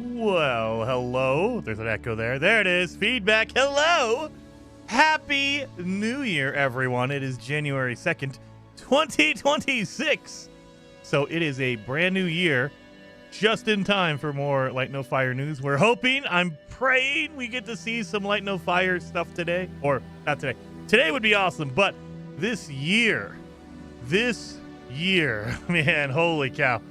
Well, hello. There's an echo there. There it is. Feedback. Hello. Happy New Year, everyone. It is January 2nd, 2026. So it is a brand new year, just in time for more Light No Fire news. We're hoping, I'm praying we get to see some Light No Fire stuff today. Or not today. Today would be awesome, but this year, man, holy cow.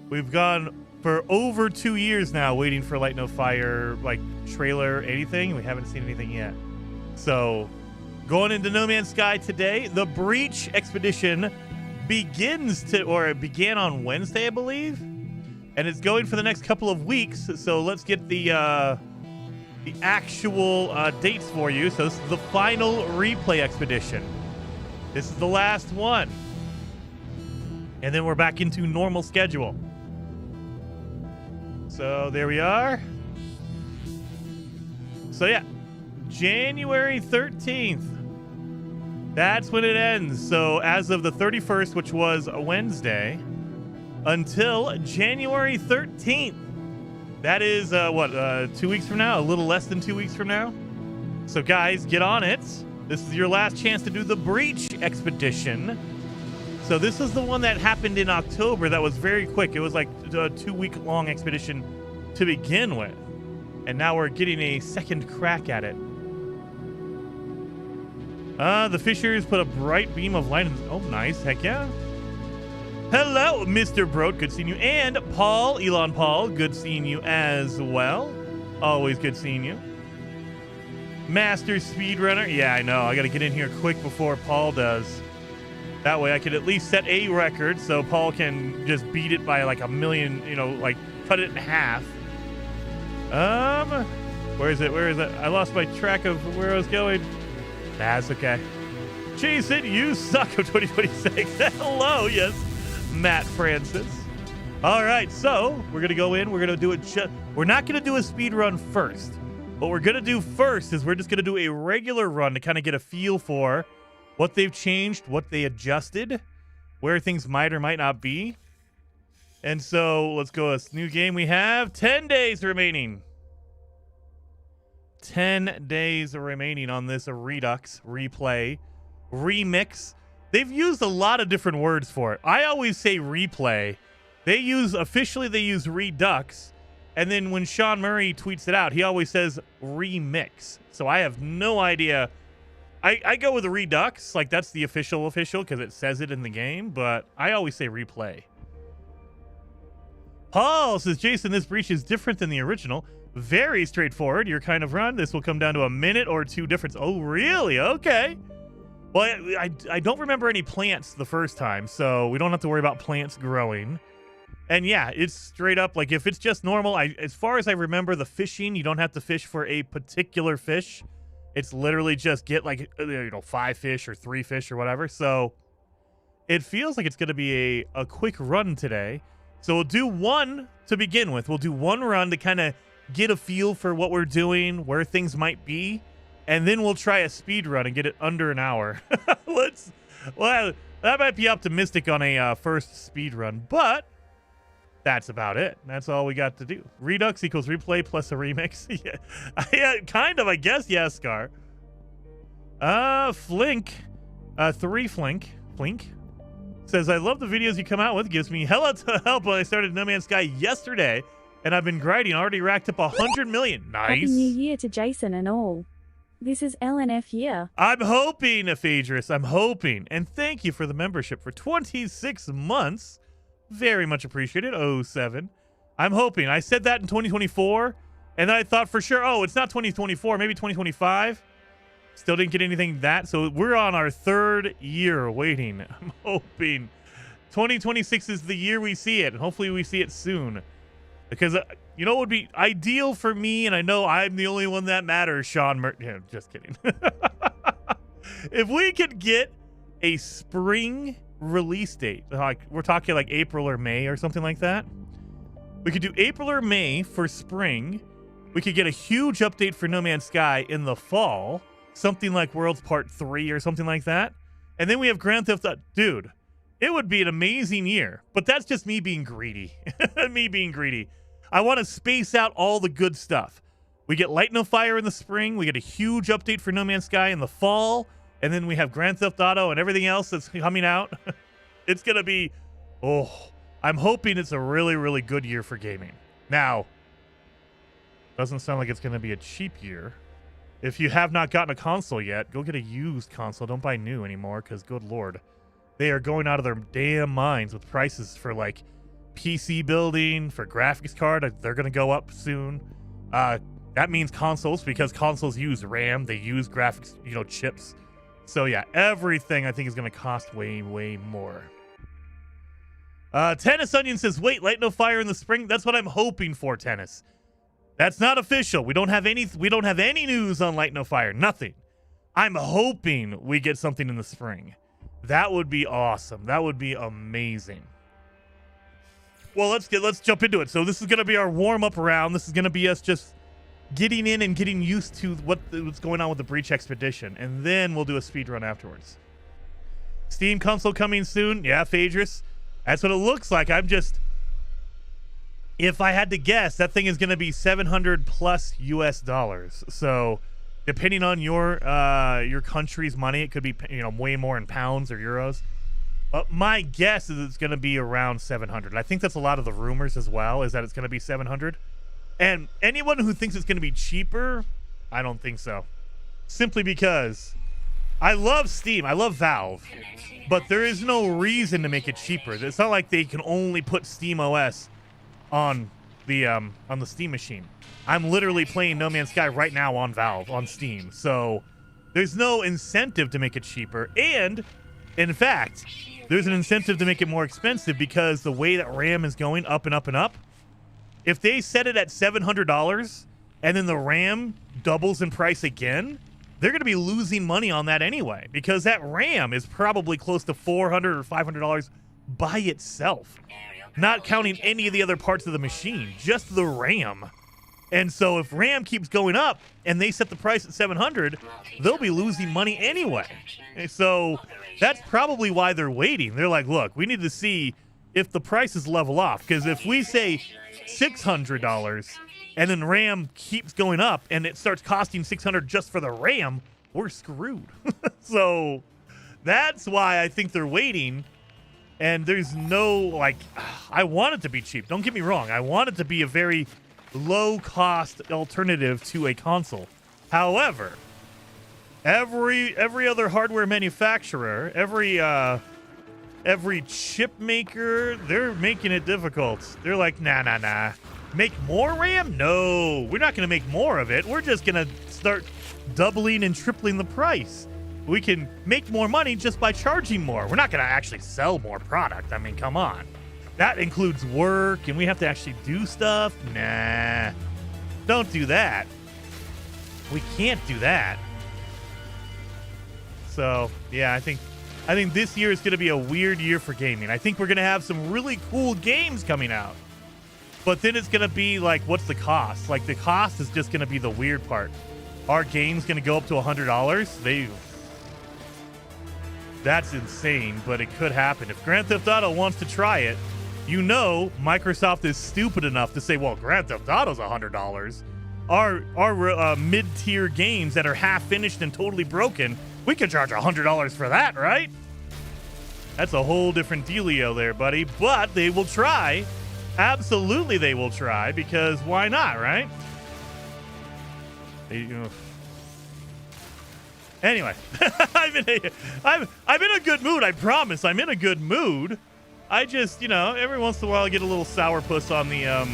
We've gone for over 2 years now waiting for Light No Fire, like, trailer, anything. We haven't seen anything yet. So, going into No Man's Sky today, the Breach expedition began on Wednesday, I believe. And it's going for the next couple of weeks. So let's get the actual dates for you. So this is the final replay expedition. This is the last one. And then we're back into normal schedule. So there we are. So yeah, January 13th. That's when it ends. So as of the 31st, which was a Wednesday, until January 13th. That is, 2 weeks from now? A little less than 2 weeks from now? So guys, get on it. This is your last chance to do the Breach expedition. So this is the one that happened in October that was very quick. It was like a 2-week-long expedition to begin with. And now we're getting a second crack at it. The Fishers put a bright beam of light in... Oh, nice. Heck yeah. Hello, Mr. Broad. Good seeing you. And Paul, Elon Paul. Good seeing you as well. Always good seeing you. Master Speedrunner. Yeah, I know. I got to get in here quick before Paul does. That way I could at least set a record so Paul can just beat it by like a million, like cut it in half. Where is it? I lost my track of where I was going. That's okay. Jason, you suck of 2026. Hello, yes, Matt Francis. All right, so we're going to go in. We're going to do it. We're not going to do a speed run first. What we're going to do first is we're just going to do a regular run to kind of get a feel for what they've changed, what they adjusted, where things might or might not be. And so let's go. This new game we have 10 days remaining. 10 days remaining on this Redux, replay, remix. They've used a lot of different words for it. I always say replay. Officially they use Redux. And then when Sean Murray tweets it out, he always says remix. So I have no idea. I go with a Redux, like that's the official because it says it in the game, but I always say replay. Paul says, Jason, this breach is different than the original. Very straightforward. Your kind of run. This will come down to a minute or two difference. Oh, really? Okay. Well, I don't remember any plants the first time, so we don't have to worry about plants growing. And yeah, it's straight up, like if it's just normal, as far as I remember the fishing, you don't have to fish for a particular fish. It's literally just get like, 5 fish or 3 fish or whatever. So it feels like it's going to be a quick run today. So we'll do one to begin with. We'll do one run to kind of get a feel for what we're doing, where things might be. And then we'll try a speed run and get it under an hour. Well, that might be optimistic on a first speed run, but that's about it. That's all we got to do. Redux equals replay plus a remix. Yeah, kind of, I guess. Yeah, Scar. Flink. Flink says, I love the videos you come out with. Gives me hella to help when I started No Man's Sky yesterday. And I've been grinding. Already racked up 100 million. Nice. Happy New Year to Jason and all. This is LNF year. I'm hoping, Ephedrus. I'm hoping. And thank you for the membership for 26 months. Very much appreciated. 07. I'm hoping. I said that in 2024, and then I thought for sure, it's not 2024, maybe 2025. Still didn't get anything that. So we're on our 3rd year waiting. I'm hoping 2026 is the year we see it, and hopefully we see it soon. Because, what would be ideal for me, and I know I'm the only one that matters, Sean yeah, just kidding. If we could get a spring release date, like we're talking like April or May or something like that, we could do April or May for spring. We could get a huge update for No Man's Sky in the fall, something like Worlds Part 3 or something like that, and then we have Grand Theft Auto. Dude, it would be an amazing year, but that's just me being greedy. Me being greedy. I want to space out all the good stuff. We get Light No Fire in the spring. We get a huge update for No Man's Sky in the fall. And then we have Grand Theft Auto and everything else that's coming out. It's going to be, I'm hoping it's a really, really good year for gaming. Now, doesn't sound like it's going to be a cheap year. If you have not gotten a console yet, go get a used console. Don't buy new anymore because, good Lord, they are going out of their damn minds with prices for, like, PC building, for graphics card. They're going to go up soon. That means consoles because consoles use RAM. They use graphics, chips. So, yeah, everything I think is going to cost way, way more. Tennis Onion says, wait, Light No Fire in the spring? That's what I'm hoping for, Tennis. That's not official. We don't have any news on Light No Fire. Nothing. I'm hoping we get something in the spring. That would be awesome. That would be amazing. Well, let's jump into it. So this is going to be our warm-up round. This is going to be us just getting in and getting used to what's going on with the Breach Expedition. And then we'll do a speed run afterwards. Steam console coming soon. Yeah, Phaedrus. That's what it looks like. If I had to guess, that thing is going to be $700 plus US dollars. So, depending on your country's money, it could be way more in pounds or euros. But my guess is it's going to be around 700. I think that's a lot of the rumors as well, is that it's going to be 700. And anyone who thinks it's going to be cheaper, I don't think so. Simply because I love Steam, I love Valve, but there is no reason to make it cheaper. It's not like they can only put Steam OS on the Steam machine. I'm literally playing No Man's Sky right now on Valve on Steam, so there's no incentive to make it cheaper. And in fact, there's an incentive to make it more expensive because the way that RAM is going up and up and up. If they set it at $700 and then the RAM doubles in price again, they're going to be losing money on that anyway because that RAM is probably close to $400 or $500 by itself. Not counting any of the other parts of the machine, just the RAM. And so if RAM keeps going up and they set the price at $700, they'll be losing money anyway. And so that's probably why they're waiting. They're like, look, we need to see if the prices level off. Because if we say $600 and then RAM keeps going up and it starts costing $600 just for the RAM, we're screwed. So that's why I think they're waiting. And there's no, I want it to be cheap. Don't get me wrong. I want it to be a very low-cost alternative to a console. However, every other hardware manufacturer, every chip maker, they're making it difficult. They're like, nah. Make more RAM? No, we're not going to make more of it. We're just going to start doubling and tripling the price. We can make more money just by charging more. We're not going to actually sell more product. I mean, come on. That includes work, and we have to actually do stuff. Nah, don't do that. We can't do that. So, yeah, I think this year is going to be a weird year for gaming. I think we're going to have some really cool games coming out. But then it's going to be like, what's the cost? Like, the cost is just going to be the weird part. Our game's going to go up to $100? That's insane, but it could happen. If Grand Theft Auto wants to try it, Microsoft is stupid enough to say, well, Grand Theft Auto's $100. Our mid-tier games that are half-finished and totally broken, we could charge $100 for that, right? That's a whole different dealio there, buddy. But they will try. Absolutely they will try, because why not, right? Anyway, I'm in a good mood. I promise. I'm in a good mood. I just, every once in a while I get a little sourpuss on the,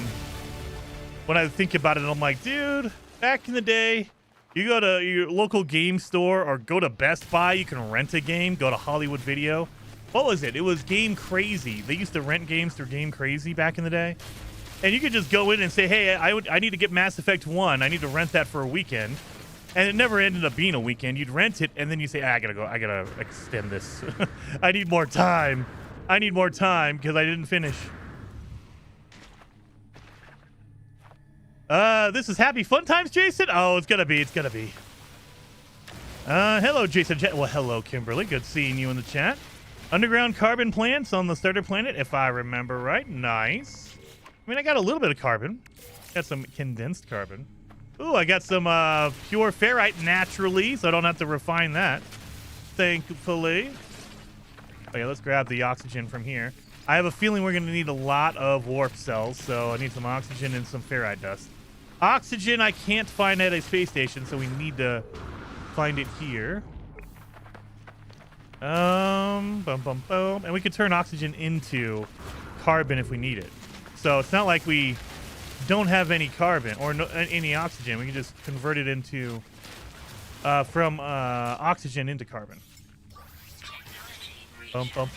when I think about it, I'm like, dude, back in the day, you go to your local game store or go to Best Buy, you can rent a game, go to Hollywood Video. What was it? It was Game Crazy. They used to rent games through Game Crazy back in the day. And you could just go in and say, hey, I need to get Mass Effect 1. I need to rent that for a weekend. And it never ended up being a weekend. You'd rent it, and then you say, I gotta extend this. I need more time. Because I didn't finish. This is Happy Fun Times, Jason? Oh, it's gonna be. Hello, Jason. Well, hello, Kimberly. Good seeing you in the chat. Underground carbon plants on the starter planet, if I remember right. Nice. I mean, I got a little bit of carbon. Got some condensed carbon. Ooh, I got some pure ferrite naturally, so I don't have to refine that. Thankfully. Oh yeah, let's grab the oxygen from here. I have a feeling we're going to need a lot of warp cells, so I need some oxygen and some ferrite dust. Oxygen I can't find at a space station, so we need to find it here. Boom, boom, boom. And we could turn oxygen into carbon if we need it. So it's not like we don't have any carbon or any oxygen. We can just convert it into from oxygen into carbon. Boom, boom,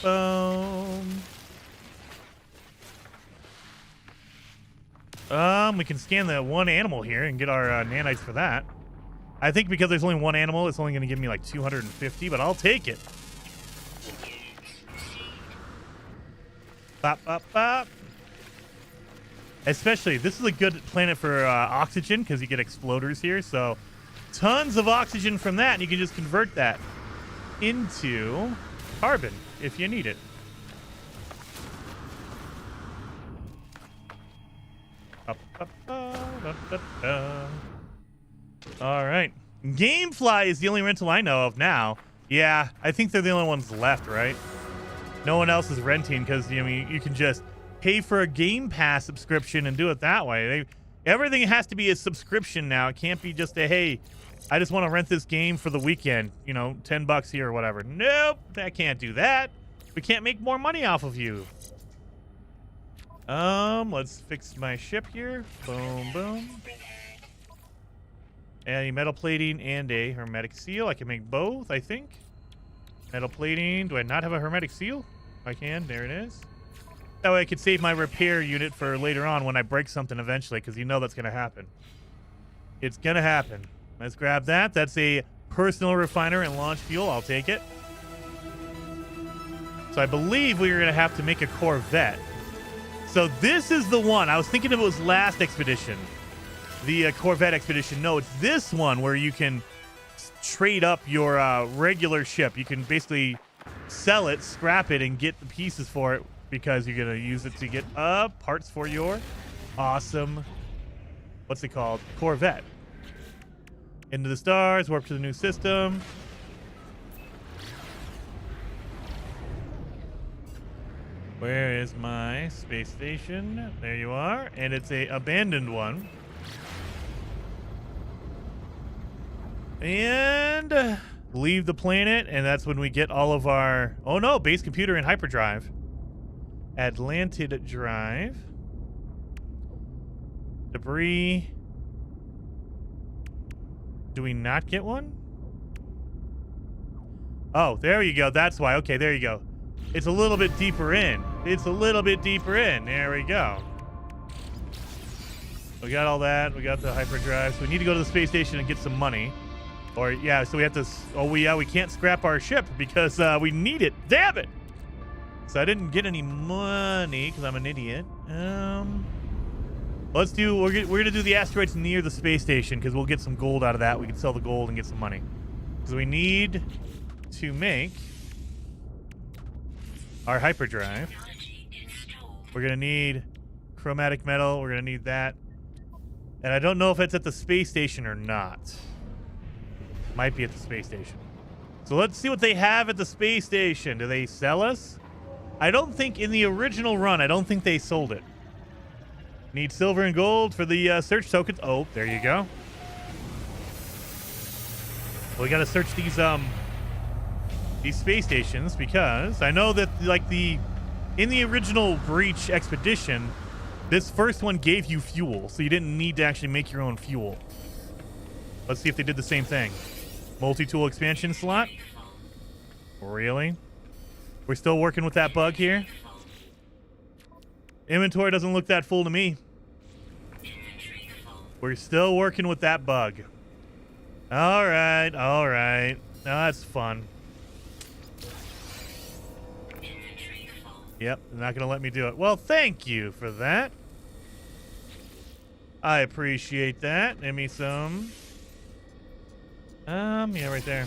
boom. We can scan the one animal here and get our nanites for that. I think because there's only one animal, it's only going to give me like 250, but I'll take it. Bop, bop, bop. Especially, this is a good planet for oxygen because you get exploders here. So tons of oxygen from that, and you can just convert that into carbon if you need it. All right. Gamefly is the only rental I know of now. Yeah, I think they're the only ones left, right? No one else is renting because you can just pay for a Game Pass subscription and do it that way. Everything has to be a subscription now. It can't be just a, hey, I just want to rent this game for the weekend, $10 here or whatever. Nope, I can't do that. We can't make more money off of you. Let's fix my ship here. Boom, boom. And a metal plating and a hermetic seal. I can make both, I think. Metal plating. Do I not have a hermetic seal? I can. There it is. That way I could save my repair unit for later on when I break something eventually, because that's going to happen. It's going to happen. Let's grab that. That's a personal refiner and launch fuel. I'll take it. So I believe we are going to have to make a Corvette. So this is the one. I was thinking it was last expedition. The Corvette expedition. No, it's this one where you can trade up your regular ship. You can basically sell it, scrap it, and get the pieces for it because you're going to use it to get parts for your awesome, what's it called? Corvette. Into the stars, warp to the new system. Where is my space station? There you are. And it's a abandoned one. And leave the planet, and that's when we get all of our... Oh no, base computer and hyperdrive. Atlantid drive. Debris. Do we not get one? Oh, there you go. That's why. Okay, there you go. It's a little bit deeper in. It's a little bit deeper in. There we go. We got all that. We got the hyperdrive. So we need to go to the space station and get some money. Or, yeah, so we have to... Oh, we can't scrap our ship because we need it. Damn it! So I didn't get any money because I'm an idiot. Let's do... We're going to do the asteroids near the space station because we'll get some gold out of that. We can sell the gold and get some money. Because we need to make our hyperdrive. We're going to need chromatic metal. We're going to need that. And I don't know if it's at the space station or not. Might be at the space station. So let's see what they have at the space station. Do they sell us? I don't think in the original run, I don't think they sold it. Need silver and gold for the search tokens. Oh, there you go. Well, we got to search these space stations because I know that in the original Breach expedition, this first one gave you fuel, so you didn't need to actually make your own fuel. Let's see if they did the same thing. Multi-tool expansion slot? Really? We're still working with that bug here? Inventory doesn't look that full to me. We're still working with that bug. All right, all right. Now that's fun. Yep, they're not going to let me do it. Well, thank you for that. I appreciate that. Give me some... yeah, right there.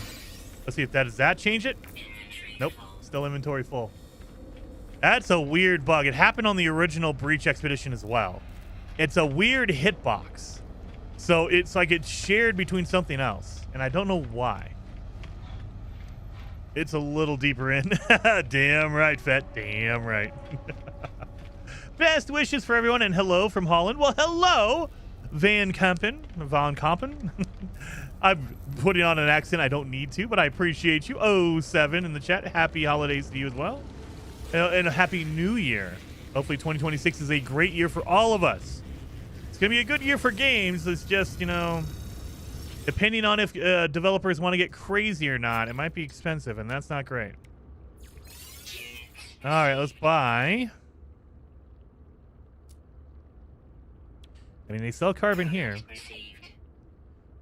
Let's see if does that change it? Nope, still inventory full. That's a weird bug. It happened on the original Breach expedition as well. It's a weird hitbox. So it's like it's shared between something else. And I don't know why. It's a little deeper in. Damn right, Fett. Damn right. Best wishes for everyone, and hello from Holland. Well, hello, Van Kampen. I'm putting on an accent I don't need to, but I appreciate you. 07 in the chat. Happy holidays to you as well. And a happy new year. Hopefully 2026 is a great year for all of us. It's going to be a good year for games. It's just, you know, depending on if developers want to get crazy or not, it might be expensive, and that's not great. All right, let's buy. I mean, they sell carbon here.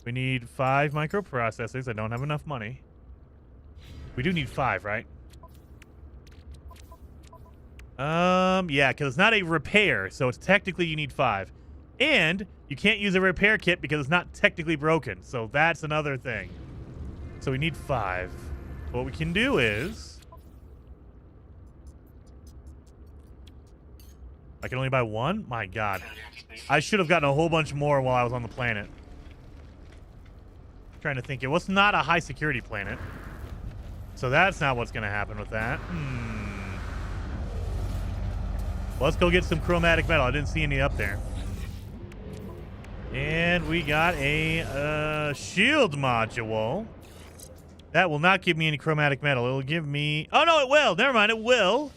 We need 5 microprocessors. I don't have enough money. We do need 5, right? Yeah, because it's not a repair, so it's technically you need 5. And you can't use a repair kit because it's not technically broken, so that's another thing. So we need 5. What we can do is... I can only buy 1? My God. I should have gotten a whole bunch more while I was on the planet. I'm trying to think. It was not a high security planet. So that's not what's going to happen with that. Well, let's go get some chromatic metal. I didn't see any up there. And we got a shield module. That will not give me any chromatic metal. It'll give me... Oh, no, it will. Never mind. It will.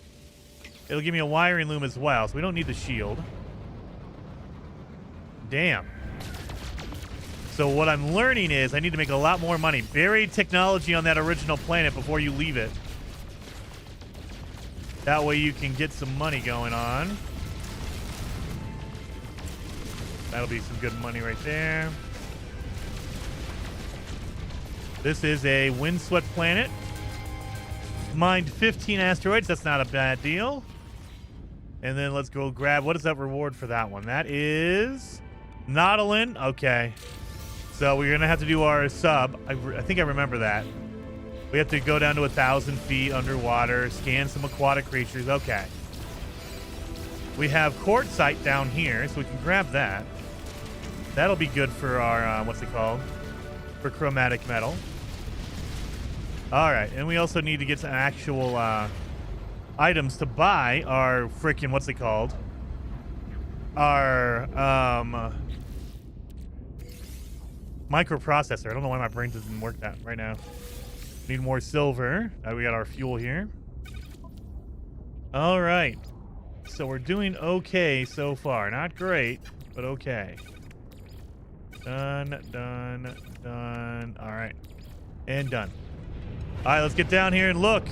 It'll give me a wiring loom as well, so we don't need the shield. Damn. So what I'm learning is I need to make a lot more money. Bury technology on that original planet before you leave it. That way you can get some money going on. That'll be some good money right there. This is a windswept planet. Mined 15 asteroids. That's not a bad deal. And then let's go grab... What is that reward for that one? That is... Nautilin. Okay. So we're going to have to do our sub. I think I remember that. We have to go down to 1,000 feet underwater, scan some aquatic creatures. Okay. We have quartzite down here, so we can grab that. That'll be good for our, what's it called? For chromatic metal. All right, and we also need to get some actual items to buy our freaking, what's it called? Our microprocessor. I don't know why my brain doesn't work that right now. Need more silver. We got our fuel here. All right. So we're doing okay so far. Not great, but okay. Done, done, done. All right. And done. All right, let's get down here and look.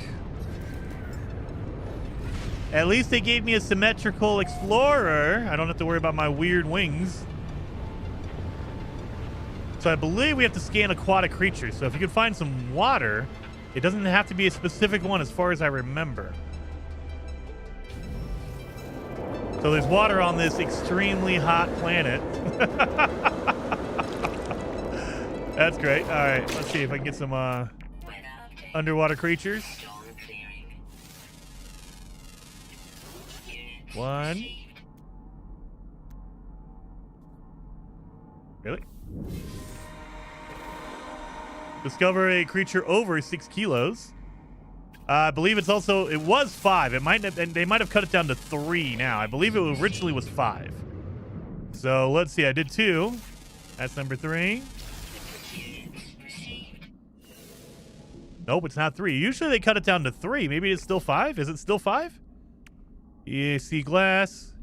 At least they gave me a symmetrical explorer. I don't have to worry about my weird wings. So I believe we have to scan aquatic creatures. So if you could find some water, it doesn't have to be a specific one as far as I remember. So there's water on this extremely hot planet. That's great. All right, let's see if I can get some underwater creatures. 1. Really? Discover a creature over 6 kilos. I believe it's also, it was 5. It might have, and they might have cut it down to 3 now. I believe it originally was 5. So let's see. I did 2. That's number 3. Nope, it's not 3. Usually they cut it down to 3. Maybe it's still 5. Is it still 5? EAC glass.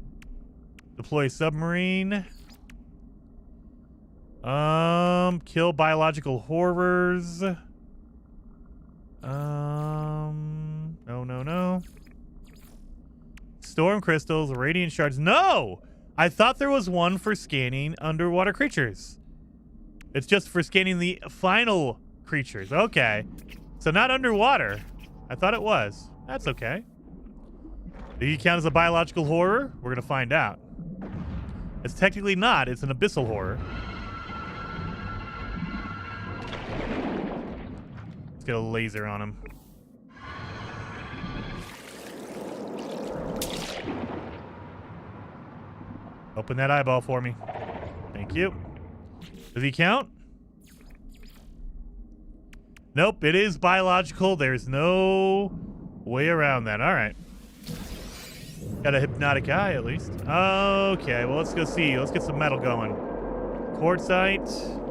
Deploy submarine. Kill biological horrors. No. Storm crystals, radiant shards. No! I thought there was one for scanning underwater creatures. It's just for scanning the final creatures. Okay. So not underwater. I thought it was. That's okay. Do you count as a biological horror? We're going to find out. It's technically not. It's an abyssal horror. Let's get a laser on him. Open that eyeball for me. Thank you. Does he count? Nope, it is biological. There's no way around that. All right. Got a hypnotic eye, at least. Okay, well, let's go see. Let's get some metal going. Quartzite.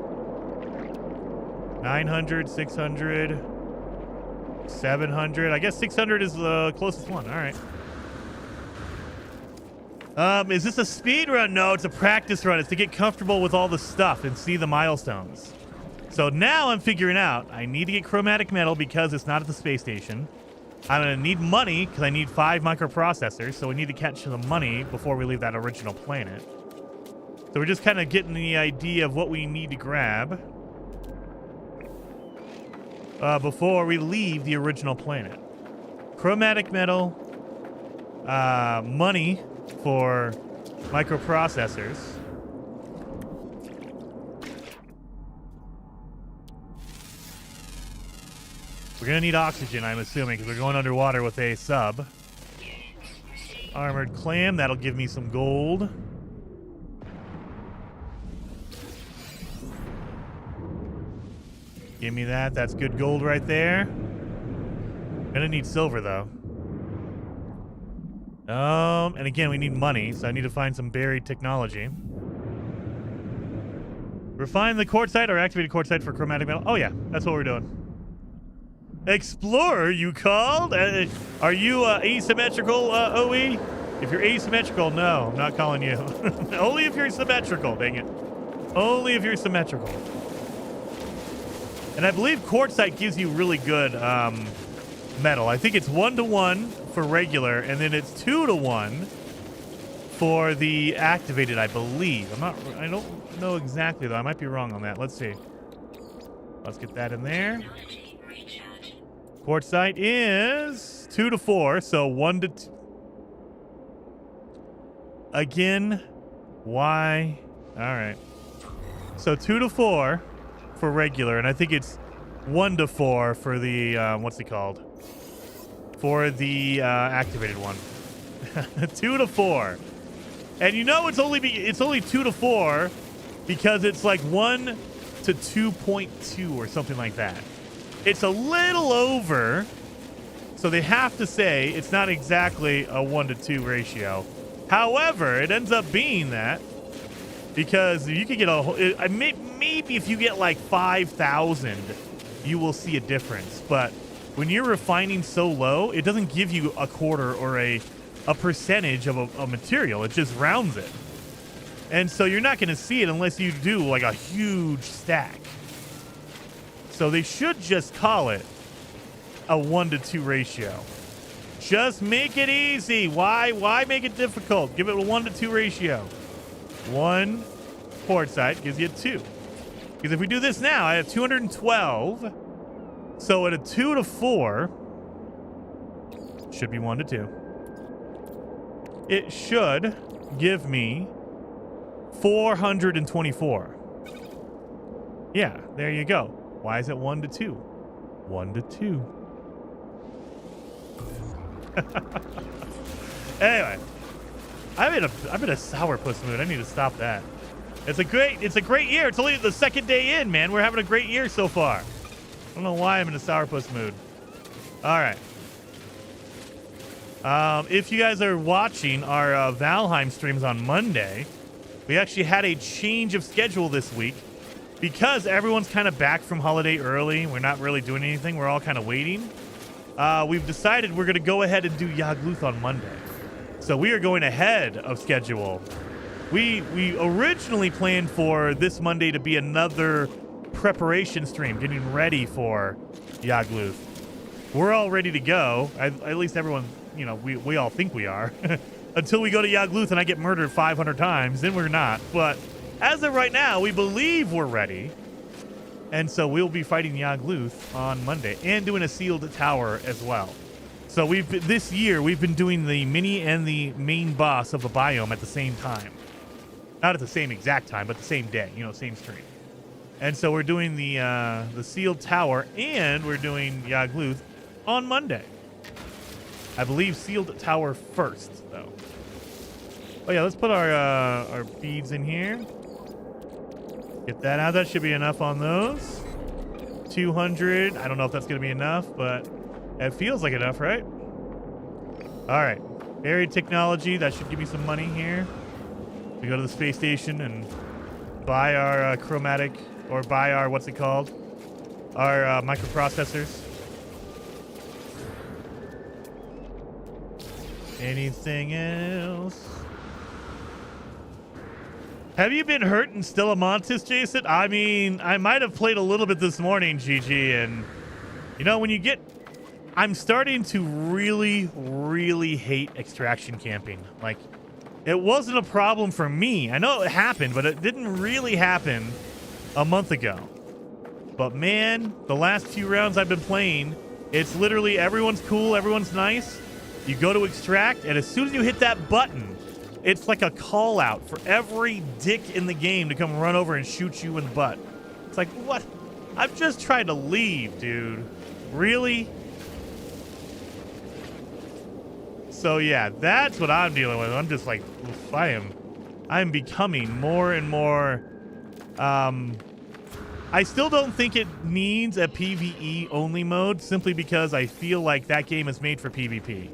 900, 600, 700. I guess 600 is the closest one. All right. Is this a speed run? No, it's a practice run. It's to get comfortable with all the stuff and see the milestones. So now I'm figuring out I need to get chromatic metal because it's not at the space station. I'm going to need money because I need 5 microprocessors. So we need to catch the money before we leave that original planet. So we're just kind of getting the idea of what we need to grab before we leave the original planet. Chromatic metal, money for microprocessors. We're going to need oxygen, I'm assuming, because we're going underwater with a sub. Armored clam, that'll give me some gold. Give me that. That's good gold right there. Gonna need silver, though. And again, we need money, so I need to find some buried technology. Refine the quartzite or activate quartzite for chromatic metal. Oh, yeah. That's what we're doing. Explorer, you called? Are you asymmetrical, OE? If you're asymmetrical, no, I'm not calling you. Only if you're symmetrical, dang it. Only if you're symmetrical. And I believe quartzite gives you really good metal. I think it's 1-to-1 for regular, and then it's 2-to-1 for the activated, I believe. I don't know exactly, though. I might be wrong on that. Let's see. Let's get that in there. Quartzite is 2-to-4, so 1-to-2. Again, why? All right. So 2-to-4 for regular, and I think it's 1-to-4 for the what's it called? For the activated one. 2-to-4, and you know it's only 2-to-4 because it's like 1 to 2.2 or something like that. It's a little over, so they have to say it's not exactly a 1-to-2 ratio. However, it ends up being that because you could get maybe if you get like 5,000, you will see a difference. But when you're refining so low, it doesn't give you a quarter or a percentage of a material. It just rounds it. And so you're not going to see it unless you do like a huge stack. So they should just call it a 1-to-2 ratio. Just make it easy. Why make it difficult? Give it a 1-to-2 ratio. 1 quartzite gives you a 2. Because if we do this now, I have 212. So at a 2-to-4, should be 1-to-2. It should give me 424. Yeah, there you go. Why is it 1-to-2? 1-to-2. Anyway, I'm in a sourpuss mood. I need to stop that. It's a great year. It's only the second day in, man. We're having a great year so far. I don't know why I'm in a sourpuss mood. All right. If you guys are watching our Valheim streams on Monday, we actually had a change of schedule this week because everyone's kind of back from holiday early. We're not really doing anything. We're all kind of waiting. We've decided we're going to go ahead and do Yagluth on Monday. So we are going ahead of schedule. We originally planned for this Monday to be another preparation stream, getting ready for Yagluth. We're all ready to go. At least everyone, we all think we are. Until we go to Yagluth and I get murdered 500 times, then we're not. But as of right now, we believe we're ready. And so we'll be fighting Yagluth on Monday and doing a sealed tower as well. So this year we've been doing the mini and the main boss of the biome at the same time. Not at the same exact time, but the same day, same stream. And so we're doing the sealed tower and we're doing Yagluth on Monday. I believe sealed tower first, though. Oh yeah, let's put our beads in here. Get that out. That should be enough on those. 200. I don't know if that's going to be enough, but it feels like enough, right? All right. Buried technology. That should give me some money here. We go to the space station and buy our chromatic, or buy our, what's it called? Our microprocessors. Anything else? Have you been hurt in Stellamontis, Jason? I mean, I might have played a little bit this morning, GG, and you know, when you get... I'm starting to really, really hate extraction camping. Like, it wasn't a problem for me. I know it happened, but it didn't really happen a month ago. But man, the last few rounds I've been playing, it's literally everyone's cool, everyone's nice. You go to extract, and as soon as you hit that button, it's like a call out for every dick in the game to come run over and shoot you in the butt. It's like, what? I'm just trying to leave, dude. Really? So yeah, that's what I'm dealing with. I'm just like, oof, I'm becoming more and more, I still don't think it needs a PvE only mode simply because I feel like that game is made for PvP.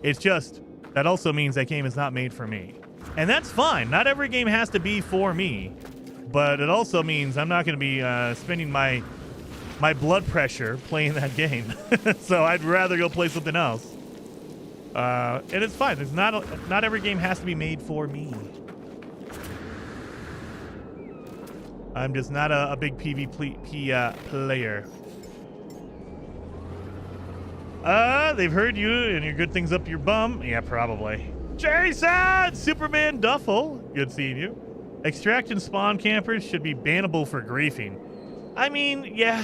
It's just, that also means that game is not made for me. And that's fine. Not every game has to be for me. But it also means I'm not going to be spending my blood pressure playing that game. So I'd rather go play something else. And it's fine. There's not every game has to be made for me. I'm just not a big PvP player. They've heard you and your good things up your bum. Yeah, probably. Jason! Superman Duffel. Good seeing you. Extract and spawn campers should be bannable for griefing. I mean, yeah,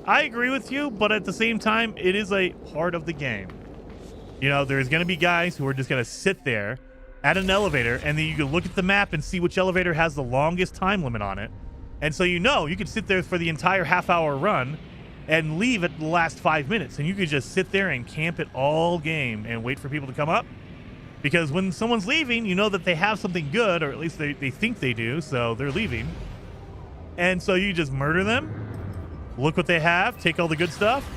I agree with you, but at the same time, it is a part of the game. You know, there's going to be guys who are just going to sit there at an elevator, and then you can look at the map and see which elevator has the longest time limit on it. And so you know, you could sit there for the entire half-hour run and leave at the last 5 minutes, and you could just sit there and camp it all game and wait for people to come up. Because when someone's leaving, you know that they have something good, or at least they think they do, so they're leaving. And so you just murder them, look what they have, take all the good stuff,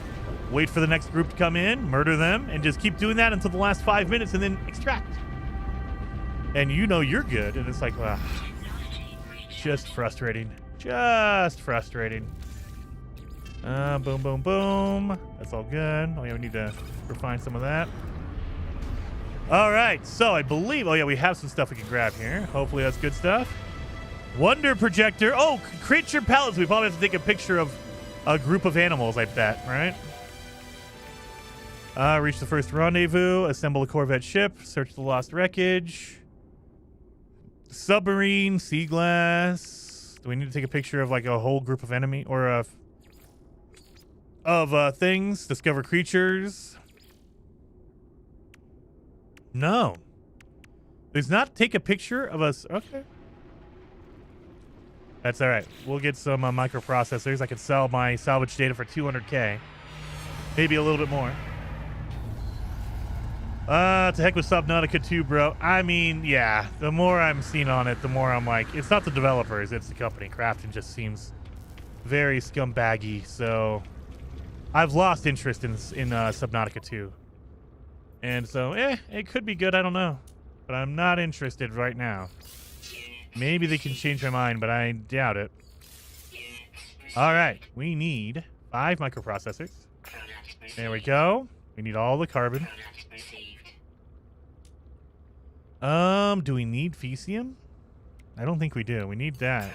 wait for the next group to come in, murder them, and just keep doing that until the last 5 minutes, and then extract. And you know you're good, and it's like, wow, just frustrating. Just frustrating. Boom, boom, boom. That's all good. Oh, yeah, we need to refine some of that. All right, so I believe... Oh, yeah, we have some stuff we can grab here. Hopefully that's good stuff. Wonder projector. Oh, creature pallets. We probably have to take a picture of a group of animals, I bet, right? Reach the first rendezvous. Assemble a Corvette ship. Search the lost wreckage. Submarine. Sea glass. Do we need to take a picture of, like, a whole group of enemy... or of things? Discover creatures. No. There's not take a picture of us. Okay. That's all right. We'll get some microprocessors. I can sell my salvage data for 200K. Maybe a little bit more. To heck with Subnautica 2, bro. I mean, yeah. The more I'm seeing on it, the more I'm like, it's not the developers, it's the company. Crafton just seems very scumbaggy. So I've lost interest in Subnautica 2. And so, it could be good. I don't know. But I'm not interested right now. Maybe they can change my mind, but I doubt it. All right. We need 5 microprocessors. There we go. We need all the carbon. Do we need Fecium? I don't think we do. We need that.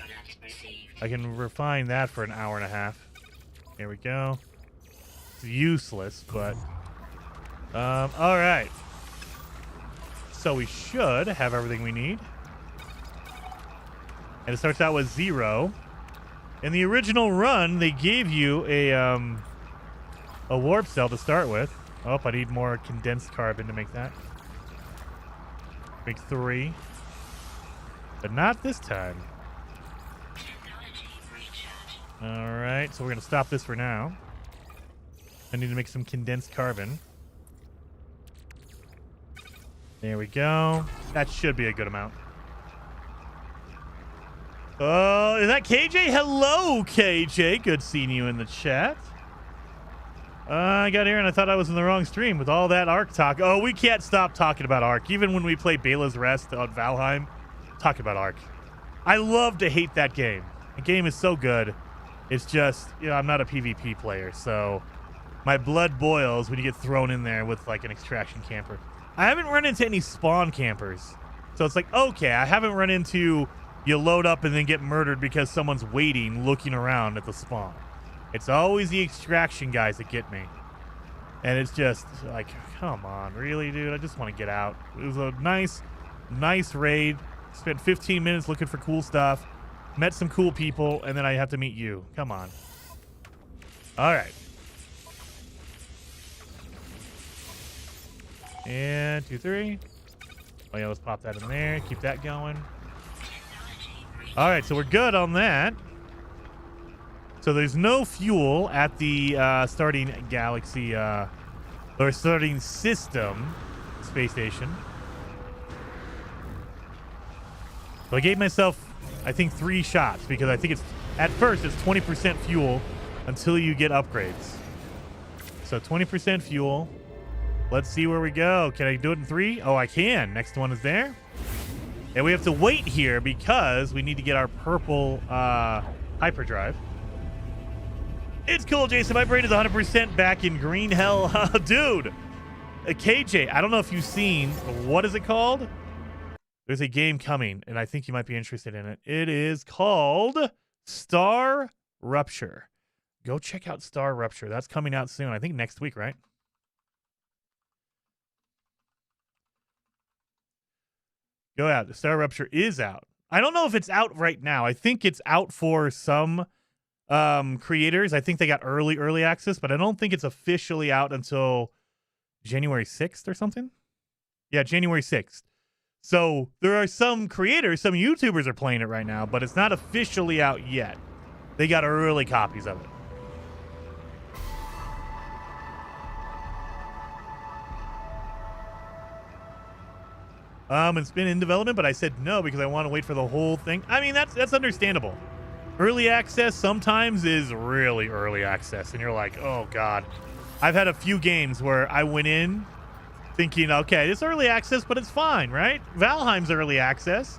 I can refine that for an hour and a half. There we go. It's useless, but... all right. So we should have everything we need. And it starts out with 0. In the original run, they gave you a warp cell to start with. Oh, I need more condensed carbon to make that. Make 3. But not this time. All right, so we're going to stop this for now. I need to make some condensed carbon. There we go. That should be a good amount. Is that KJ? Hello, KJ. Good seeing you in the chat. I got here and I thought I was in the wrong stream with all that Ark talk. Oh, we can't stop talking about Ark. Even when we play Bela's Rest on Valheim, talking about Ark. I love to hate that game. The game is so good. It's just, I'm not a PvP player, so my blood boils when you get thrown in there with like an extraction camper. I haven't run into any spawn campers. So it's like, okay, I haven't run into you load up and then get murdered because someone's waiting, looking around at the spawn. It's always the extraction guys that get me. And it's just like, come on, really, dude? I just want to get out. It was a nice raid. Spent 15 minutes looking for cool stuff. Met some cool people, and then I have to meet you. Come on. All right. And 2, 3. Oh, yeah, let's pop that in there. Keep that going. All right, so we're good on that. So there's no fuel at the starting galaxy, or starting system space station. So I gave myself, I think, 3 shots because I think at first it's 20% fuel until you get upgrades. So 20% fuel. Let's see where we go. Can I do it in 3? Oh, I can. Next one is there. And we have to wait here because we need to get our purple hyperdrive. It's cool, Jason. My brain is 100% back in green hell. Dude, KJ, I don't know if you've seen, what is it called? There's a game coming, and I think you might be interested in it. It is called Star Rupture. Go check out Star Rupture. That's coming out soon. I think next week, right? Go out. The Star Rupture is out. I don't know if it's out right now. I think it's out for some creators. I think they got early access, but I don't think it's officially out until January 6th or something. Yeah, January 6th. So there are some creators, some YouTubers are playing it right now, but it's not officially out yet. They got early copies of it. It's been in development, but I said no because I want to wait for the whole thing. I mean, that's understandable. Early access sometimes is really early access, and you're like, oh, God. I've had a few games where I went in thinking, okay, it's early access, but it's fine, right? Valheim's early access.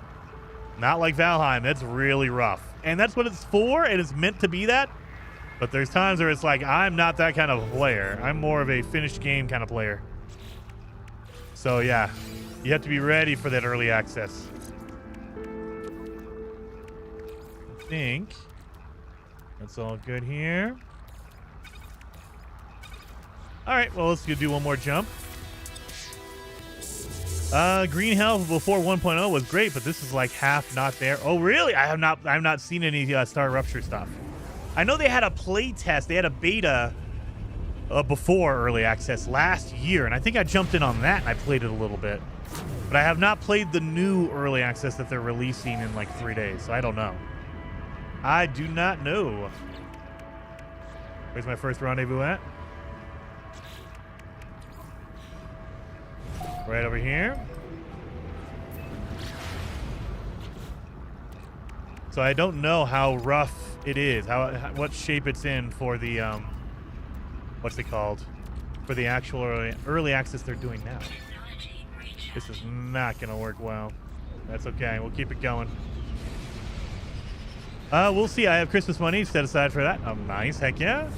Not like Valheim. That's really rough. And that's what it's for, and it's meant to be that. But there's times where it's like, I'm not that kind of player. I'm more of a finished game kind of player. So, yeah. You have to be ready for that early access. I think that's all good here. All right, well, let's do one more jump. Green Hell before 1.0 was great, but this is like half not there. Oh, really? I've not seen any Star Rupture stuff. I know they had a play test. They had a beta before early access last year, and I think I jumped in on that and I played it a little bit. But I have not played the new early access that they're releasing in like 3 days, so I don't know. I do not know. Where's my first rendezvous at? Right over here. So I don't know how rough it is, what shape it's in for the what's it called? For the actual early access they're doing now. This is not going to work well. That's okay. We'll keep it going. We'll see. I have Christmas money set aside for that. Oh, nice. Heck yeah.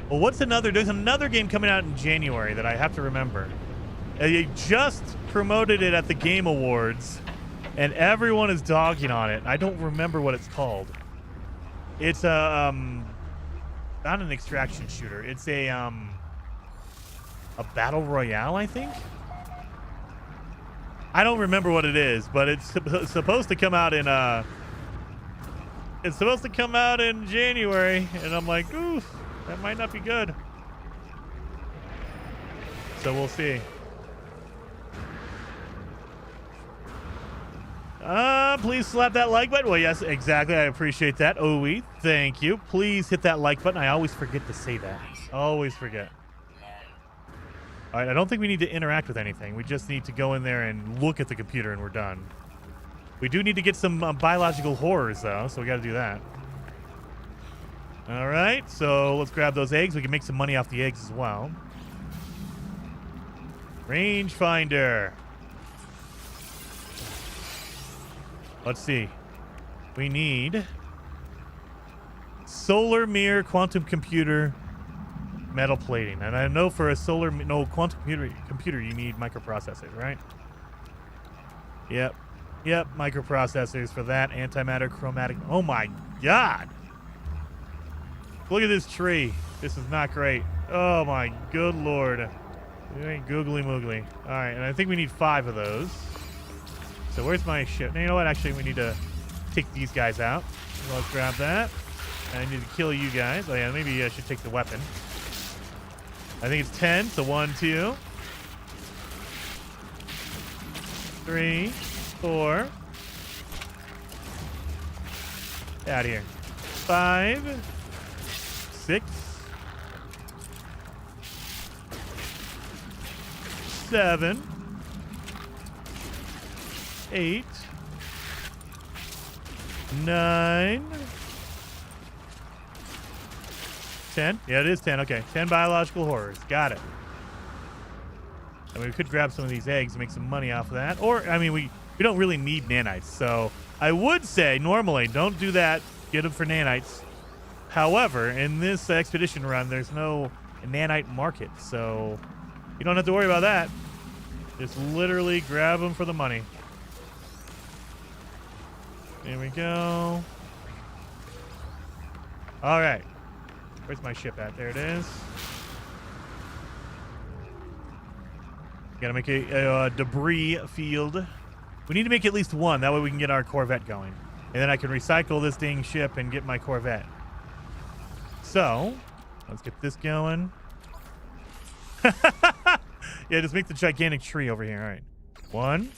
Well, what's another? There's another game coming out in January that I have to remember. They just promoted it at the Game Awards, and everyone is dogging on it. I don't remember what it's called. It's a not an extraction shooter. It's a battle royale, I think. I don't remember what it is, but it's supposed to come out in it's supposed to come out in January, and I'm like, ooh, that might not be good. So we'll see. Please slap that like button. Well, yes, exactly. I appreciate that. Owie, thank you. Please hit that like button. I always forget to say that. Always forget. All right, I don't think we need to interact with anything. We just need to go in there and look at the computer, and we're done. We do need to get some biological horrors, though, so we got to do that. All right, so let's grab those eggs. We can make some money off the eggs as well. Rangefinder. Let's see. We need solar mirror, quantum computer, metal plating. And I know for a quantum computer you need microprocessors, right? Yep, microprocessors for that. Antimatter, chromatic. Oh my god! Look at this tree. This is not great. Oh my good lord. It ain't googly moogly. All right, and I think we need 5 of those. So where's my ship? Now, you know what? Actually, we need to take these guys out. So let's grab that. And I need to kill you guys. Oh yeah, maybe I should take the weapon. I think it's 10. So 1, 2, 3, 4. Out of here. 5, 6, 7, 8, 9, 10. Yeah, it is 10. Okay, 10 biological horrors. Got it. And we could grab some of these eggs and make some money off of that. Or, I mean, we don't really need nanites. So I would say, normally, don't do that. Get them for nanites. However, in this expedition run, there's no nanite market. So you don't have to worry about that. Just literally grab them for the money. There we go. All right. Where's my ship at? There it is. Gotta make a debris field. We need to make at least 1. That way we can get our Corvette going. And then I can recycle this dang ship and get my Corvette. So, let's get this going. Yeah, just make the gigantic tree over here. All right. 1. Can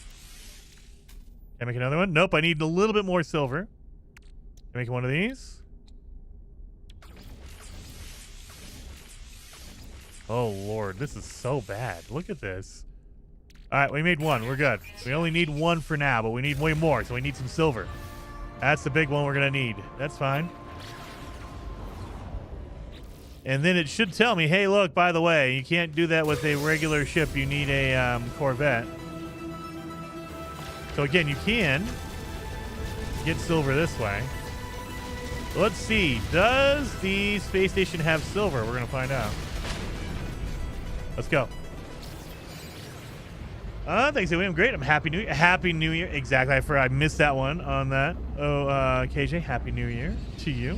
I make another one? Nope, I need a little bit more silver. Can I make one of these? Oh, Lord. This is so bad. Look at this. All right, we made 1. We're good. We only need 1 for now, but we need way more, so we need some silver. That's the big one we're going to need. That's fine. And then it should tell me, hey, look, by the way, you can't do that with a regular ship. You need a Corvette. So, again, you can get silver this way. Let's see. Does the space station have silver? We're going to find out. Let's go. Thanks, William. Great. I'm Happy New Year. Happy New Year. Exactly. I missed that one on that. Oh, KJ, Happy New Year to you.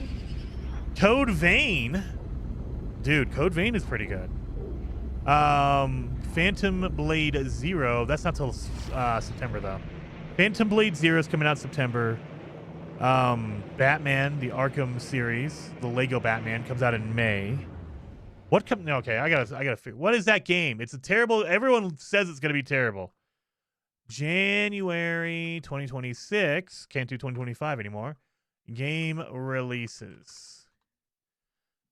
Code Vein. Dude, Code Vein is pretty good. Phantom Blade Zero. That's not till September, though. Phantom Blade Zero is coming out September. Batman, the Arkham series, the Lego Batman, comes out in May. Okay, I gotta figure. What is that game? It's a terrible. Everyone says it's gonna be terrible. January 2026. Can't do 2025 anymore. Game releases.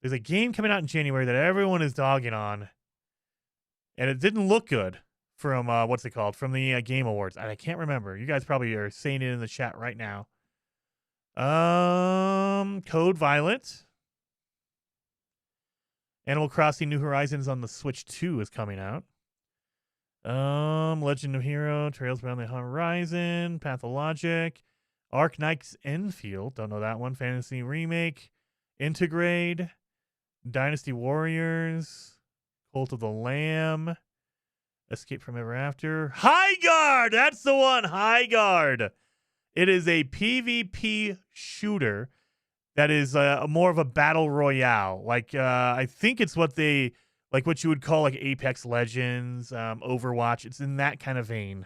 There's a game coming out in January that everyone is dogging on, and it didn't look good from what's it called? From the Game Awards. And I can't remember. You guys probably are saying it in the chat right now. Code Violet. Animal Crossing New Horizons on the Switch 2 is coming out. Legend of Hero, Trails Beyond the Horizon, Pathologic, Ark Knights Enfield, don't know that one, Fantasy Remake, Integrate, Dynasty Warriors, Cult of the Lamb, Escape from Ever After, Highguard! That's the one, Highguard! It is a PvP shooter that is more of a battle royale. Like, I think it's what you would call like Apex Legends, Overwatch. It's in that kind of vein.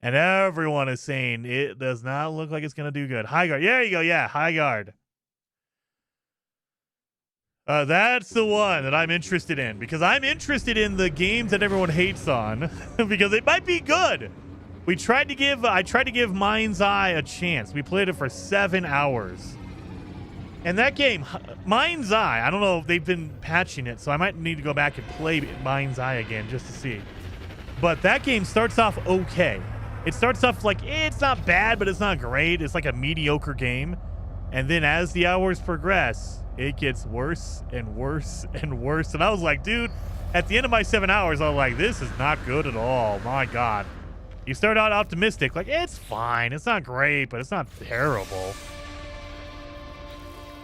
And everyone is saying it does not look like it's going to do good. Highguard. There you go. Yeah, Highguard. That's the one that I'm interested in, because I'm interested in the games that everyone hates on because it might be good. I tried to give Mind's Eye a chance. We played it for 7 hours. And that game, Mind's Eye, I don't know if they've been patching it, so I might need to go back and play Mind's Eye again just to see. But that game starts off okay. It starts off like, it's not bad, but it's not great. It's like a mediocre game. And then as the hours progress, it gets worse and worse and worse. And I was like, dude, at the end of my 7 hours, I was like, this is not good at all. My God. You start out optimistic, like, it's fine. It's not great, but it's not terrible.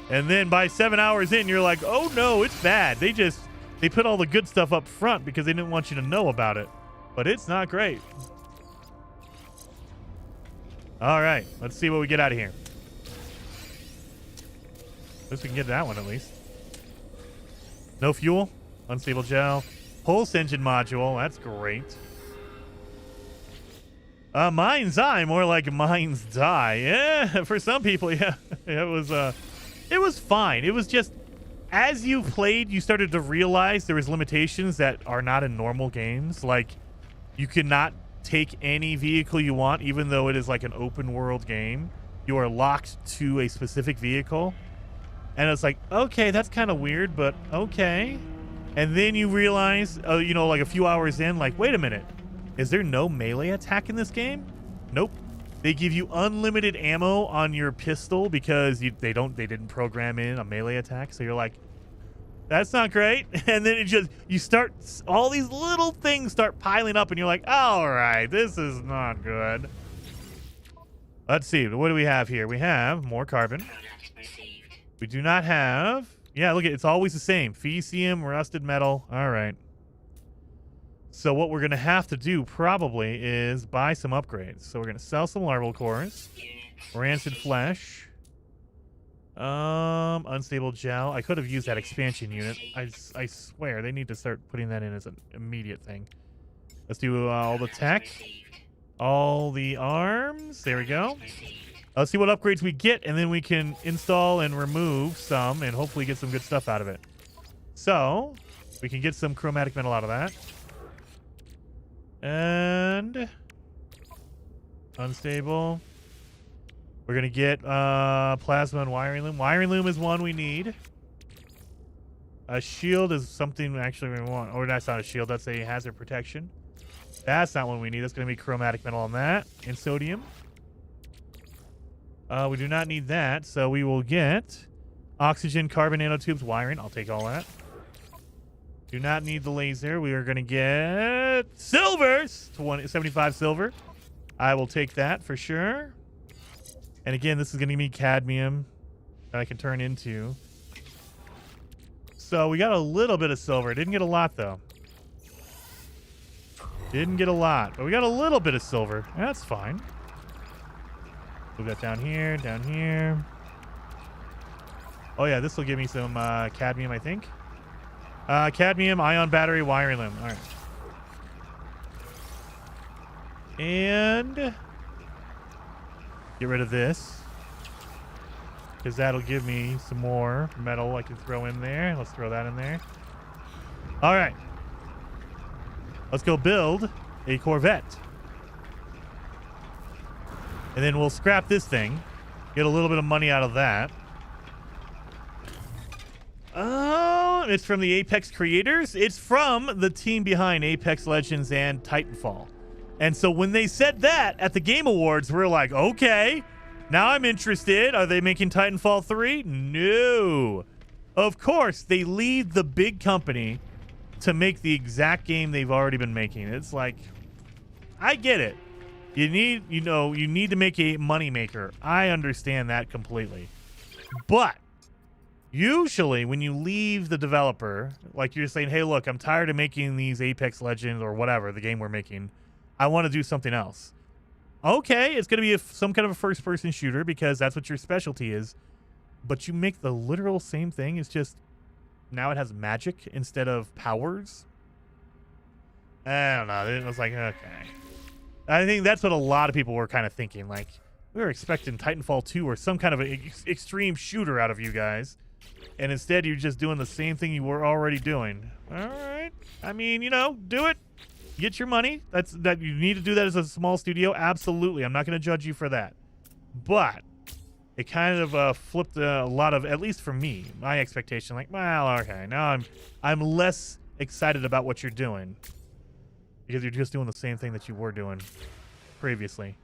And then by 7 hours in, you're like, oh no, it's bad. They put all the good stuff up front because they didn't want you to know about it. But it's not great. All right, let's see what we get out of here. At least we can get that one at least. No fuel, unstable gel, pulse engine module. That's great. Mind's Eye, more like Mind's Die. Yeah, for some people, yeah, it was fine. It was just, as you played, you started to realize there was limitations that are not in normal games. Like, you cannot take any vehicle you want, even though it is like an open world game. You are locked to a specific vehicle. And it's like, okay, that's kind of weird, but okay. And then you realize, you know, like a few hours in, like, wait a minute. Is there no melee attack in this game? Nope. They give you unlimited ammo on your pistol because they didn't program in a melee attack. So you're like, that's not great. And then you start, all these little things start piling up and you're like, all right, this is not good. Let's see. What do we have here? We have more carbon. We do not have, yeah, look, it's always the same. Fecium, rusted metal. All right. So what we're going to have to do probably is buy some upgrades. So we're going to sell some larval cores, rancid flesh, unstable gel. I could have used that expansion unit. I swear they need to start putting that in as an immediate thing. Let's do all the tech, all the arms. There we go. Let's see what upgrades we get, and then we can install and remove some and hopefully get some good stuff out of it. So we can get some chromatic metal out of that. And unstable. We're going to get plasma and wiring loom. Wiring loom is one we need. A shield is something actually we want. Oh, that's not a shield. That's a hazard protection. That's not one we need. That's going to be chromatic metal on that. And sodium. We do not need that. So we will get oxygen, carbon nanotubes, wiring. I'll take all that. Do not need the laser. We are going to get silver. 75 silver. I will take that for sure. And again, this is going to be cadmium that I can turn into. So we got a little bit of silver. Didn't get a lot, though. Didn't get a lot. But we got a little bit of silver. That's fine. Move that down here, down here. Oh, yeah, this will give me some cadmium, I think. Cadmium, ion battery, wiring loom. All right. And get rid of this, because that'll give me some more metal I can throw in there. Let's throw that in there. All right. Let's go build a Corvette. And then we'll scrap this thing. Get a little bit of money out of that. Oh, it's from the Apex creators. It's from the team behind Apex Legends and Titanfall. And so when they said that at the Game Awards, we're like, okay, now I'm interested. Are they making Titanfall 3? No. Of course, they lead the big company to make the exact game they've already been making. It's like, I get it. You need to make a moneymaker. I understand that completely. But usually when you leave the developer, like you're saying, hey, look, I'm tired of making these Apex Legends or whatever, the game we're making. I want to do something else. Okay, it's going to be some kind of a first-person shooter because that's what your specialty is. But you make the literal same thing. It's just now it has magic instead of powers. I don't know. It was like, okay. I think that's what a lot of people were kind of thinking. Like, we were expecting Titanfall 2 or some kind of extreme shooter out of you guys. And instead, you're just doing the same thing you were already doing. All right. I mean, do it. Get your money. You need to do that as a small studio. Absolutely. I'm not going to judge you for that. But it kind of flipped a lot of, at least for me, my expectation. Like, well, okay, now I'm less excited about what you're doing because you're just doing the same thing that you were doing previously.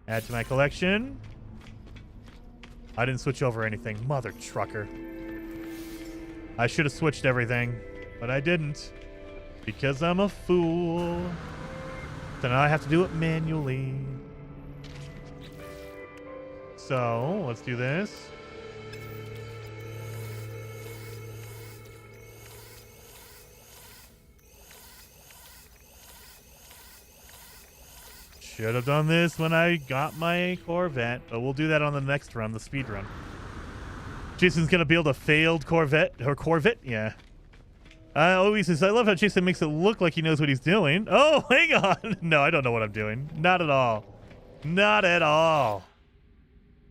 Add to my collection. I didn't switch over anything. Mother trucker. I should have switched everything, but I didn't because I'm a fool. So now I have to do it manually. So let's do this. Should have done this when I got my Corvette, but we'll do that on the next run, the speed run. Jason's gonna build a failed Corvette, or Corvette, yeah. He says, I love how Jason makes it look like he knows what he's doing. Oh, hang on. No, I don't know what I'm doing. Not at all. Not at all.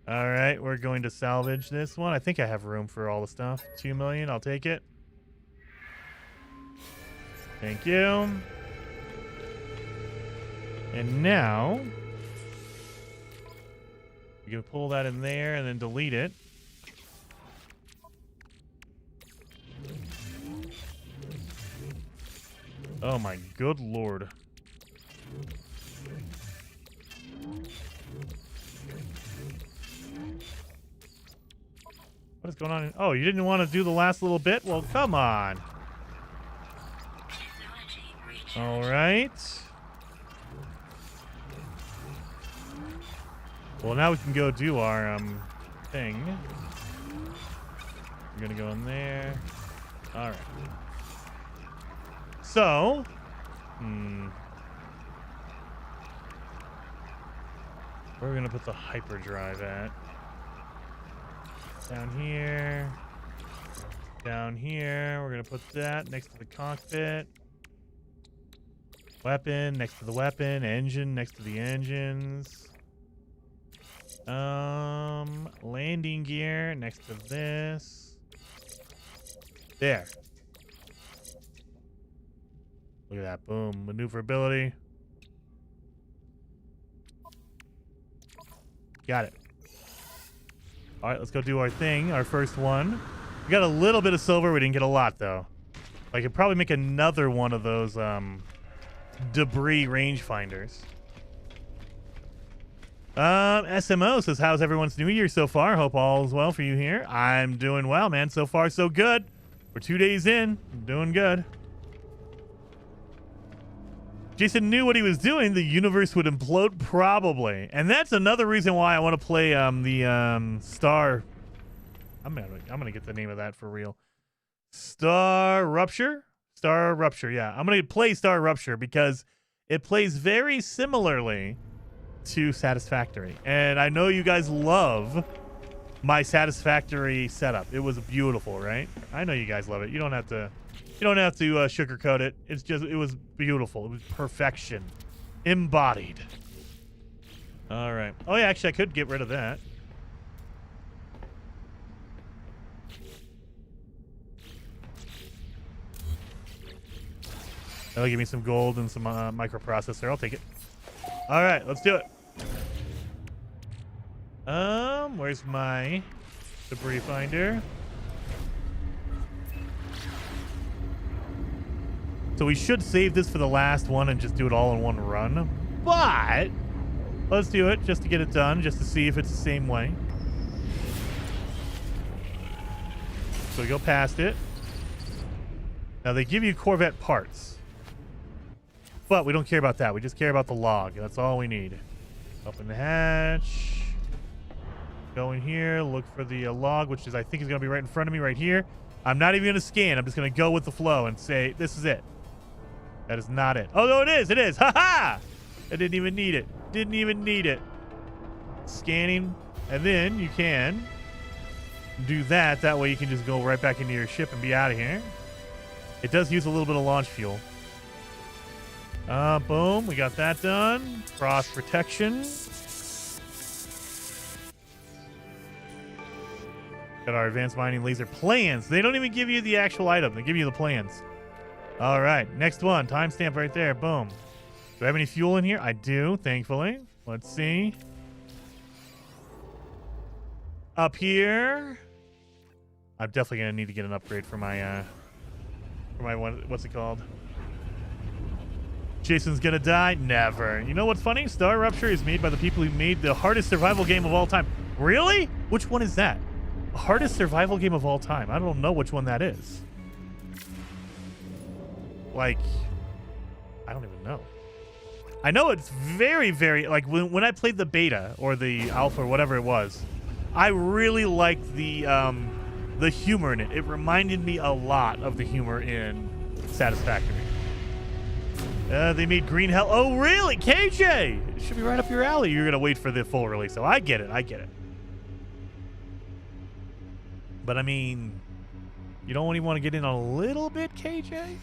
All right, we're going to salvage this one. I think I have room for all the stuff. 2 million, I'll take it. Thank you. And now, you can pull that in there and then delete it. Oh my good lord. What is going on? Oh, you didn't want to do the last little bit? Well, come on. All right. Well, now we can go do our thing. I'm gonna go in there. All right. So, where are we gonna put the hyperdrive at? Down here. Down here. We're gonna put that next to the cockpit. Weapon next to the weapon. Engine next to the engines. Landing gear next to this. There. Look at that. Boom. Maneuverability. Got it. All right, let's go do our thing. Our first one. We got a little bit of silver. We didn't get a lot, though. I could probably make another one of those debris rangefinders. SMO says, how's everyone's new year so far? Hope all is well for you here. I'm doing well, man. So far, so good. We're 2 days in. I'm doing good. Jason knew what he was doing. The universe would implode probably. And that's another reason why I want to play the Star. I'm gonna get the name of that for real. Star Rupture? Star Rupture, yeah. I'm gonna play Star Rupture because it plays very similarly to Satisfactory. And I know you guys love my Satisfactory setup. It was beautiful, right? I know you guys love it. You don't have to sugarcoat it. It's just, it was beautiful. It was perfection. Embodied. All right. Oh, yeah, actually, I could get rid of that. That'll give me some gold and some microprocessor. I'll take it. All right, let's do it. Where's my debris finder? So we should save this for the last one and just do it all in one run. But let's do it just to get it done, just to see if it's the same way. So we go past it. Now they give you Corvette parts. But we don't care about that. We just care about the log. That's all we need. Open the hatch. Go in here. Look for the log, which is, I think, is going to be right in front of me right here. I'm not even going to scan. I'm just going to go with the flow and say, this is it. That is not it. Oh, no, it is. It is. Ha-ha! I didn't even need it. Didn't even need it. Scanning. And then you can do that. That way you can just go right back into your ship and be out of here. It does use a little bit of launch fuel. Boom. We got that done. Cross protection. Got our advanced mining laser plans. They don't even give you the actual item. They give you the plans. All right. Next one. Timestamp right there. Boom. Do I have any fuel in here? I do, thankfully. Let's see. Up here, I'm definitely gonna need to get an upgrade for my what's it called? Jason's gonna die? Never. You know what's funny? Star Rupture is made by the people who made the hardest survival game of all time. Really? Which one is that? The hardest survival game of all time. I don't know which one that is. Like, I don't even know. I know it's very, very, like, when I played the beta or the alpha or whatever it was, I really liked the humor in it. It reminded me a lot of the humor in Satisfactory. They made Green Hell. Oh, really? KJ! It should be right up your alley. You're going to wait for the full release. So I get it. I get it. But, I mean, you don't even want to get in a little bit, KJ?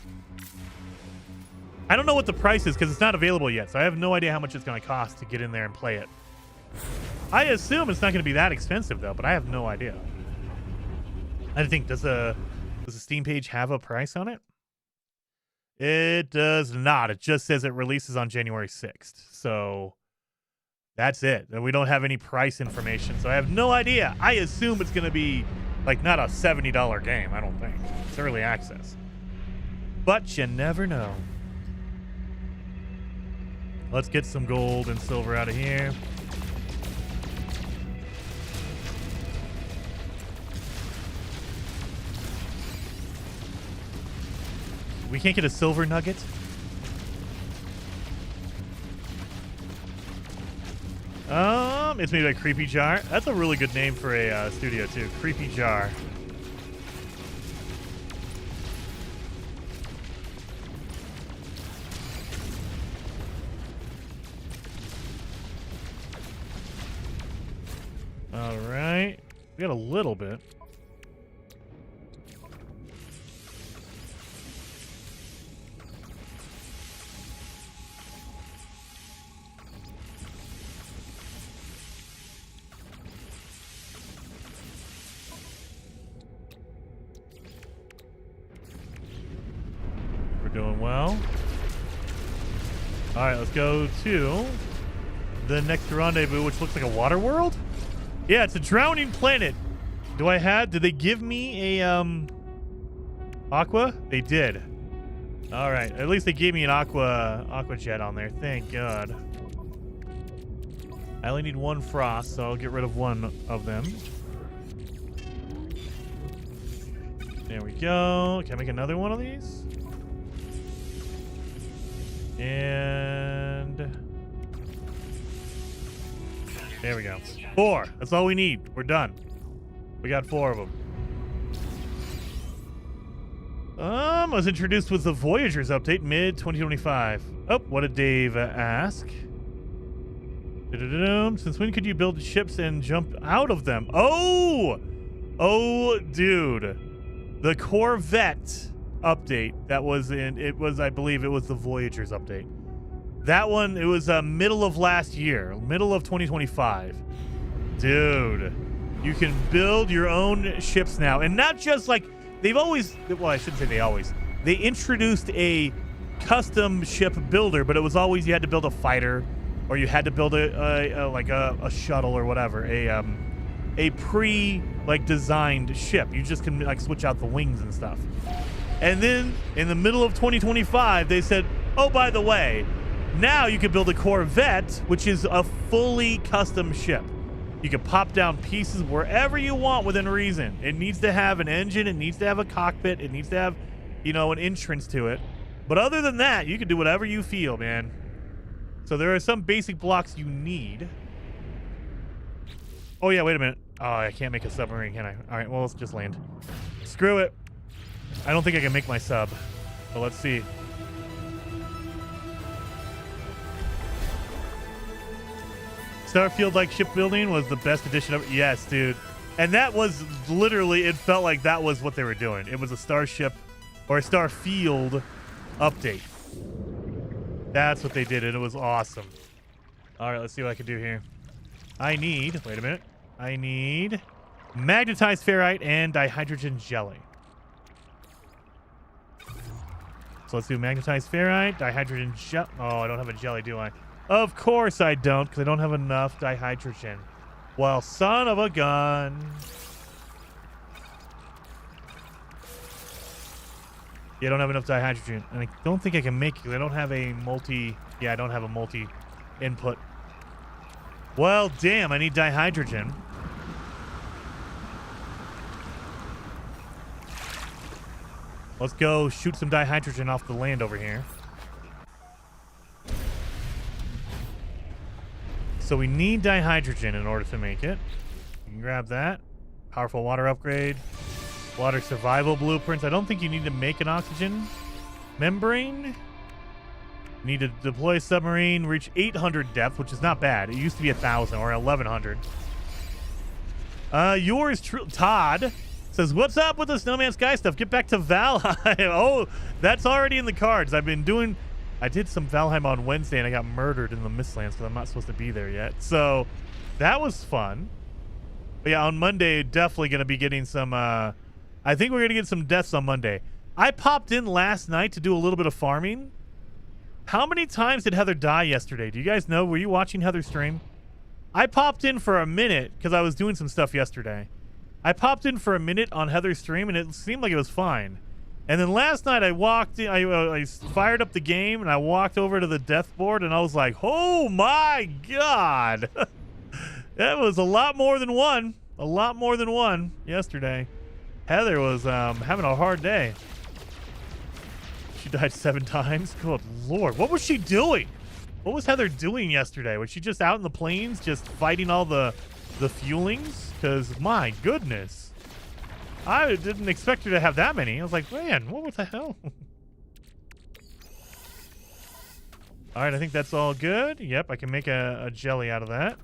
I don't know what the price is because it's not available yet. So I have no idea how much it's going to cost to get in there and play it. I assume it's not going to be that expensive, though, but I have no idea. I think, does the Steam page have a price on it? It does not. It just says it releases on January 6th. So that's it. We don't have any price information. So I have no idea. I assume it's going to be like not a $70 game. I don't think. It's early access. But you never know. Let's get some gold and silver out of here. We can't get a silver nugget? It's made by Creepy Jar. That's a really good name for a studio, too. Creepy Jar. All right. We got a little bit. Doing well. All right, let's go to the next rendezvous, which looks like a water world. Yeah, it's a drowning planet. Did they give me a aqua? They did. All right, at least they gave me an aqua jet on there. Thank God. I only need one frost, so I'll get rid of one of them. There we go. Can I make another one of these? And there we go. 4. That's all we need. We're done. We got 4 of them. I was introduced with the Voyagers update mid-2025. Oh, what did Dave ask? Since when could you build ships and jump out of them? Oh, dude. The Corvette update that was I believe it was the Voyagers update. That one, it was middle of last year, middle of 2025. Dude, you can build your own ships now, and not just like they've always, well, I shouldn't say they introduced a custom ship builder, but it was always you had to build a fighter or you had to build a shuttle or whatever, a designed ship. You just can like switch out the wings and stuff. And then in the middle of 2025, they said, oh, by the way, now you can build a Corvette, which is a fully custom ship. You can pop down pieces wherever you want within reason. It needs to have an engine. It needs to have a cockpit. It needs to have, an entrance to it. But other than that, you can do whatever you feel, man. So there are some basic blocks you need. Oh, yeah, wait a minute. Oh, I can't make a submarine, can I? All right, well, let's just land. Screw it. I don't think I can make my sub, but let's see. Starfield-like shipbuilding was the best addition of... Yes, dude. And that was literally... It felt like that was what they were doing. It was a Starship or a Starfield update. That's what they did, and it was awesome. All right, let's see what I can do here. I need... Wait a minute. I need magnetized ferrite and dihydrogen jelly. So let's do magnetized ferrite, dihydrogen jelly. Oh, I don't have a jelly, do I? Of course I don't, because I don't have enough dihydrogen. Well, son of a gun. Yeah, I don't have enough dihydrogen. And I don't think I can make it because I don't have a multi... Yeah, I don't have a multi-input. Well, damn, I need dihydrogen. Let's go shoot some dihydrogen off the land over here. So we need dihydrogen in order to make it. You can grab that. Powerful water upgrade. Water survival blueprints. I don't think you need to make an oxygen membrane. You need to deploy a submarine, reach 800 depth, which is not bad. It used to be 1,000 or 1,100. Yours true, Todd says, "What's up with the Snowman Sky stuff? Get back to Valheim." Oh, that's already in the cards. I did some Valheim on Wednesday and I got murdered in the Mistlands because I'm not supposed to be there yet. So that was fun. But yeah, on Monday, definitely going to be getting some, I think we're going to get some deaths on Monday. I popped in last night to do a little bit of farming. How many times did Heather die yesterday? Do you guys know? Were you watching Heather's stream? I popped in for a minute because I was doing some stuff yesterday. I popped in for a minute on Heather's stream and it seemed like it was fine. And then last night I walked in, I fired up the game and I walked over to the death board and I was like, oh my God. That was a lot more than one. A lot more than one yesterday. Heather was having a hard day. She died 7 times. Good Lord. What was she doing? What was Heather doing yesterday? Was she just out in the plains just fighting all the fuelings? Because, my goodness. I didn't expect her to have that many. I was like, man, what the hell? All right, I think that's all good. Yep, I can make a jelly out of that.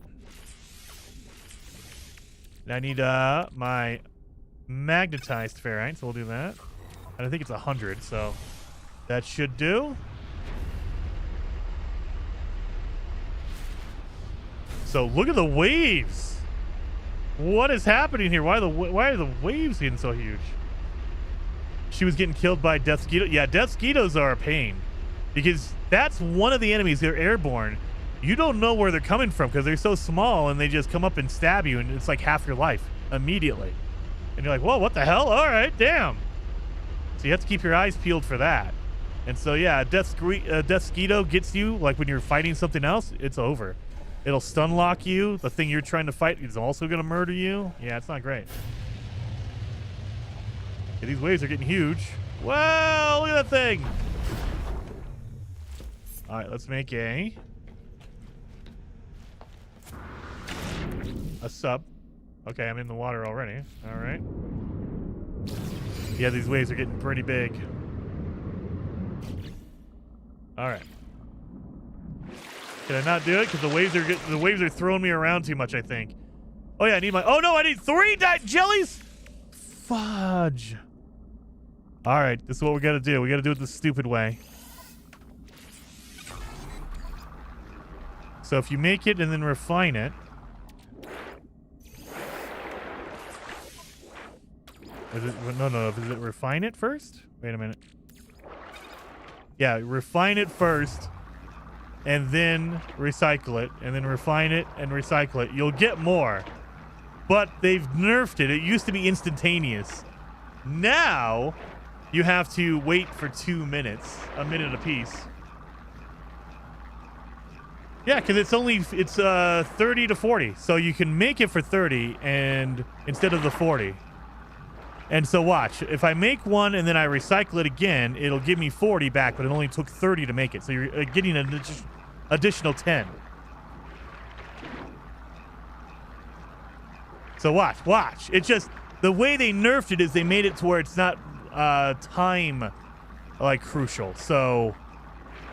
And I need my magnetized ferrite, so we'll do that. And I think it's 100, so that should do. So look at the waves. What is happening here? Why are the waves getting so huge? She was getting killed by death skeeto. Yeah, death skeetos are a pain because that's one of the enemies. They're airborne. You don't know where they're coming from because they're so small and they just come up and stab you and it's like half your life immediately. And you're like, whoa, what the hell? All right, damn. So you have to keep your eyes peeled for that. And so, yeah, death skeeto gets you, like when you're fighting something else, it's over. It'll stun lock you. The thing you're trying to fight is also going to murder you. Yeah, it's not great. Yeah, these waves are getting huge. Well, look at that thing. All right, let's make a sub. Okay, I'm in the water already. All right. Yeah, these waves are getting pretty big. All right. Can I not do it? Because the waves are throwing me around too much, I think. Oh yeah, I need my... Oh no, I need 3 jellies! Fudge. All right, this is what we got to do. We got to do it the stupid way. So if you make it and then refine it... Is it, no. Is it refine it first? Wait a minute. Yeah, refine it first. And then recycle it. And then refine it and recycle it. You'll get more. But they've nerfed it. It used to be instantaneous. Now, you have to wait for 2 minutes. A minute apiece. Yeah, because it's 30 to 40. So you can make it for 30 and instead of the 40. And so watch, if I make one and then I recycle it again, it'll give me 40 back, but it only took 30 to make it. So you're getting an additional 10. So watch. It's just, the way they nerfed it is they made it to where it's not time, like, crucial. So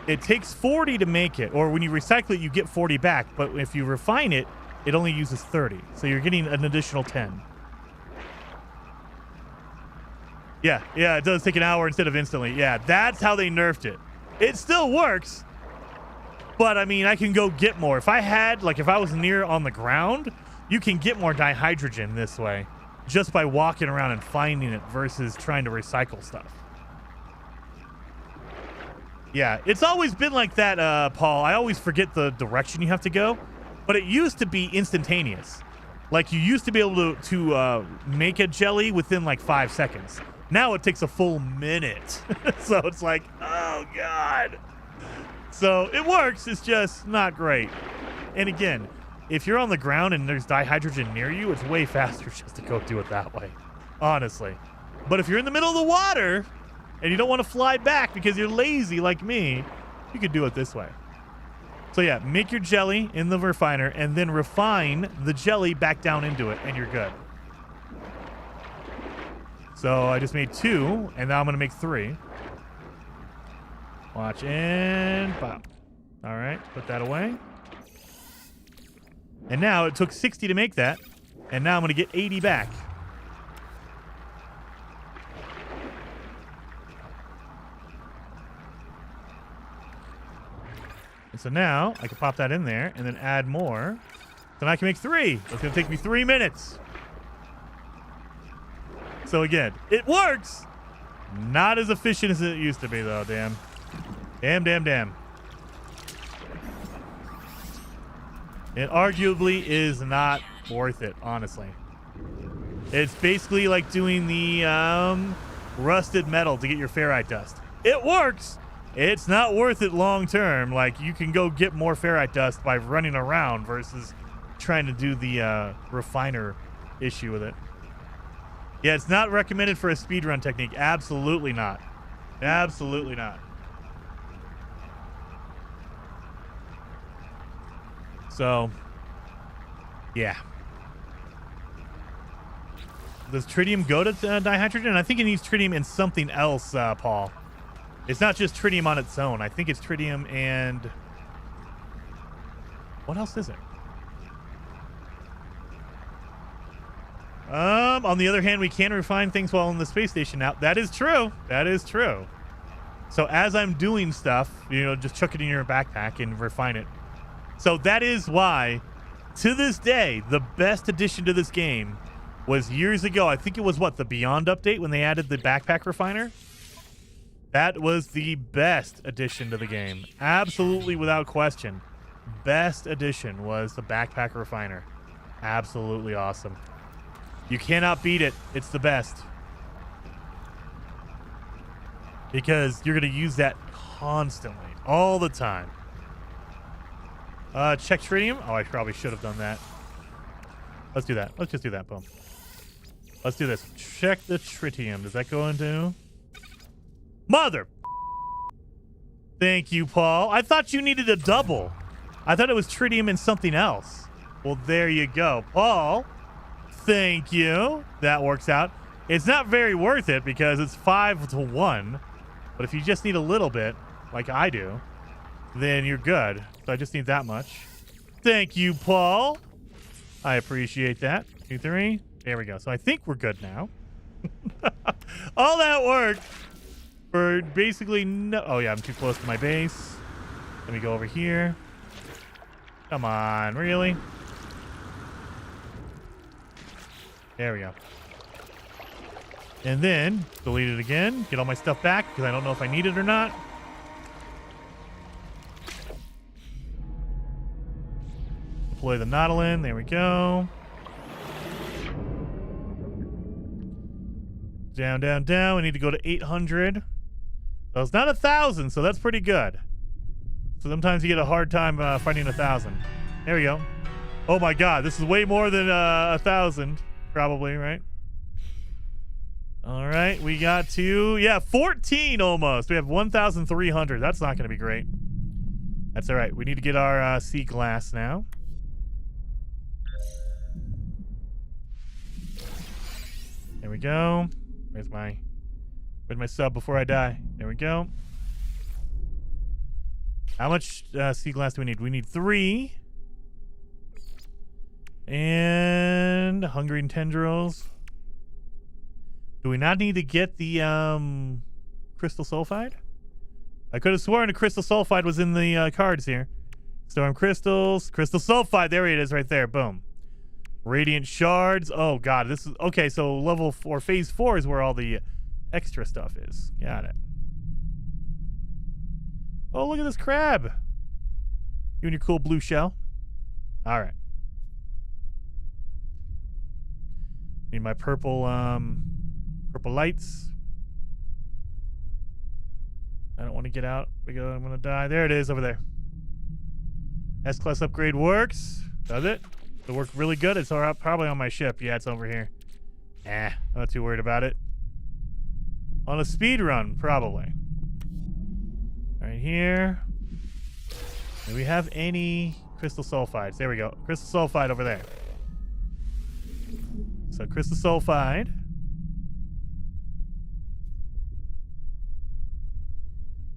it takes 40 to make it, or when you recycle it, you get 40 back. But if you refine it, it only uses 30. So you're getting an additional 10. Yeah, it does take an hour instead of instantly. Yeah, that's how they nerfed it. It still works, but I mean, I can go get more. If I was near on the ground, you can get more dihydrogen this way just by walking around and finding it versus trying to recycle stuff. Yeah, it's always been like that, Paul. I always forget the direction you have to go, but it used to be instantaneous. Like, you used to be able to make a jelly within like 5 seconds. Now it takes a full minute. So it's like, oh God. So it works, it's just not great. And again, if you're on the ground and there's dihydrogen near you, it's way faster just to go do it that way, honestly. But if you're in the middle of the water and you don't want to fly back because you're lazy like me, you could do it this way. So yeah, make your jelly in the refiner and then refine the jelly back down into it and you're good. So I just made 2 and now I'm going to make 3. Watch and pop. All right, put that away. And now it took 60 to make that. And now I'm going to get 80 back. And so now I can pop that in there and then add more. Then I can make 3. It's going to take me 3 minutes. So again, it works. Not as efficient as it used to be though, damn. Damn. It arguably is not worth it, honestly. It's basically like doing the rusted metal to get your ferrite dust. It works. It's not worth it long term. Like, you can go get more ferrite dust by running around versus trying to do the refiner issue with it. Yeah, it's not recommended for a speedrun technique. Absolutely not. Absolutely not. So, yeah. Does tritium go to dihydrogen? I think it needs tritium and something else, Paul. It's not just tritium on its own. I think it's tritium and... what else is it? On the other hand, we can refine things while in the space station now. That is true. That is true. So as I'm doing stuff, you know, just chuck it in your backpack and refine it. So that is why, to this day, the best addition to this game was years ago. I think it was, what, the Beyond update when they added the backpack refiner? That was the best addition to the game. Absolutely, without question. Best addition was the backpack refiner. Absolutely awesome. You cannot beat it. It's the best. Because you're going to use that constantly, all the time. Check tritium. Oh, I probably should have done that. Let's do that. Let's just do that. Boom. Let's do this. Check the tritium. Does that go into... mother... Thank you, Paul. I thought you needed a double. I thought it was tritium and something else. Well, there you go. Paul, thank you. That works out. It's not very worth it because it's 5 to 1. But if you just need a little bit, like I do, then you're good. So I just need that much. Thank you, Paul. I appreciate that. 2, 3. There we go. So I think we're good now. All that work for basically no... oh, yeah, I'm too close to my base. Let me go over here. Come on, really? There we go. And then delete it again. Get all my stuff back because I don't know if I need it or not. Deploy the Nautilin. There we go. Down, down, down. We need to go to 800. So it's not 1,000, so that's pretty good. So sometimes you get a hard time finding 1,000. There we go. Oh my God, this is way more than 1,000, probably, right? All right, we got to, yeah, 14 almost. We have 1,300. That's not going to be great. That's all right. We need to get our sea glass now. There we go. Where's my sub before I die? There we go. How much sea glass do we need? We need 3. And hungry tendrils. Do we not need to get the crystal sulfide? I could have sworn a crystal sulfide was in the cards here. Storm crystals, crystal sulfide. There it is, right there. Boom. Radiant shards. Oh God, this is okay. So level 4, phase 4 is where all the extra stuff is. Got it. Oh, look at this crab. You and your cool blue shell. All right. Need my purple lights. I don't want to get out because I'm going to die. There it is over there. S-Class upgrade works. Does it? It worked really good. It's probably on my ship. Yeah, it's over here. I'm not too worried about it. On a speed run, probably. Right here. Do we have any crystal sulfides? There we go. Crystal sulfide over there. So crystal sulfide.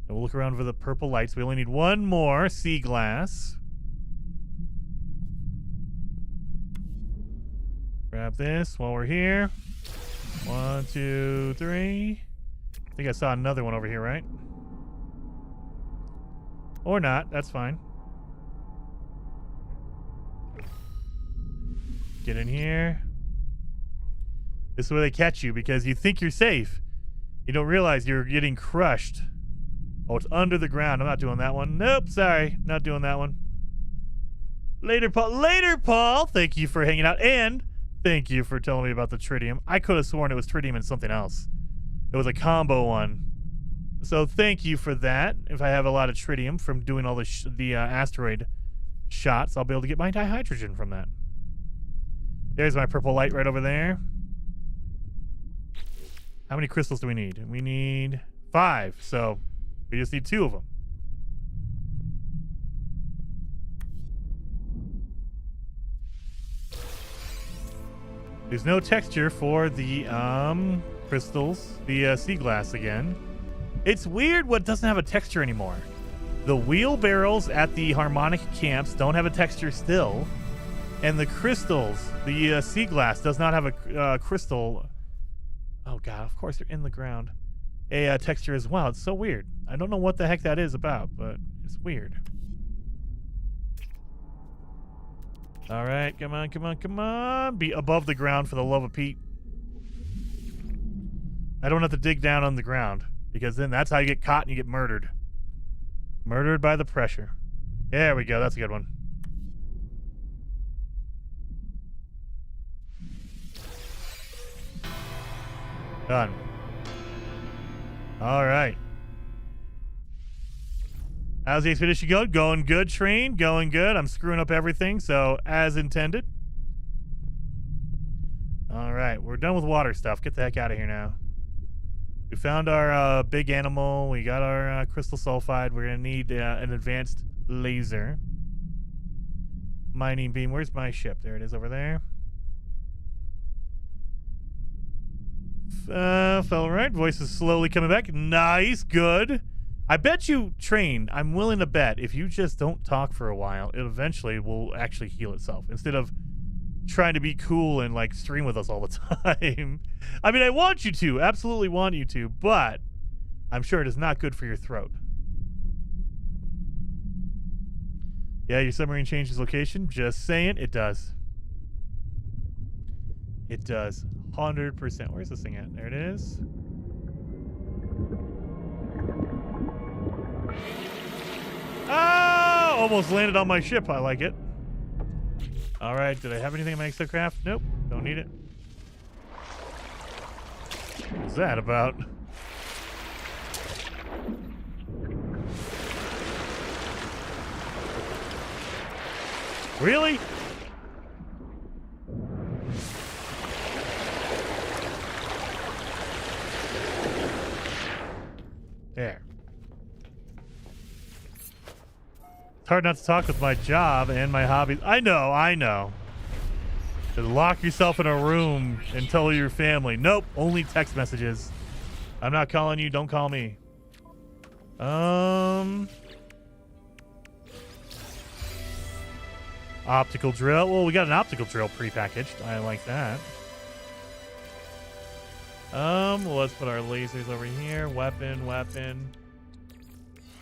And we'll look around for the purple lights. We only need one more sea glass. Grab this while we're here. 1, 2, 3. I think I saw another one over here, right? Or not. That's fine. Get in here. This is where they catch you because you think you're safe. You don't realize you're getting crushed. Oh, it's under the ground. I'm not doing that one. Nope, sorry. Not doing that one. Later, Paul. Later, Paul. Thank you for hanging out. And thank you for telling me about the tritium. I could have sworn it was tritium and something else. It was a combo one. So thank you for that. If I have a lot of tritium from doing all the asteroid shots, I'll be able to get my dihydrogen from that. There's my purple light right over there. How many crystals do we need? We need 5, so we just need 2 of them. There's no texture for the crystals, the sea glass again. It's weird what doesn't have a texture anymore. The wheelbarrows at the harmonic camps don't have a texture still. And the crystals, the sea glass does not have a crystal. Oh god, of course they're in the ground. A texture as well. It's so weird. I don't know what the heck that is about, but it's weird. All right, come on, come on, come on. Be above the ground for the love of Pete. I don't have to dig down on the ground because then that's how you get caught and you get murdered. Murdered by the pressure. There we go. That's a good one. Done. All right. How's the expedition going? Going good, train. Going good. I'm screwing up everything, so as intended. All right. We're done with water stuff. Get the heck out of here now. We found our big animal. We got our crystal sulfide. We're going to need an advanced laser. Mining beam. Where's my ship? There it is over there. Fell right. Voice is slowly coming back. Nice. Good. I bet you, train, I'm willing to bet if you just don't talk for a while, it eventually will actually heal itself instead of trying to be cool and like stream with us all the time. I mean, I want you to, absolutely want you to, but I'm sure it is not good for your throat. Yeah, your submarine changes location. Just saying, it does. It does. 100%. Where's this thing at? There it is. Oh! Almost landed on my ship. I like it. All right. Did I have anything in my exocraft? Nope. Don't need it. What's that about? Really? There. It's hard not to talk with my job and my hobbies. I know. Just lock yourself in a room and tell your family. Nope, only text messages. I'm not calling you, don't call me. Optical drill. Well, we got an optical drill prepackaged. I like that. Well, let's put our lasers over here. Weapon.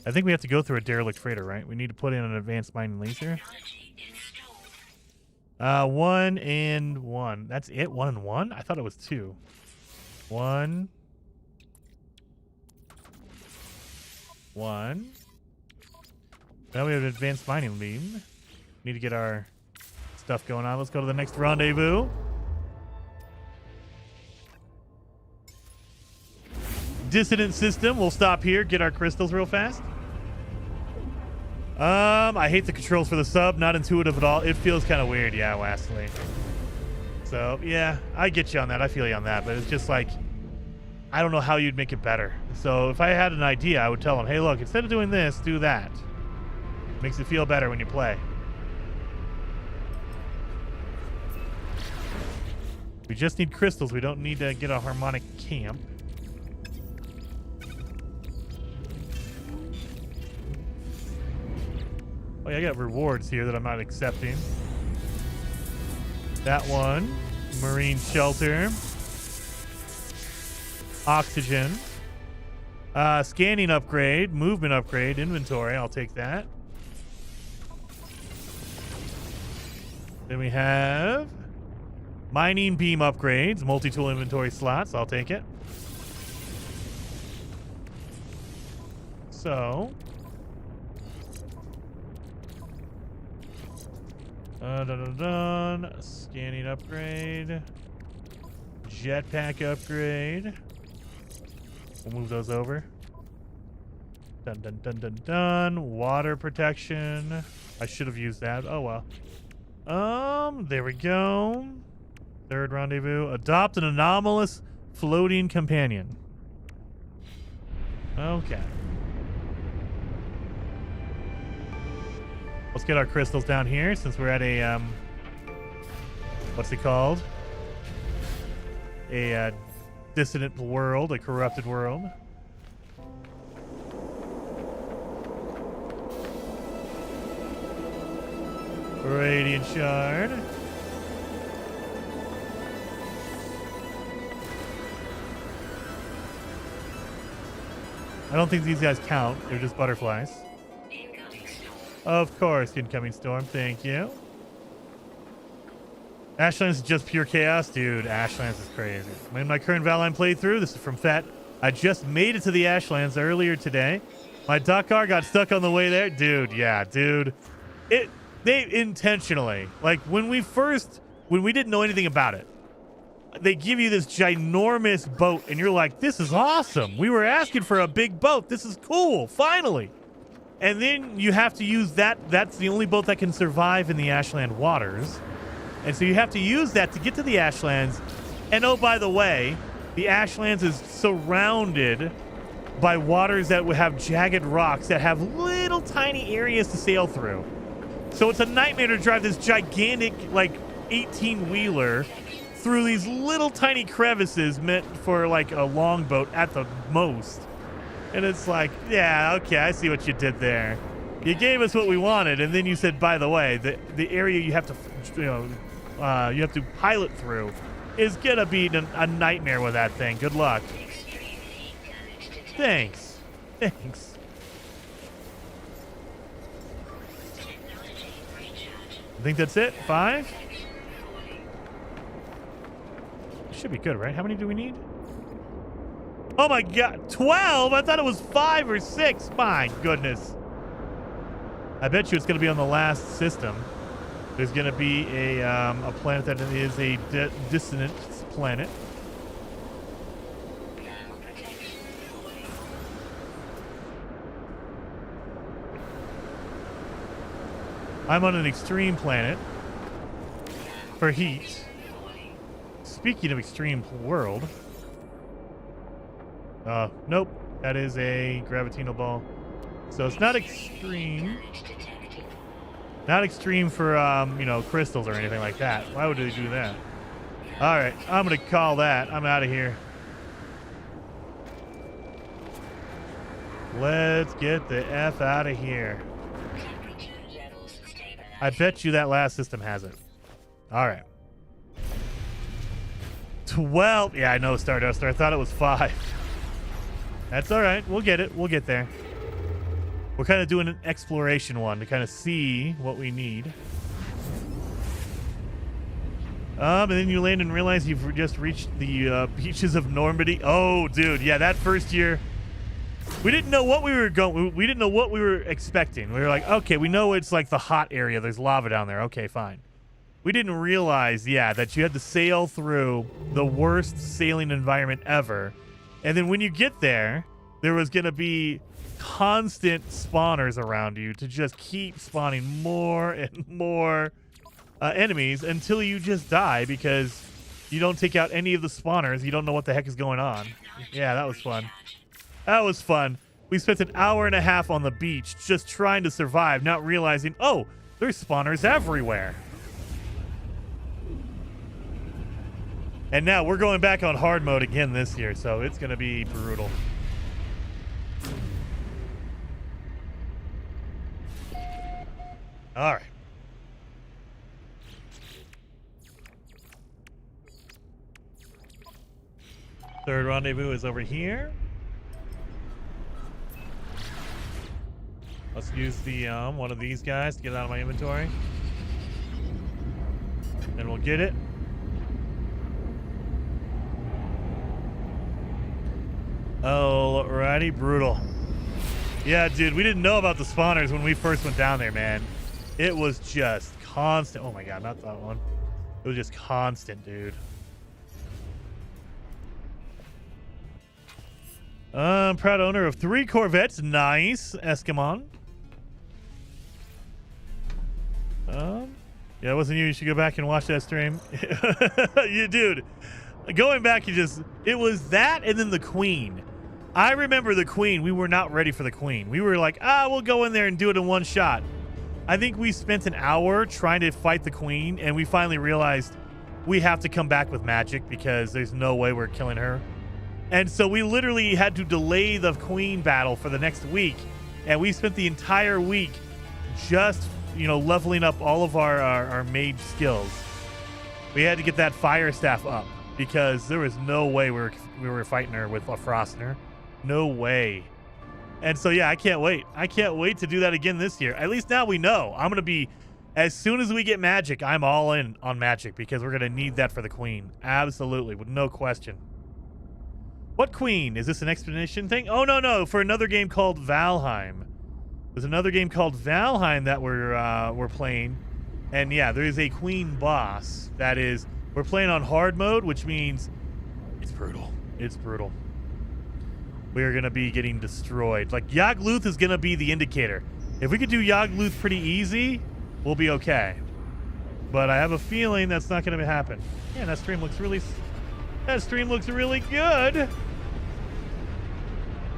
I think we have to go through a derelict freighter, right? We need to put in an advanced mining laser. 1 and 1. That's it? 1 and 1? I thought it was 2. 1. 1. Now we have an advanced mining beam. Need to get our stuff going on. Let's go to the next rendezvous. dissonant system. We'll stop here, get our crystals real fast. I hate the controls for the sub. Not intuitive at all. It feels kind of weird. Yeah, lastly. So, yeah, I get you on that. I feel you on that. But it's just like, I don't know how you'd make it better. So if I had an idea, I would tell them, hey, look, instead of doing this, do that. Makes it feel better when you play. We just need crystals. We don't need to get a harmonic camp. Oh, yeah, I got rewards here that I'm not accepting. That one. Marine shelter. Oxygen. Scanning upgrade. Movement upgrade. Inventory. I'll take that. Then we have mining beam upgrades. Multi-tool inventory slots. I'll take it. So... Scanning upgrade. Jetpack upgrade. We'll move those over. Dun dun dun dun dun. Water protection. I should have used that. Oh well. There we go. Third rendezvous. Adopt an anomalous floating companion. Okay. Let's get our crystals down here since we're at a, what's it called? A dissonant world, a corrupted world. Radiant shard. I don't think these guys count. They're just butterflies. Of course, incoming storm. Thank you. Ashlands is just pure chaos. Dude, Ashlands is crazy. In my current Valheim playthrough, this is from Fat. I just made it to the Ashlands earlier today. My dock car got stuck on the way there. Dude, yeah, dude. They intentionally, like when we didn't know anything about it, they give you this ginormous boat and you're like, this is awesome. We were asking for a big boat. This is cool. Finally. And then you have to use that. That's the only boat that can survive in the Ashland waters. And so you have to use that to get to the Ashlands. And oh, by the way, the Ashlands is surrounded by waters that would have jagged rocks that have little tiny areas to sail through. So it's a nightmare to drive this gigantic, like, 18-wheeler through these little tiny crevices meant for, like, a longboat at the most. And it's like, yeah, okay, I see what you did there. You gave us what we wanted, and then you said, by the way, the area you have to, you have to pilot through is gonna be a nightmare with that thing. Good luck. Thanks. Thanks. I think that's it. 5. Should be good, right? How many do we need? Oh my god, 12? I thought it was 5 or 6. My goodness. I bet you it's going to be on the last system. There's going to be a planet that is a dissonant planet. I'm on an extreme planet for heat. Speaking of extreme world. Nope. That is a gravitino ball. So it's not extreme. Not extreme for, crystals or anything like that. Why would they do that? All right. I'm going to call that. I'm out of here. Let's get the F out of here. I bet you that last system has it. All right. 12. Yeah, I know, Starduster. I thought it was 5. That's all right. We'll get it. We'll get there. We're kind of doing an exploration one to kind of see what we need. And then you land and realize you've just reached the beaches of Normandy. Oh, dude. Yeah, that first year, we didn't know what we were going. We didn't know what we were expecting. We were like, okay, we know it's like the hot area. There's lava down there. Okay, fine. We didn't realize, yeah, that you had to sail through the worst sailing environment ever And then when you get there, there was going to be constant spawners around you to just keep spawning more and more enemies until you just die because you don't take out any of the spawners. You don't know what the heck is going on. Yeah, that was fun. That was fun. We spent an hour and a half on the beach just trying to survive, not realizing, oh, there's spawners everywhere. And now we're going back on hard mode again this year, so it's going to be brutal. All right. Third rendezvous is over here. Let's use the one of these guys to get it out of my inventory. And we'll get it. Alrighty, brutal. Yeah, dude, we didn't know about the spawners when we first went down there, man. It was just constant. Oh my god, not that one. It was just constant, dude. Proud owner of 3 Corvettes. Nice, Eskimon. Yeah, it wasn't you. You should go back and watch that stream. You, dude. Going back, it was that and then the Queen. I remember the Queen. We were not ready for the Queen. We were like, we'll go in there and do it in one shot. I think we spent an hour trying to fight the Queen, and we finally realized we have to come back with magic because there's no way we're killing her. And so we literally had to delay the Queen battle for the next week, and we spent the entire week just, leveling up all of our mage skills. We had to get that fire staff up because there was no way we were fighting her with a Frostner. No way. And so, yeah, I can't wait. I can't wait to do that again this year. At least now we know. I'm going to be, as soon as we get magic, I'm all in on magic because we're going to need that for the Queen. Absolutely, with no question. What Queen? Is this an expedition thing? Oh, no. For another game called Valheim. There's another game called Valheim that we're playing. And, yeah, there is a Queen boss that is, we're playing on hard mode, which means it's brutal. It's brutal. We're going to be getting destroyed. Like, Yagluth is going to be the indicator. If we could do Yagluth pretty easy, we'll be okay. But I have a feeling that's not going to happen. Yeah, that stream looks really good.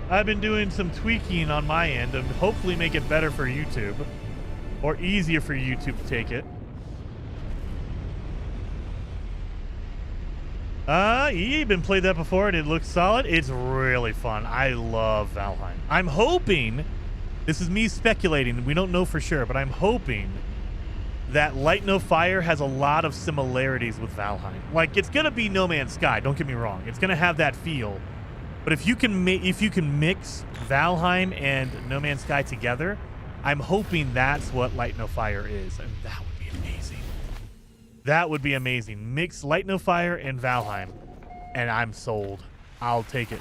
I've been doing some tweaking on my end to hopefully make it better for YouTube. Or easier for YouTube to take it. You've been played that before and it looks solid. It's really fun. I love Valheim. I'm hoping, this is me speculating, we don't know for sure, but I'm hoping that Light No Fire has a lot of similarities with Valheim. Like, it's gonna be No Man's Sky, don't get me wrong. It's gonna have that feel. But if you can mix Valheim and No Man's Sky together, I'm hoping that's what Light No Fire is, and that would be amazing. That would be amazing. Mix Light No Fire and Valheim, and I'm sold. I'll take it.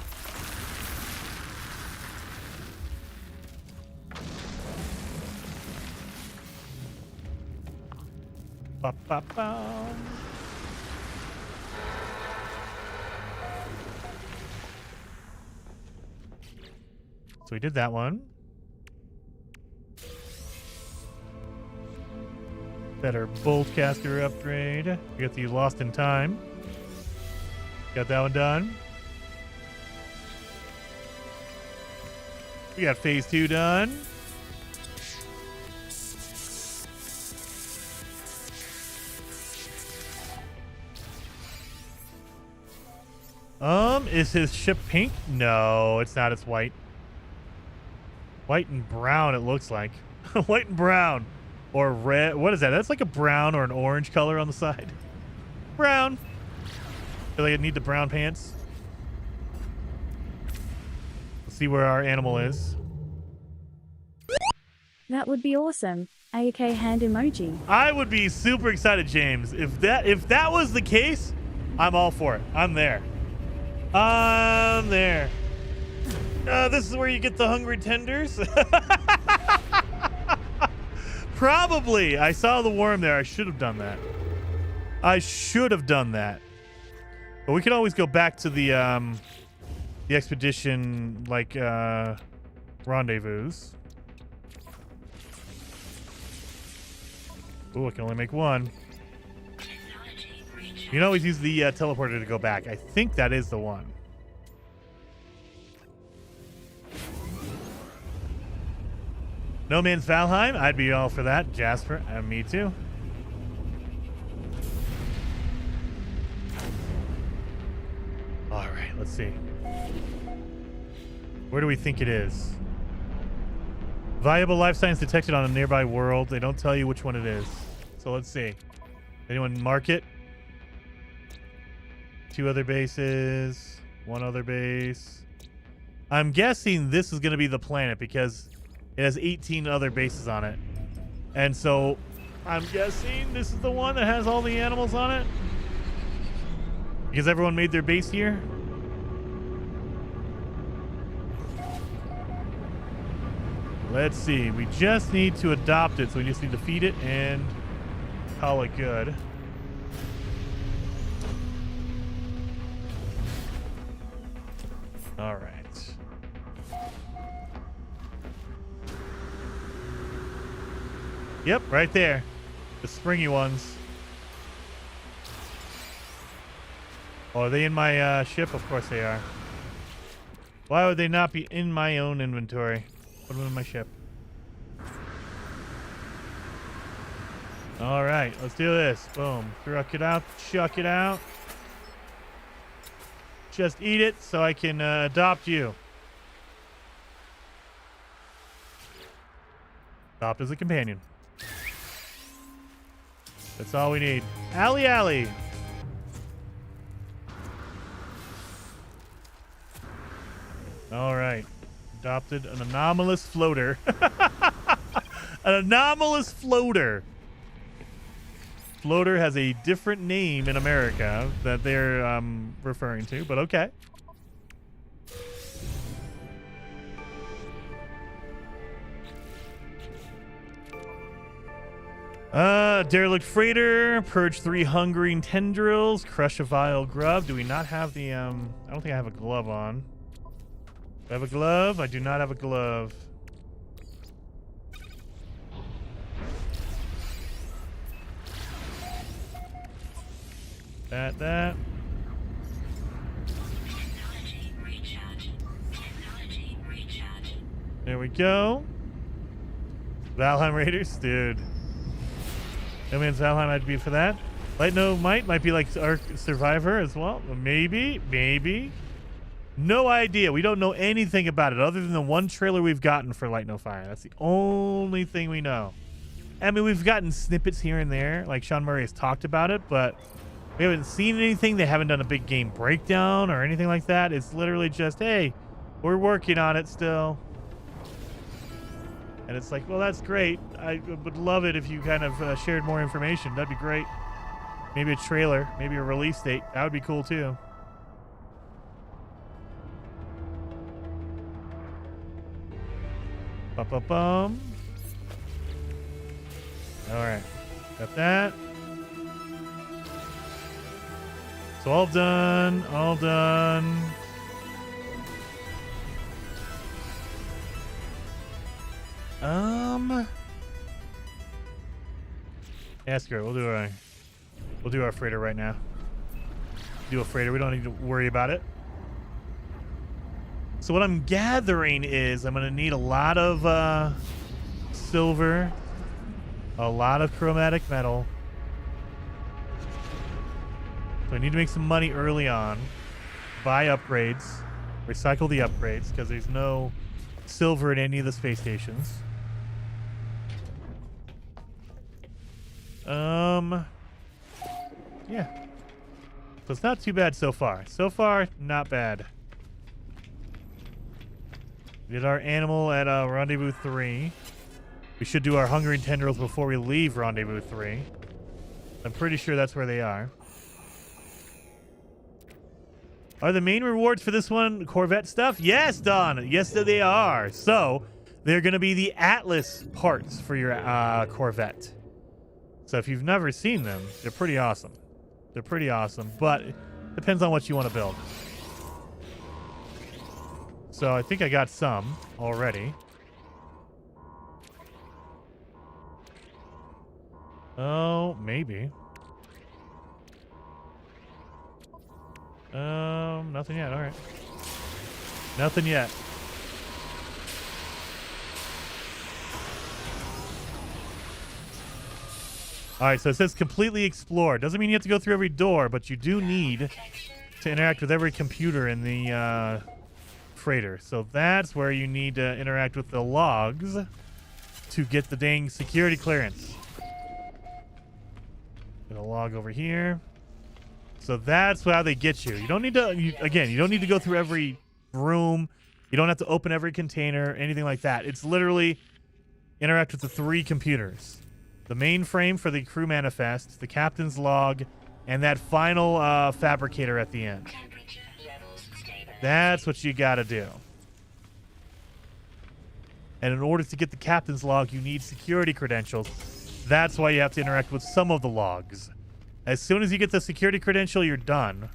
Ba-ba-ba. So we did that one. Better bolt caster upgrade. We got the Lost in Time. Got that one done. We got phase 2 done. Is his ship pink? No, it's not. It's white. White and brown, it looks like. White and brown. Or red. What is that? That's like a brown or an orange color on the side. Brown. Feel like I need the brown pants. Let's see where our animal is. That would be awesome. AK hand emoji. I would be super excited, James. If that was the case, I'm all for it. I'm there. I'm there. This is where you get the hungry tenders. Probably. I saw the worm there. I should have done that. But we could always go back to the the expedition, like, rendezvous. Ooh, I can only make one. You can always use the teleporter to go back. I think that is the one. No Man's Valheim. I'd be all for that. Jasper. And me too. All right, let's see. Where do we think it is? Viable life signs detected on a nearby world. They don't tell you which one it is. So let's see. Anyone mark it? 2 other bases. 1 other base. I'm guessing this is going to be the planet because it has 18 other bases on it. And so I'm guessing this is the one that has all the animals on it. Because everyone made their base here. Let's see. We just need to adopt it. So we just need to feed it and call it good. All right. Yep, right there. The springy ones. Oh, are they in my ship? Of course they are. Why would they not be in my own inventory? Put them in my ship. All right, let's do this. Boom. Truck it out. Chuck it out. Just eat it so I can adopt you. Adopt as a companion. That's all we need. Alley, alley. All right. Adopted an anomalous floater. An anomalous floater. Floater has a different name in America that they're referring to, but okay. Derelict freighter, purge 3 hungering tendrils, crush a vile grub. Do we not have the I don't think I have a glove on. Do I have a glove? I do not have a glove. That. There we go. Valheim Raiders, dude. No Man's Valheim, I'd be for that. Light No might be like Ark Survivor as well. Maybe. No idea. We don't know anything about it other than the one trailer we've gotten for Light No Fire. That's the only thing we know. I mean, we've gotten snippets here and there, like Sean Murray has talked about it, but we haven't seen anything. They haven't done a big game breakdown or anything like that. It's literally just, hey, we're working on it still. And it's like, well, that's great. I would love it if you kind of shared more information. That'd be great. Maybe a trailer, maybe a release date. That would be cool too. Bum. All right, got that. So all done. Ask her. We'll do our freighter right now. Do a freighter. We don't need to worry about it. So what I'm gathering is I'm going to need a lot of silver, a lot of chromatic metal. So I need to make some money early on, buy upgrades, recycle the upgrades because there's no silver in any of the space stations. Yeah. So it's not too bad so far. So far, not bad. We did our animal at Rendezvous 3. We should do our hungering tendrils before we leave Rendezvous 3. I'm pretty sure that's where they are. Are the main rewards for this one Corvette stuff? Yes, Don. Yes, they are. So they're going to be the Atlas parts for your Corvette. So if you've never seen them, they're pretty awesome. They're pretty awesome, but it depends on what you want to build. So I think I got some already. Oh, maybe. Nothing yet. All right. Nothing yet. All right, so it says completely explore. Doesn't mean you have to go through every door, but you do need to interact with every computer in the freighter. So that's where you need to interact with the logs to get the dang security clearance. Get a log over here. So that's how they get you. You don't need to, you don't need to go through every room. You don't have to open every container, anything like that. It's literally interact with the 3 computers. The mainframe for the crew manifest, the captain's log, and that final fabricator at the end. That's what you gotta do. And in order to get the captain's log, you need security credentials. That's why you have to interact with some of the logs. As soon as you get the security credential, you're done.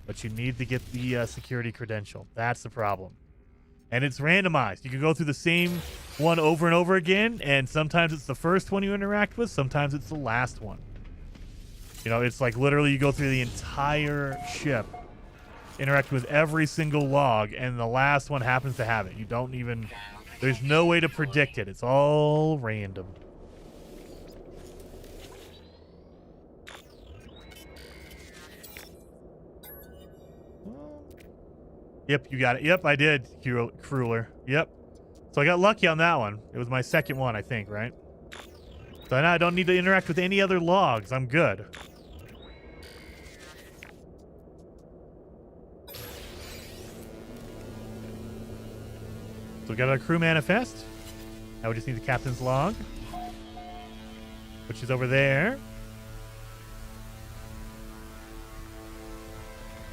But you need to get the security credential. That's the problem. And it's randomized. You can go through the same one over and over again, and sometimes it's the first one you interact with, sometimes it's the last one. You know, it's like literally you go through the entire ship, interact with every single log, and the last one happens to have it. You don't even... There's no way to predict it. It's all random. Yep, you got it. Yep, I did, Crueler. Yep. So I got lucky on that one. It was my second one, I think, right? So now I don't need to interact with any other logs. I'm good. So we got our crew manifest. Now we just need the captain's log, which is over there.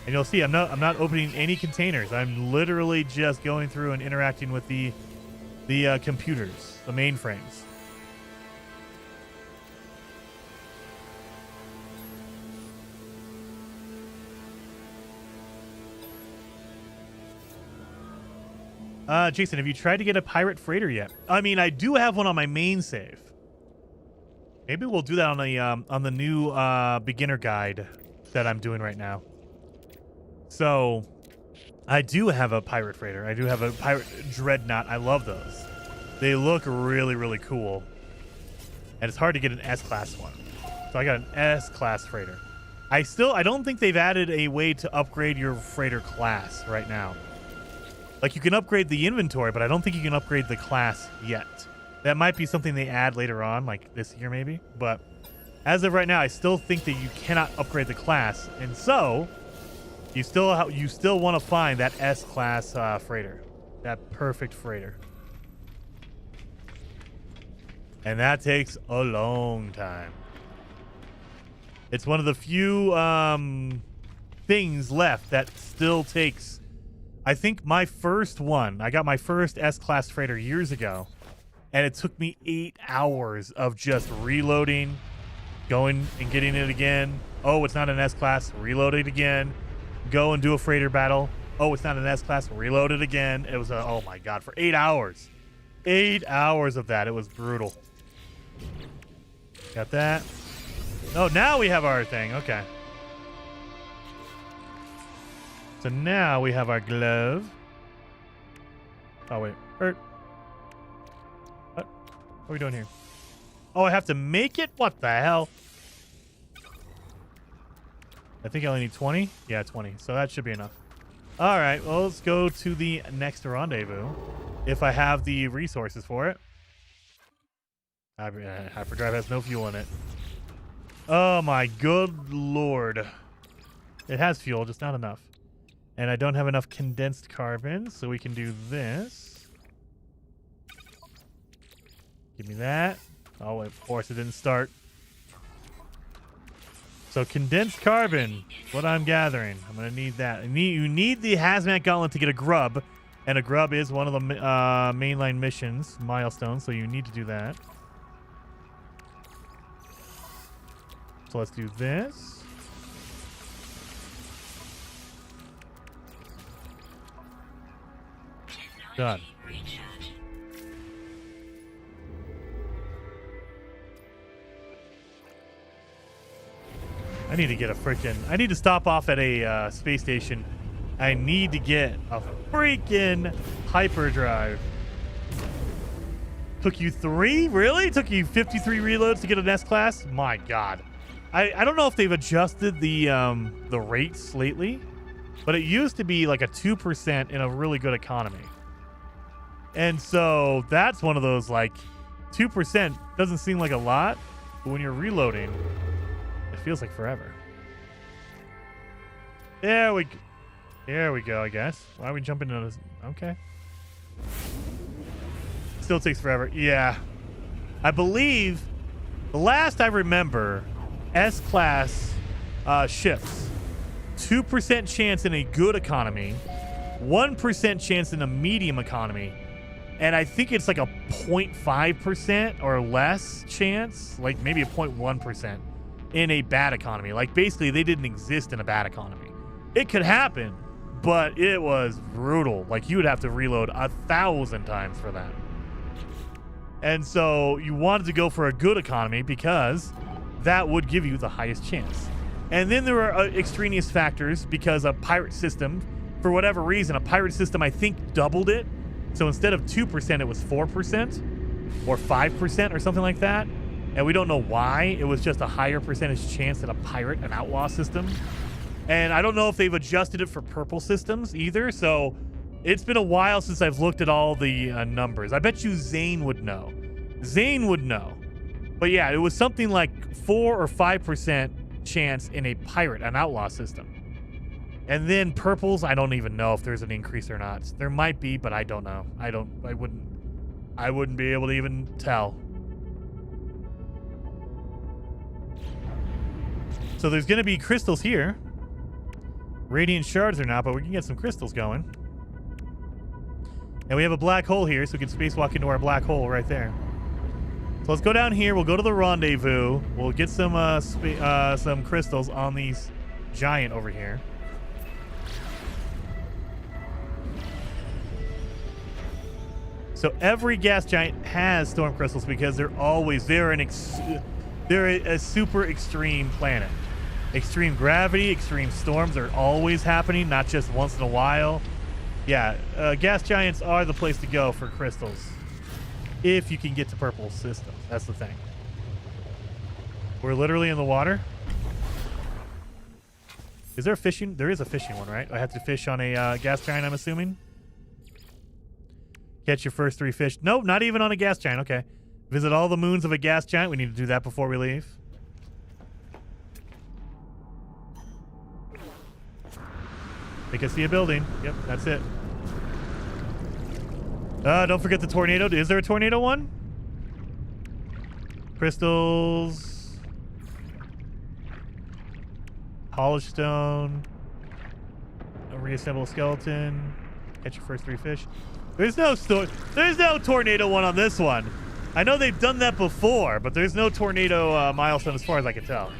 And you'll see I'm not opening any containers. I'm literally just going through and interacting with the computers, the mainframes. Jason, have you tried to get a pirate freighter yet? I mean, I do have one on my main save. Maybe we'll do that on the new beginner guide that I'm doing right now. So, I do have a pirate freighter. I do have a pirate dreadnought. I love those. They look really, really cool. And it's hard to get an S-class one. So I got an S-class freighter. I don't think they've added a way to upgrade your freighter class right now. Like, you can upgrade the inventory, but I don't think you can upgrade the class yet. That might be something they add later on, like this year maybe. But as of right now, I still think that you cannot upgrade the class. And so... You still want to find that S-class freighter, that perfect freighter, and that takes a long time. It's one of the few things left that still takes. I think my first one, I got my first S-class freighter years ago, and it took me 8 hours of just reloading, going and getting it again. Oh, it's not an S-class. Reload it again. Go and do a freighter battle. Oh, it's not an S-class. Reload it again. It was oh my god, for 8 hours. 8 hours of that. It was brutal. Got that. Oh, now we have our thing. Okay. So now we have our glove. Oh, wait. What are we doing here? Oh, I have to make it? What the hell? I think I only need 20. Yeah, 20. So that should be enough. All right. Well, let's go to the next rendezvous. If I have the resources for it. Hyperdrive has no fuel in it. Oh, my good lord. It has fuel, just not enough. And I don't have enough condensed carbon, so we can do this. Give me that. Oh, of course it didn't start. So condensed carbon, what I'm gathering. I'm going to need that. You need the hazmat gauntlet to get a grub. And a grub is one of the mainline missions, milestones. So you need to do that. So let's do this. Done. I need to get a freaking... I need to stop off at a space station. I need to get a freaking hyperdrive. Took you 3? Really? Took you 53 reloads to get an S-Class? My God. I don't know if they've adjusted the rates lately, but it used to be like a 2% in a really good economy. And so that's one of those, like, 2% doesn't seem like a lot, but when you're reloading, it feels like forever. There we go, I guess. Why are we jumping into this? Okay. Still takes forever. Yeah. I believe the last I remember, S-Class ships, 2% chance in a good economy, 1% chance in a medium economy, and I think it's like a 0.5% or less chance, like maybe a 0.1% in a bad economy. Like basically they didn't exist in a bad economy. It could happen, but it was brutal. Like you would have to reload 1,000 times for that. And so you wanted to go for a good economy because that would give you the highest chance. And then there were extraneous factors because a pirate system, for whatever reason, a pirate system I think doubled it. So instead of 2%, it was 4% or 5% or something like that. And we don't know why. It was just a higher percentage chance than a pirate, an outlaw system. And I don't know if they've adjusted it for purple systems either. So it's been a while since I've looked at all the numbers. I bet you Zane would know. Zane would know. But yeah, it was something like 4 or 5% chance in a pirate, an outlaw system. And then purples, I don't even know if there's an increase or not. There might be, but I don't know. I wouldn't be able to even tell. So there's going to be crystals here. Radiant shards or not, but we can get some crystals going. And we have a black hole here, so we can spacewalk into our black hole right there. So let's go down here. We'll go to the rendezvous. We'll get some crystals on these giant over here. So every gas giant has storm crystals because they're a super extreme planet. Extreme gravity, extreme storms are always happening, not just once in a while. Yeah, gas giants are the place to go for crystals. If you can get to purple systems. That's the thing. We're literally in the water. Is there a fishing? There is a fishing one, right? I have to fish on a gas giant, I'm assuming. Catch your first 3 fish. Nope, not even on a gas giant. Okay. Visit all the moons of a gas giant. We need to do that before we leave. I can see a building. Yep, that's it. Don't forget the tornado. Is there a tornado one? Crystals. Polished stone. Reassemble a skeleton. Catch your first 3 fish. There's no tornado one on this one. I know they've done that before, but there's no tornado milestone as far as I can tell.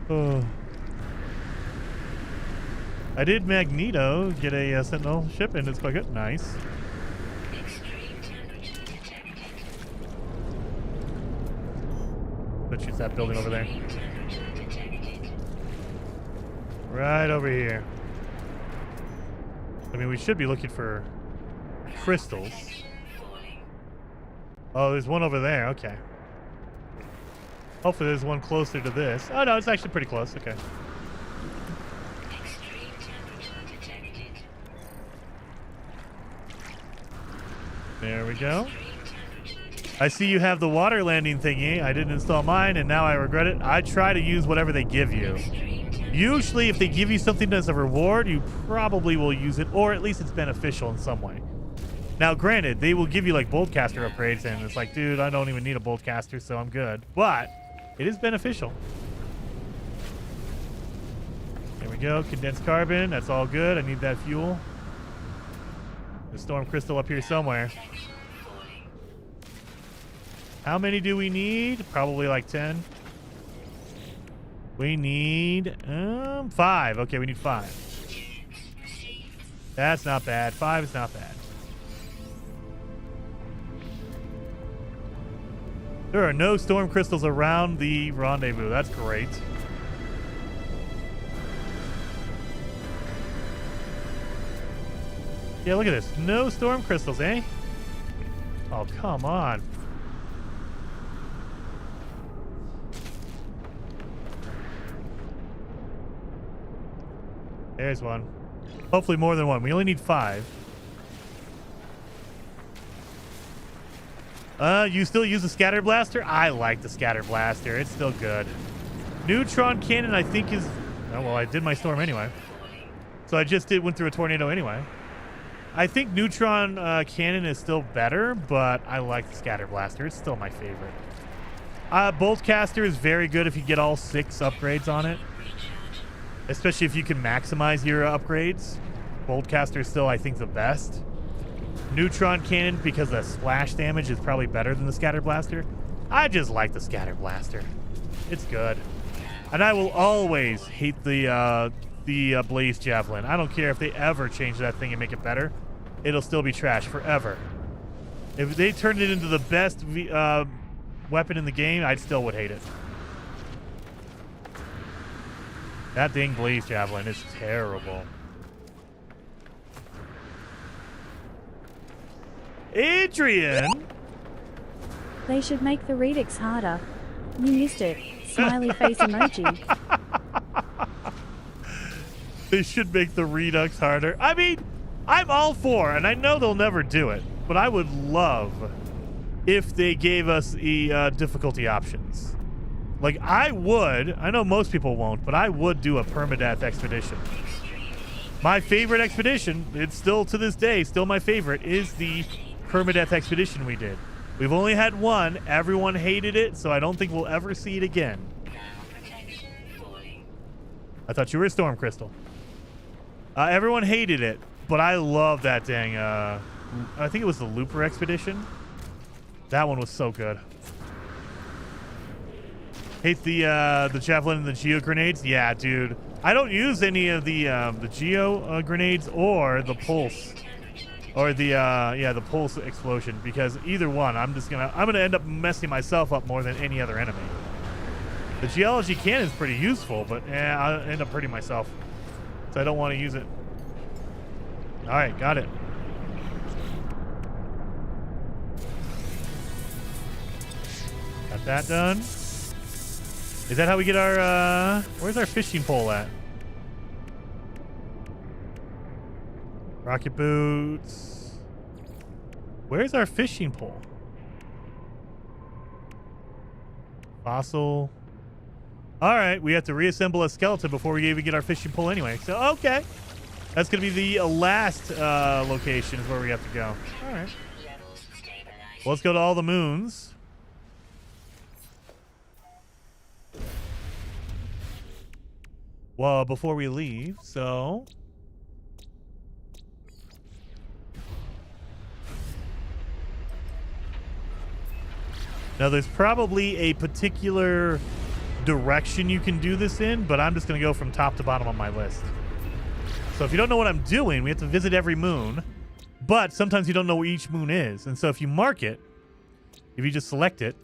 Oh. I did Magneto get a Sentinel ship, and it's quite good. Nice. Let's shoot that building over there. Right over here. I mean, we should be looking for crystals. Oh, there's one over there. Okay. Hopefully there's one closer to this. Oh, no, it's actually pretty close. Okay. There we go. I see you have the water landing thingy. I didn't install mine, and now I regret it. I try to use whatever they give you. Usually, if they give you something as a reward, you probably will use it, or at least it's beneficial in some way. Now, granted, they will give you, like, boltcaster upgrades, and it's like, dude, I don't even need a boltcaster, so I'm good. But it is beneficial. There we go. Condensed carbon. That's all good. I need that fuel. There's storm crystal up here somewhere. How many do we need? Probably like 10. We need 5. Okay, we need 5. That's not bad. 5 is not bad. There are no storm crystals around the rendezvous. That's great. Yeah, look at this. No storm crystals, eh? Oh, come on. There's one. Hopefully more than one. We only need 5. You still use the scatter blaster? I like the scatter blaster. It's still good. Neutron cannon, I think is... Oh, well, I did my storm anyway. So I just went through a tornado anyway. I think neutron cannon is still better, but I like the scatter blaster. It's still my favorite. Bolt caster is very good if you get all 6 upgrades on it. Especially if you can maximize your upgrades. Bolt caster is still, I think, the best. Neutron cannon, because the splash damage is probably better than the scatter blaster. I just like the scatter blaster. It's good. And I will always hate the blaze javelin. I don't care if they ever change that thing and make it better. It'll still be trash forever. If they turned it into the best weapon in the game, I still would hate it. That dang blaze javelin is terrible. Adrian! They should make the Redux harder. You missed it. Smiley face emoji. They should make the Redux harder. I mean, I'm all for, and I know they'll never do it, but I would love if they gave us the difficulty options. Like, I know most people won't, but I would do a permadeath expedition. My favorite expedition, it's still to this day, still my favorite, is the permadeath expedition we did. We've only had one. Everyone hated it, so I don't think we'll ever see it again. I thought you were a storm crystal. Everyone hated it, but I love that dang, I think it was the Looper expedition. That one was so good. Hate the javelin and the geo grenades. Yeah, dude. I don't use any of the geo grenades or the pulse, or the pulse explosion, because either one, I'm gonna end up messing myself up more than any other enemy. The geology cannon is pretty useful, but I'll end up hurting myself, so I don't want to use it. All right, got it. Got that done. Is that how we get our, where's our fishing pole at? Rocket boots. Where's our fishing pole? Fossil. All right, we have to reassemble a skeleton before we even get our fishing pole anyway. So, okay. That's going to be the last location is where we have to go. All right. Well, let's go to all the moons. Well, before we leave, so... Now, there's probably a particular direction you can do this in, but I'm just going to go from top to bottom on my list. So if you don't know what I'm doing, we have to visit every moon, but sometimes you don't know where each moon is. And so if you mark it, if you just select it,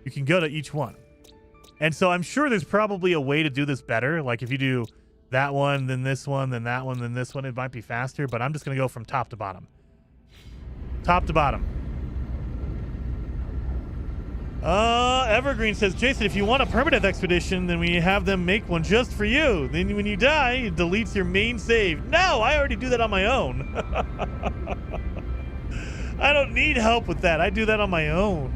you can go to each one. And so I'm sure there's probably a way to do this better. Like if you do that one, then this one, then that one, then this one, it might be faster, but I'm just going to go from top to bottom. Top to bottom. Evergreen says, Jason, if you want a permanent expedition, then we have them make one just for you. Then when you die, it deletes your main save. No, I already do that on my own. I don't need help with that. I do that on my own.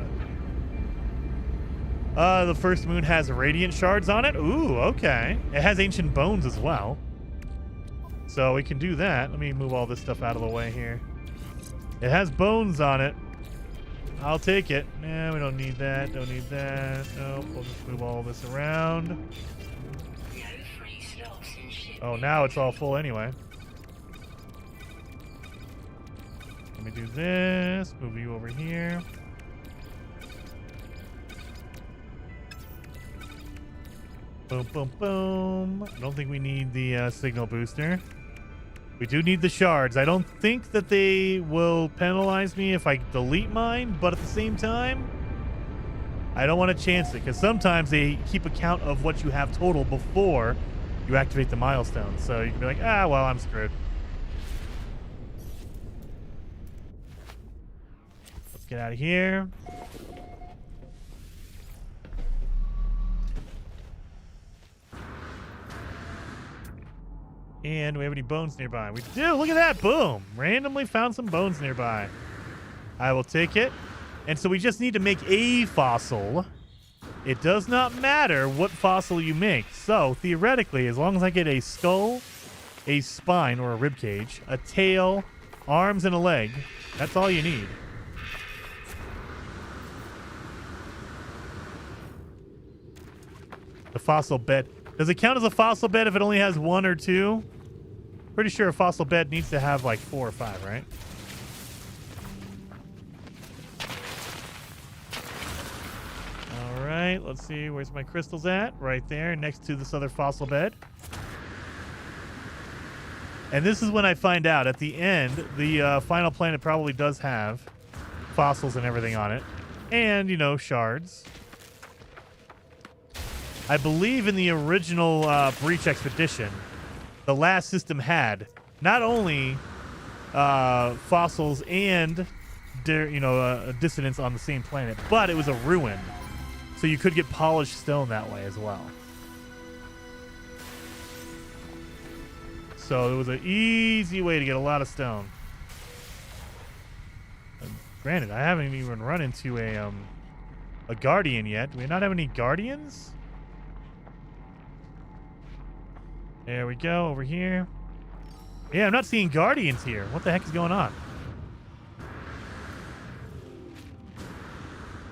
The first moon has radiant shards on it. Ooh, okay. It has ancient bones as well. So we can do that. Let me move all this stuff out of the way here. It has bones on it. I'll take it. Nah, we don't need that. Don't need that. Nope. We'll just move all this around. Oh, now it's all full anyway. Let me do this. Move you over here. Boom, boom, boom. I don't think we need the signal booster. We do need the shards. I don't think that they will penalize me if I delete mine, but at the same time, I don't want to chance it because sometimes they keep account of what you have total before you activate the milestone. So you can be like, well, I'm screwed. Let's get out of here. And do we have any bones nearby? We do. Look at that. Boom. Randomly found some bones nearby. I will take it. And so we just need to make a fossil. It does not matter what fossil you make. So theoretically, as long as I get a skull, a spine or a rib cage, a tail, arms, and a leg, that's all you need. The fossil bed. Does it count as a fossil bed if it only has 1 or 2? Pretty sure a fossil bed needs to have like 4 or 5, right? All right, let's see. Where's my crystals at? Right there, next to this other fossil bed. And this is when I find out at the end, the final planet probably does have fossils and everything on it. And, you know, shards. I believe in the original Breach Expedition, the last system had not only fossils and dissonance on the same planet, but it was a ruin, so you could get polished stone that way as well. So it was an easy way to get a lot of stone. And granted, I haven't even run into a guardian yet. Do we not have any guardians? There we go, over here. Yeah, I'm not seeing guardians here. What the heck is going on?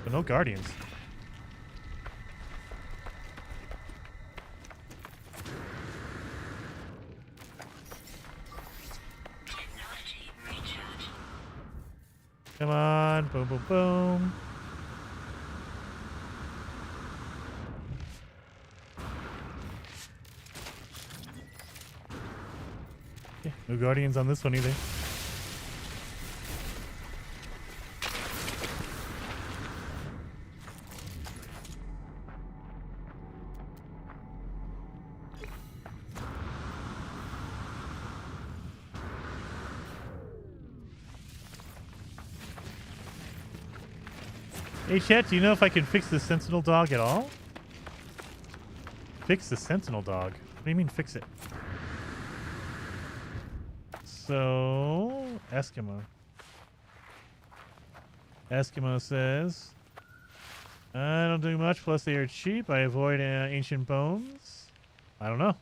But no guardians. Come on, boom, boom, boom. Yeah, no guardians on this one either. Hey chat, do you know if I can fix the sentinel dog at all? Fix the sentinel dog? What do you mean fix it? So, Eskimo. Eskimo says, I don't do much, plus they are cheap. I avoid ancient bones. I don't know.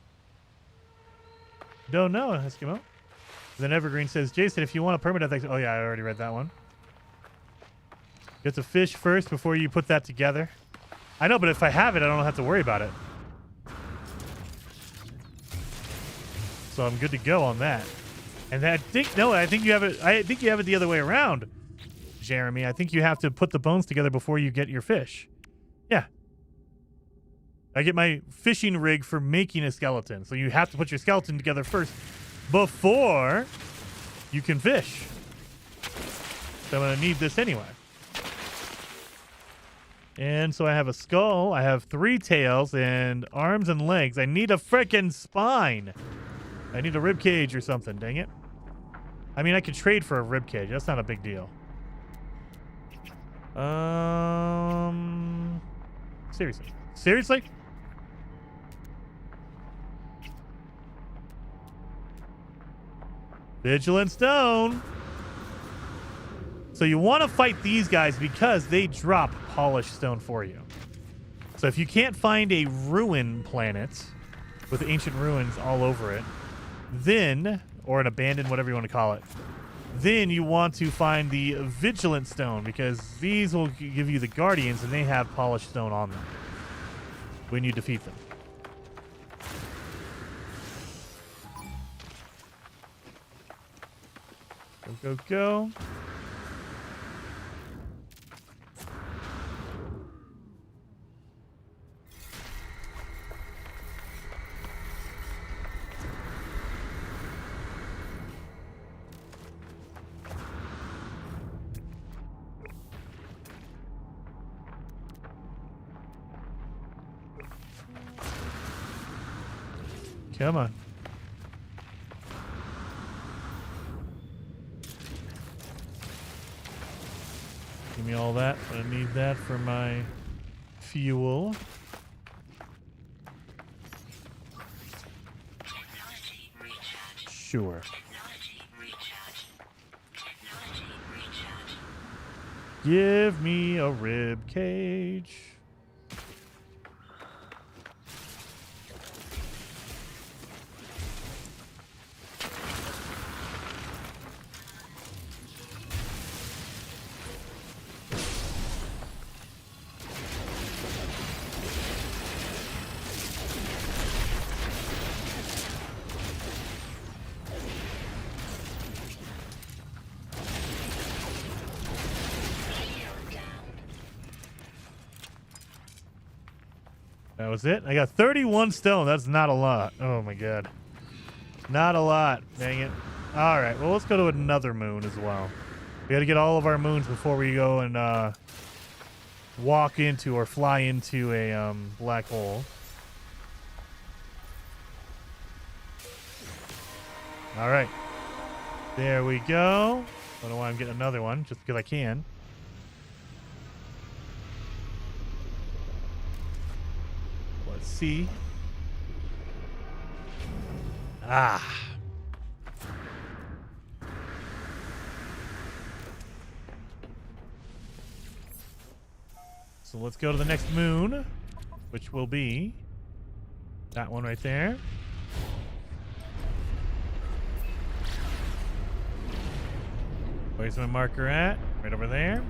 Don't know, Eskimo. Then Evergreen says, Jason, if you want a permadeath... Oh yeah, I already read that one. You have to fish first before you put that together. I know, but if I have it, I don't have to worry about it. So I'm good to go on that. And I think you have it. I think you have it the other way around, Jeremy. I think you have to put the bones together before you get your fish. Yeah. I get my fishing rig for making a skeleton. So you have to put your skeleton together first before you can fish. So I'm going to need this anyway. And so I have a skull, I have 3 tails, and arms and legs. I need a frickin' spine. I need a rib cage or something, dang it. I mean, I could trade for a rib cage. That's not a big deal. Seriously? Seriously? Vigilant stone. So you want to fight these guys because they drop polished stone for you. So if you can't find a ruin planet with ancient ruins all over it, then, or an abandoned, whatever you want to call it, then you want to find the vigilant stone because these will give you the guardians and they have polished stone on them when you defeat them. Go, go, go. Come on. Give me all that. I need that for my fuel. Sure. Give me a rib cage. That was it. I got 31 stone. That's not a lot. Oh my god. Not a lot. Dang it. All right. Well, let's go to another moon as well. We got to get all of our moons before we go and walk into or fly into a black hole. All right. There we go. I don't know why I'm getting another one, just because I can. Let's see. Ah. So let's go to the next moon, which will be that one right there. Where's my marker at? Right over there.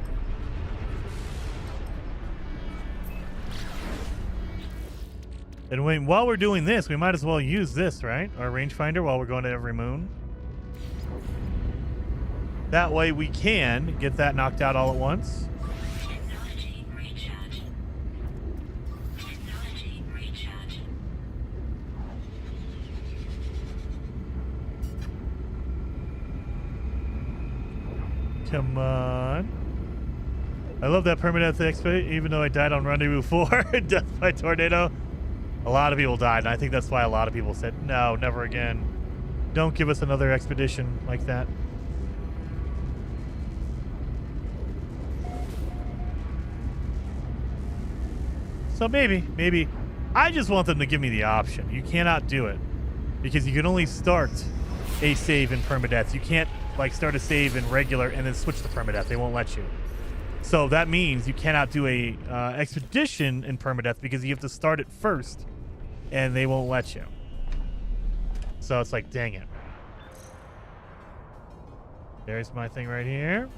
And while we're doing this, we might as well use this, right? Our rangefinder while we're going to every moon. That way we can get that knocked out all at once. Technology recharge. Technology recharge. Come on. I love that permanent exploit, even though I died on Rendezvous 4, death by tornado. A lot of people died, and I think that's why a lot of people said, no, never again. Don't give us another expedition like that. So maybe. I just want them to give me the option. You cannot do it. Because you can only start a save in permadeath. You can't, like, start a save in regular and then switch to permadeath. They won't let you. So that means you cannot do a expedition in permadeath because you have to start it first. And they won't let you. So it's like, dang it. There's my thing right here.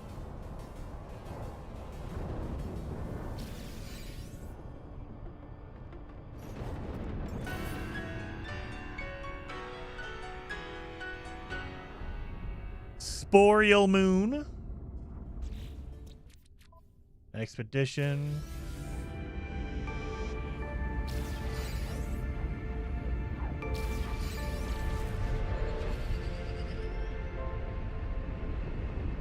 Boreal moon. Expedition.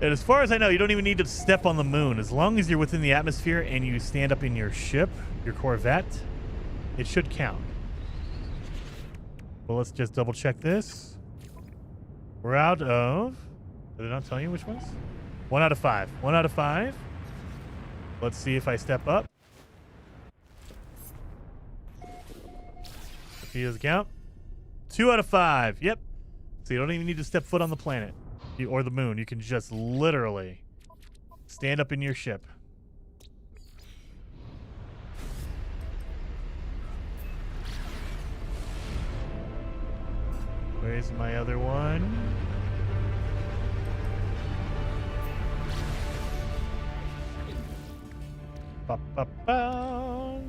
And as far as I know, you don't even need to step on the moon. As long as you're within the atmosphere and you stand up in your ship, your Corvette, it should count. Well, let's just double check this. We're out of... Did it not tell you which ones? 1 out of 5. 1 out of 5. Let's see if I step up. If he doesn't count. 2 out of 5. Yep. So you don't even need to step foot on the planet or the moon. You can just literally stand up in your ship. Where's my other one? Ba, ba, ba.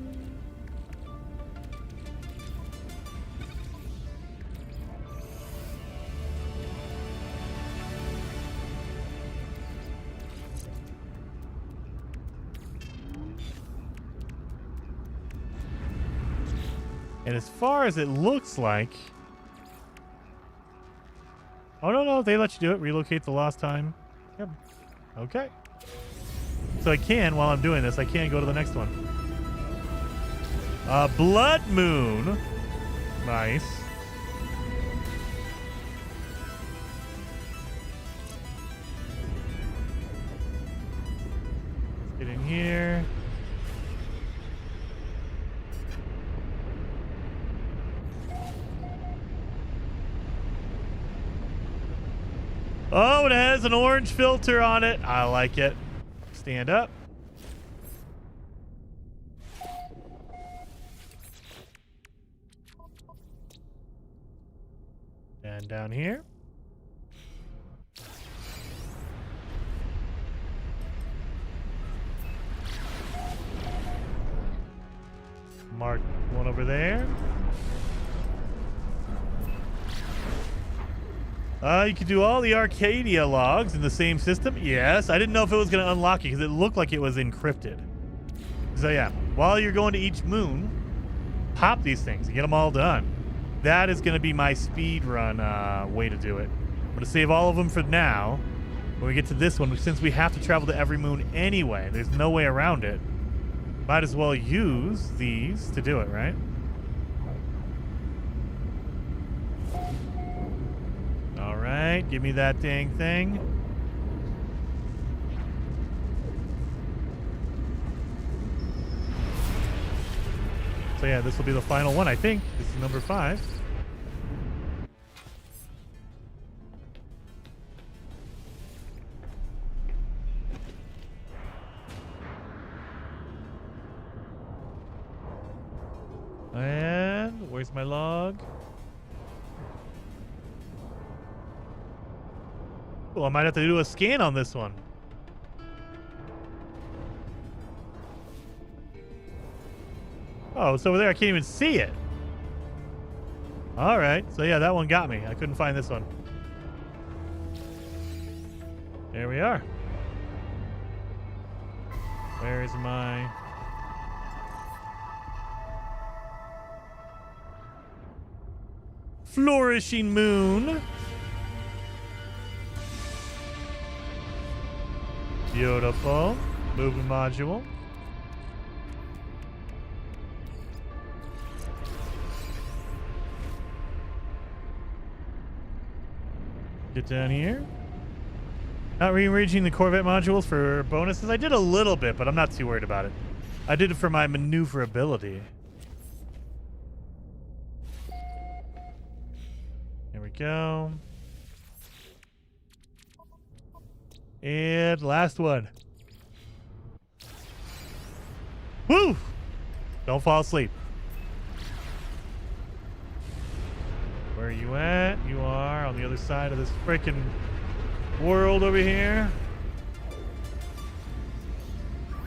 And as far as it looks like... Oh, no, they let you do it. Relocate the lost time. Yep. Okay. So I can, while I'm doing this, I can go to the next one. Blood Moon. Nice. Oh, it has an orange filter on it. I like it. Stand up. And down here. Mark one over there. You can do all the Arcadia logs in the same system. Yes, I didn't know if it was going to unlock it because it looked like it was encrypted. So yeah, while you're going to each moon, pop these things and get them all done. That is going to be my speed run way to do it. I'm going to save all of them for now. When we get to this one, since we have to travel to every moon anyway, there's no way around it. Might as well use these to do it, right? All right, give me that dang thing. So yeah, this will be the final one, I think. This is number 5. And where's my log? Well, I might have to do a scan on this one. Oh, it's over there. I can't even see it. All right. So, yeah, that one got me. I couldn't find this one. There we are. Where is my... flourishing moon? Beautiful. Moving module. Get down here. Not rearranging the Corvette modules for bonuses. I did a little bit, but I'm not too worried about it. I did it for my maneuverability. There we go. And last one. Woo! Don't fall asleep. Where are you at? You are on the other side of this freaking world over here.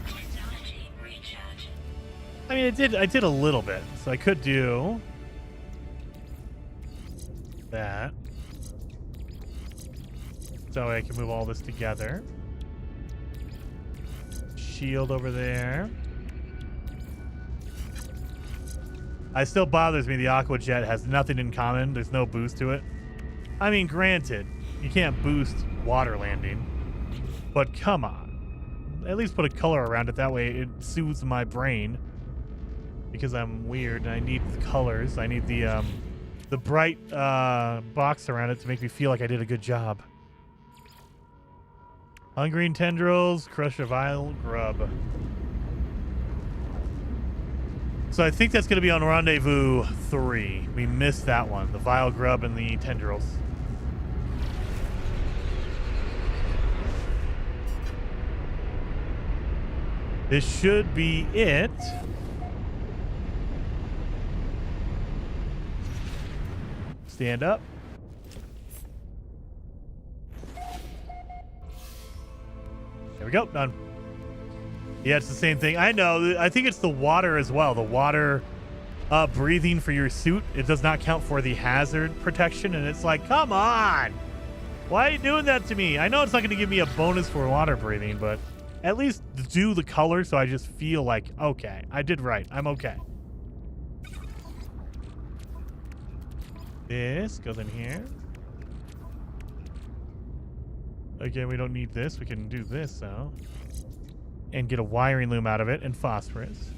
Technology recharge. I mean, I did a little bit, so I could do that. So I can move all this together. Shield over there. It still bothers me the Aqua Jet has nothing in common. There's no boost to it. I mean, granted, you can't boost water landing. But come on. At least put a color around it. That way it soothes my brain. Because I'm weird and I need the colors. I need the bright box around it to make me feel like I did a good job. Hungering tendrils, crush a vile grub. So I think that's going to be on Rendezvous 3. We missed that one. The vile grub and the tendrils. This should be it. Stand up. There we go. Done. Yeah, it's the same thing. I know. I think it's the water as well. The water breathing for your suit. It does not count for the hazard protection. And it's like, come on. Why are you doing that to me? I know it's not going to give me a bonus for water breathing, but at least do the color so I just feel like, okay, I did right. I'm okay. This goes in here. Again, we don't need this. We can do this, though. And get a wiring loom out of it and phosphorus.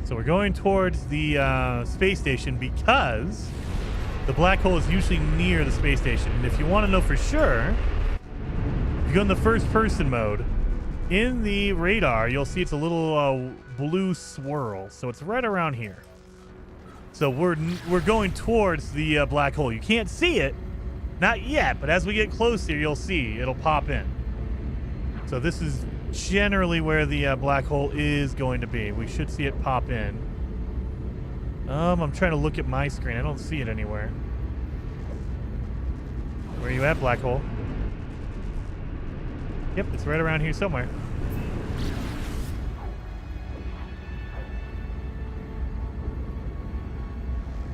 So we're going towards the space station because The black hole is usually near the space station. And if you want to know for sure, if you go in the first person mode, in the radar, you'll see it's a little blue swirl. So it's right around here. So we're going towards the black hole. You can't see it, not yet, but as we get closer, you'll see it'll pop in. So this is generally where the black hole is going to be. We should see it pop in. I'm trying to look at my screen. I don't see it anywhere. Where are you at, black hole? Yep, it's right around here somewhere.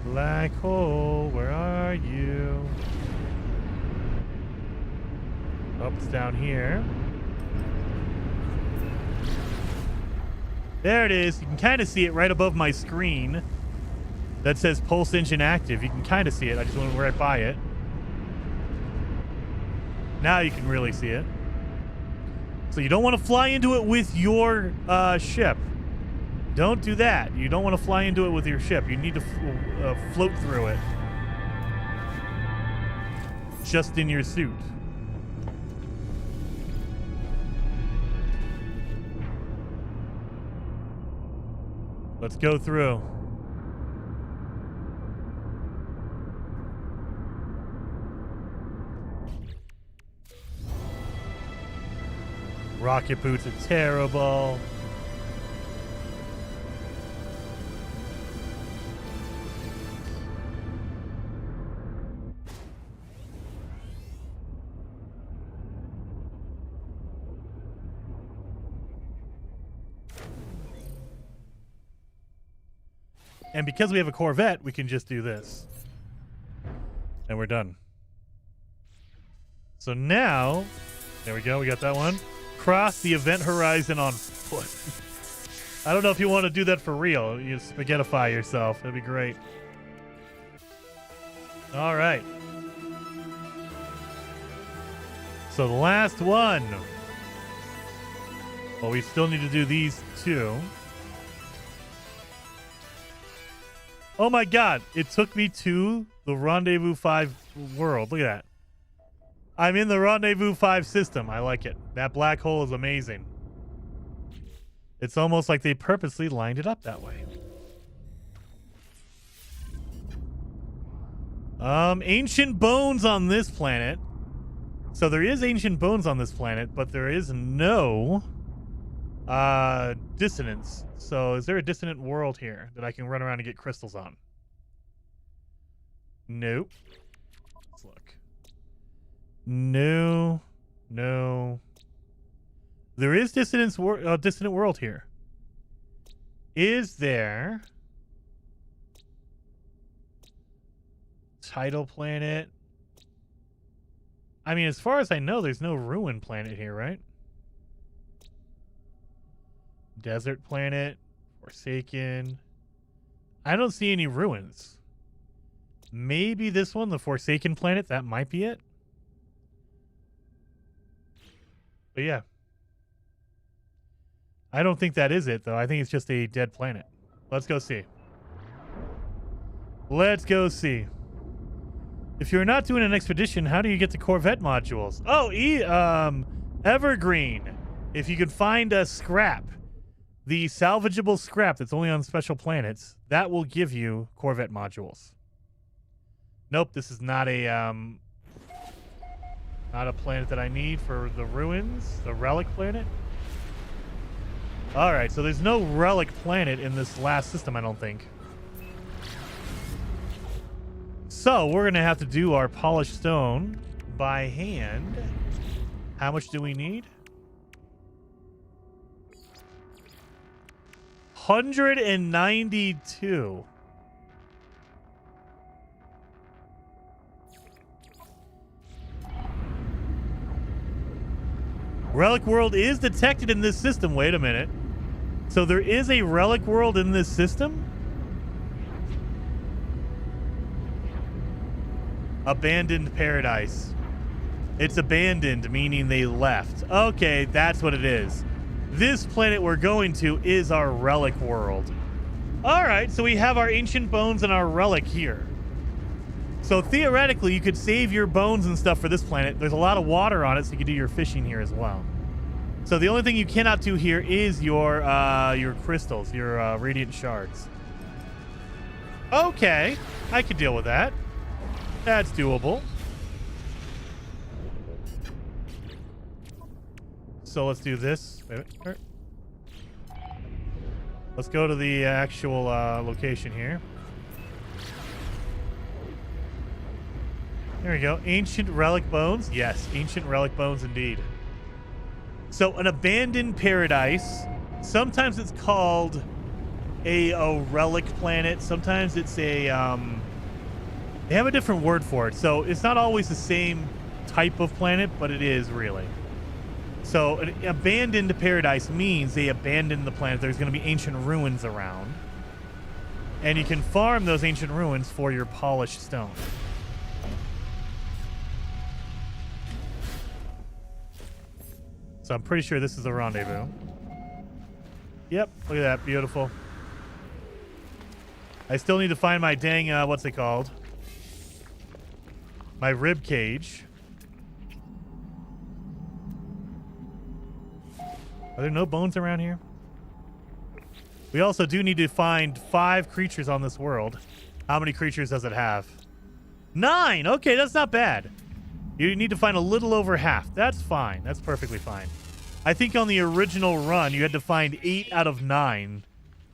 Black hole, where are you? Oh, it's down here. There it is. You can kind of see it right above my screen. That says pulse engine active. You can kind of see it. I just went right by it. Now you can really see it. So you don't want to fly into it with your ship. Don't do that. You don't want to fly into it with your ship. You need to float through it. Just in your suit. Let's go through. Rocket boots are terrible. And because we have a Corvette, we can just do this. And we're done. So now, there we go, we got that one. Cross the event horizon on foot. I don't know if you want to do that for real. You spaghettify yourself. That'd be great. All right. So the last one. Well, we still need to do these two. Oh my god, it took me to the Rendezvous 5 world. Look at that. I'm in the Rendezvous 5 system. I like it. That black hole is amazing. It's almost like they purposely lined it up that way. Ancient bones on this planet. So there is ancient bones on this planet, but there is no dissonance. So is there a dissonant world here that I can run around and get crystals on? Nope. Let's look. No. No. There is dissonant world here. Is there tidal planet? I mean, as far as I know, there's no ruin planet here, right? Desert planet, Forsaken. I don't see any ruins. Maybe this one, the Forsaken planet, that might be it. But yeah. I don't think that is it, though. I think it's just a dead planet. Let's go see. Let's go see. If you're not doing an expedition, how do you get the Corvette modules? Oh, Evergreen. If you could find a scrap, the salvageable scrap that's only on special planets, that will give you Corvette modules. Nope, this is not a planet that I need for the ruins, the relic planet. All right, so there's no relic planet in this last system, I don't think. So we're going to have to do our polished stone by hand. How much do we need? 192. Relic world is detected in this system. Wait a minute. So there is a relic world in this system? Abandoned paradise. It's abandoned, meaning they left. Okay, that's what it is. This planet we're going to is our relic world. All right, so we have our ancient bones and our relic here. So theoretically, you could save your bones and stuff for this planet. There's a lot of water on it, so you can do your fishing here as well. So the only thing you cannot do here is your crystals, your radiant shards. Okay, I could deal with that. That's doable. So let's do this. Wait, wait. Let's go to the actual location here. There we go. Ancient relic bones. Yes, ancient relic bones indeed. So an abandoned paradise. Sometimes it's called a relic planet. Sometimes it's a they have a different word for it. So it's not always the same type of planet, but it is really. So an abandoned paradise means they abandoned the planet. There's going to be ancient ruins around. And you can farm those ancient ruins for your polished stone. So I'm pretty sure this is the rendezvous. Yep, look at that, beautiful. I still need to find my dang, what's it called? My rib cage. Are there no bones around here? We also do need to find 5 creatures on this world. How many creatures does it have? 9! Okay, that's not bad. You need to find a little over half. That's fine. That's perfectly fine. I think on the original run, you had to find 8 out of 9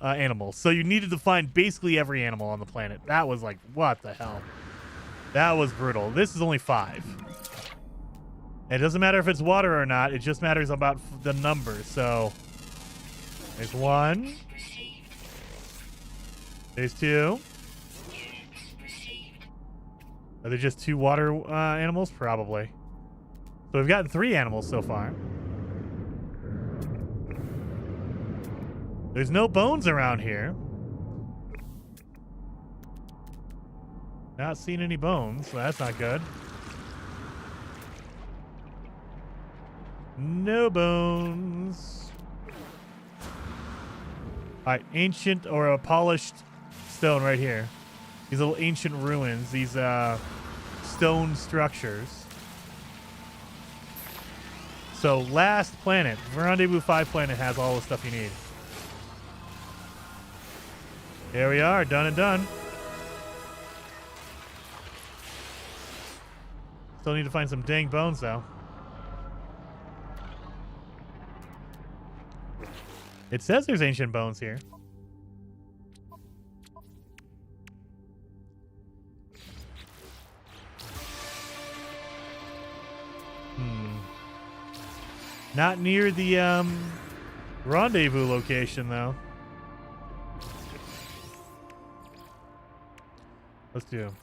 animals. So you needed to find basically every animal on the planet. That was like, what the hell? That was brutal. This is only 5. It doesn't matter if it's water or not. It just matters about the number. So there's 1. There's 2. Are there just 2 water animals? Probably. So we've gotten 3 animals so far. There's no bones around here. Not seeing any bones, so that's not good. No bones. Alright, ancient or a polished stone right here. These little ancient ruins, these stone structures. So last planet, Rendezvous 5 planet has all the stuff you need. There we are, done and done. Still need to find some dang bones though. It says there's ancient bones here. Not near the rendezvous location though. Let's do.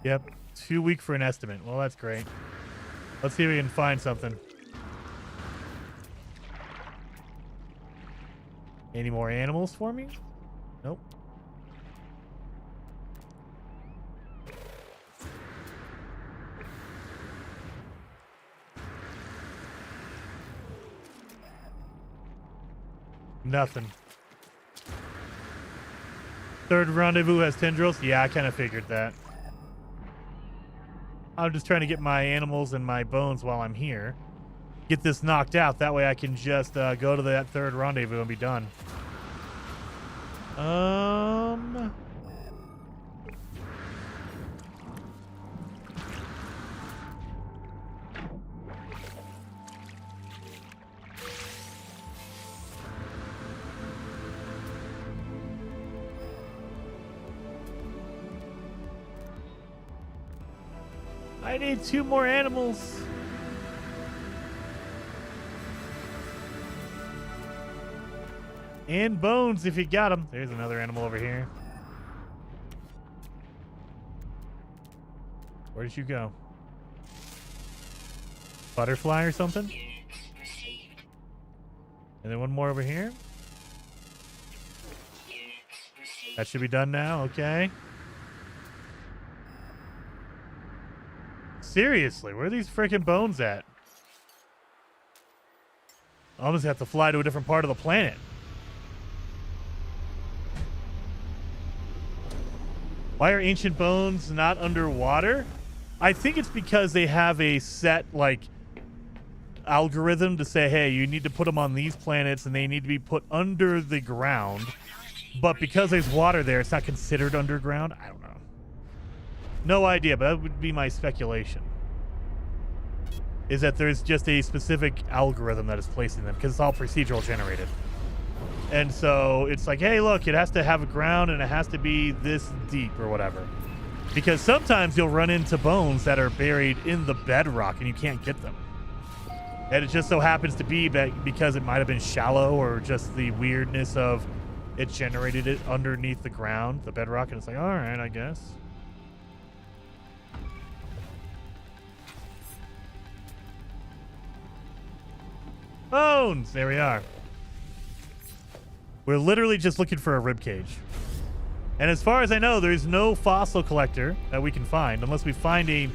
Yep, too weak for an estimate. Well, that's great. Let's see if we can find something. Any more animals for me? Nope. Nothing. Third rendezvous has tendrils? Yeah, I kind of figured that. I'm just trying to get my animals and my bones while I'm here. Get this knocked out. That way I can just go to that third rendezvous and be done. I need 2 more animals. And bones if you got them. There's another animal over here. Where did you go? Butterfly or something? And then one more over here. That should be done now. Okay. Seriously, where are these freaking bones at? I'll just have to fly to a different part of the planet. Why are ancient bones not underwater? I think it's because they have a set, like, algorithm to say, hey, you need to put them on these planets and they need to be put under the ground. But because there's water there, it's not considered underground. I don't know. No idea, but that would be my speculation. Is that there's just a specific algorithm that is placing them because it's all procedural generated. And so it's like, hey, look, it has to have a ground and it has to be this deep or whatever. Because sometimes you'll run into bones that are buried in the bedrock and you can't get them. And it just so happens to be that because it might have been shallow or just the weirdness of it generated it underneath the ground, the bedrock, and it's like, all right, I guess. Bones! There we are. We're literally just looking for a ribcage. And as far as I know, there's no fossil collector that we can find unless we find a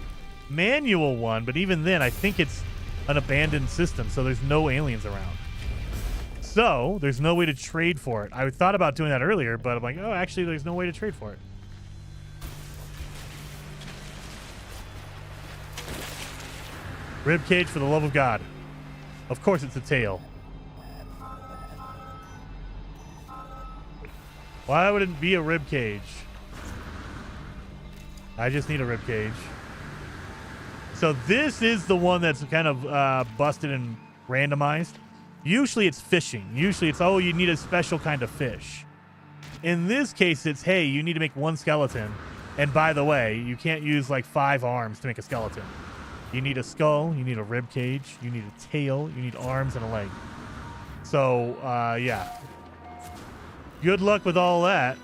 manual one. But even then, I think it's an abandoned system, so there's no aliens around. So there's no way to trade for it. I thought about doing that earlier, but I'm like, oh, actually, there's no way to trade for it. Ribcage, for the love of God. Of course it's a tail. Why would it be a rib cage? I just need a rib cage. So this is the one that's kind of busted and randomized. Usually it's fishing. Usually it's, oh, you need a special kind of fish. In this case, it's, hey, you need to make one skeleton. And by the way, you can't use like 5 arms to make a skeleton. You need a skull, you need a rib cage, you need a tail, you need arms and a leg. So, yeah. Good luck with all that.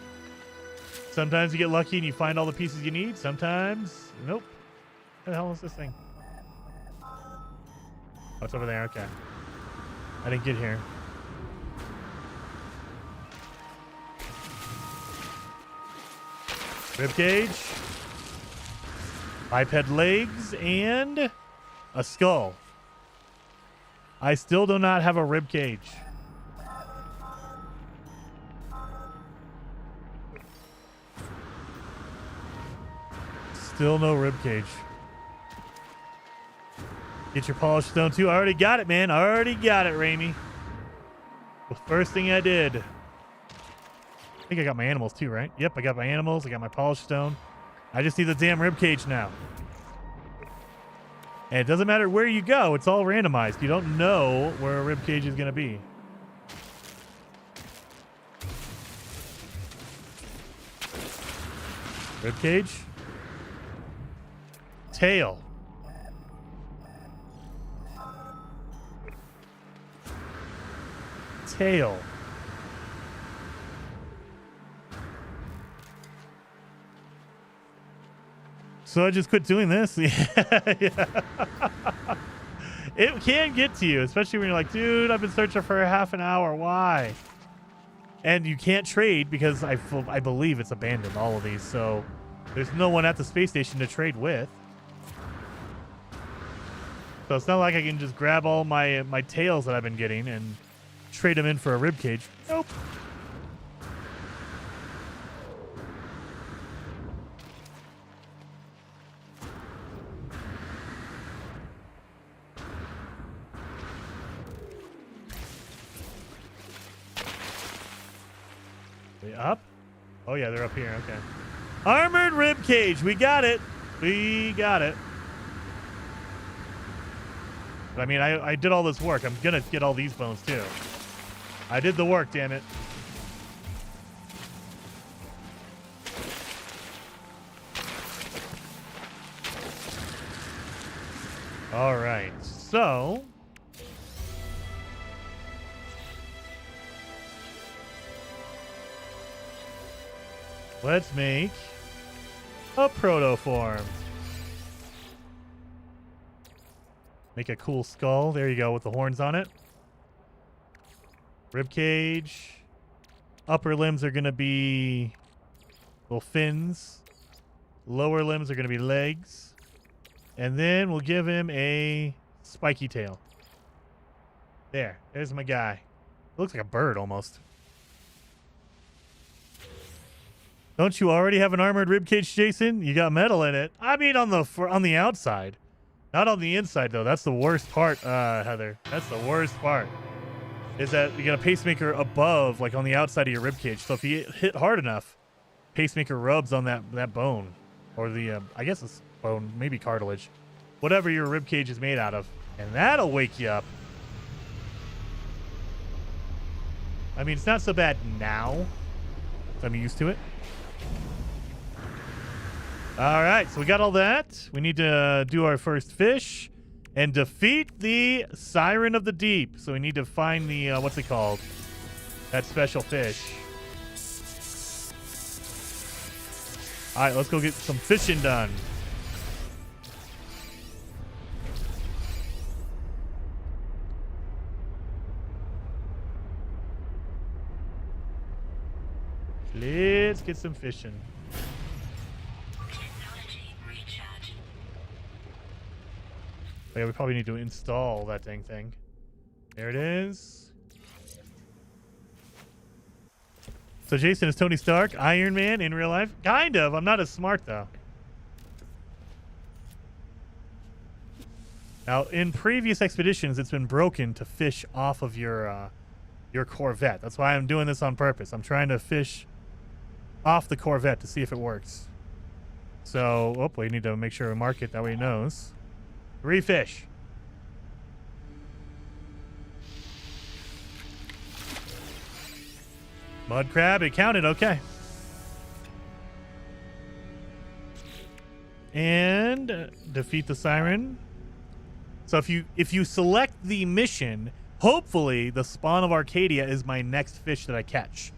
Sometimes you get lucky and you find all the pieces you need. Sometimes, nope. What the hell is this thing? Oh, it's over there. Okay. I didn't get here. Ribcage. Biped legs and a skull. I still do not have a ribcage. Still no ribcage. Get your polished stone too. I already got it, man. I already got it, Raimi. The first thing I did. I think I got my animals too, right? Yep, I got my animals. I got my polished stone. I just need the damn ribcage now. And it doesn't matter where you go. It's all randomized. You don't know where a ribcage is going to be. Ribcage. Tail. Tail. So I just quit doing this. Yeah. It can get to you, especially when you're like, dude, I've been searching for half an hour. Why? And you can't trade because I believe it's abandoned, all of these. So there's no one at the space station to trade with. So it's not like I can just grab all my tails that I've been getting and trade them in for a ribcage. Nope. They up? Oh yeah, they're up here. Okay. Armored ribcage. We got it. We got it. But I mean, I did all this work. I'm gonna get all these bones too. I did the work, damn it. All right, so let's make a protoform. Make a cool skull. There you go, with the horns on it. Ribcage. Upper limbs are going to be little fins. Lower limbs are going to be legs. And then we'll give him a spiky tail. There's my guy. Looks like a bird almost. Don't you already have an armored ribcage, Jason? You got metal in it. I mean, on the outside, not on the inside though. That's the worst part, Heather. That's the worst part. Is that you got a pacemaker above, like on the outside of your ribcage. So if you hit hard enough, pacemaker rubs on that bone, or the I guess it's bone, maybe cartilage, whatever your ribcage is made out of, and that'll wake you up. I mean, it's not so bad now. I'm used to it. All right, so we got all that. We need to do our first fish and defeat the Siren of the Deep. So we need to find the, what's it called? That special fish. All right, let's go get some fishing done. Let's get some fishing. Technology recharging. Yeah, we probably need to install that dang thing. There it is. So Jason is Tony Stark, Iron Man in real life? Kind of. I'm not as smart though. Now, in previous expeditions, it's been broken to fish off of your Corvette. That's why I'm doing this on purpose. I'm trying to fish off the Corvette to see if it works. So, we need to make sure we mark it that way he knows. 3 fish. Mud crab, it counted, okay. And defeat the Siren. So if you select the mission, hopefully the spawn of Arcadia is my next fish that I catch.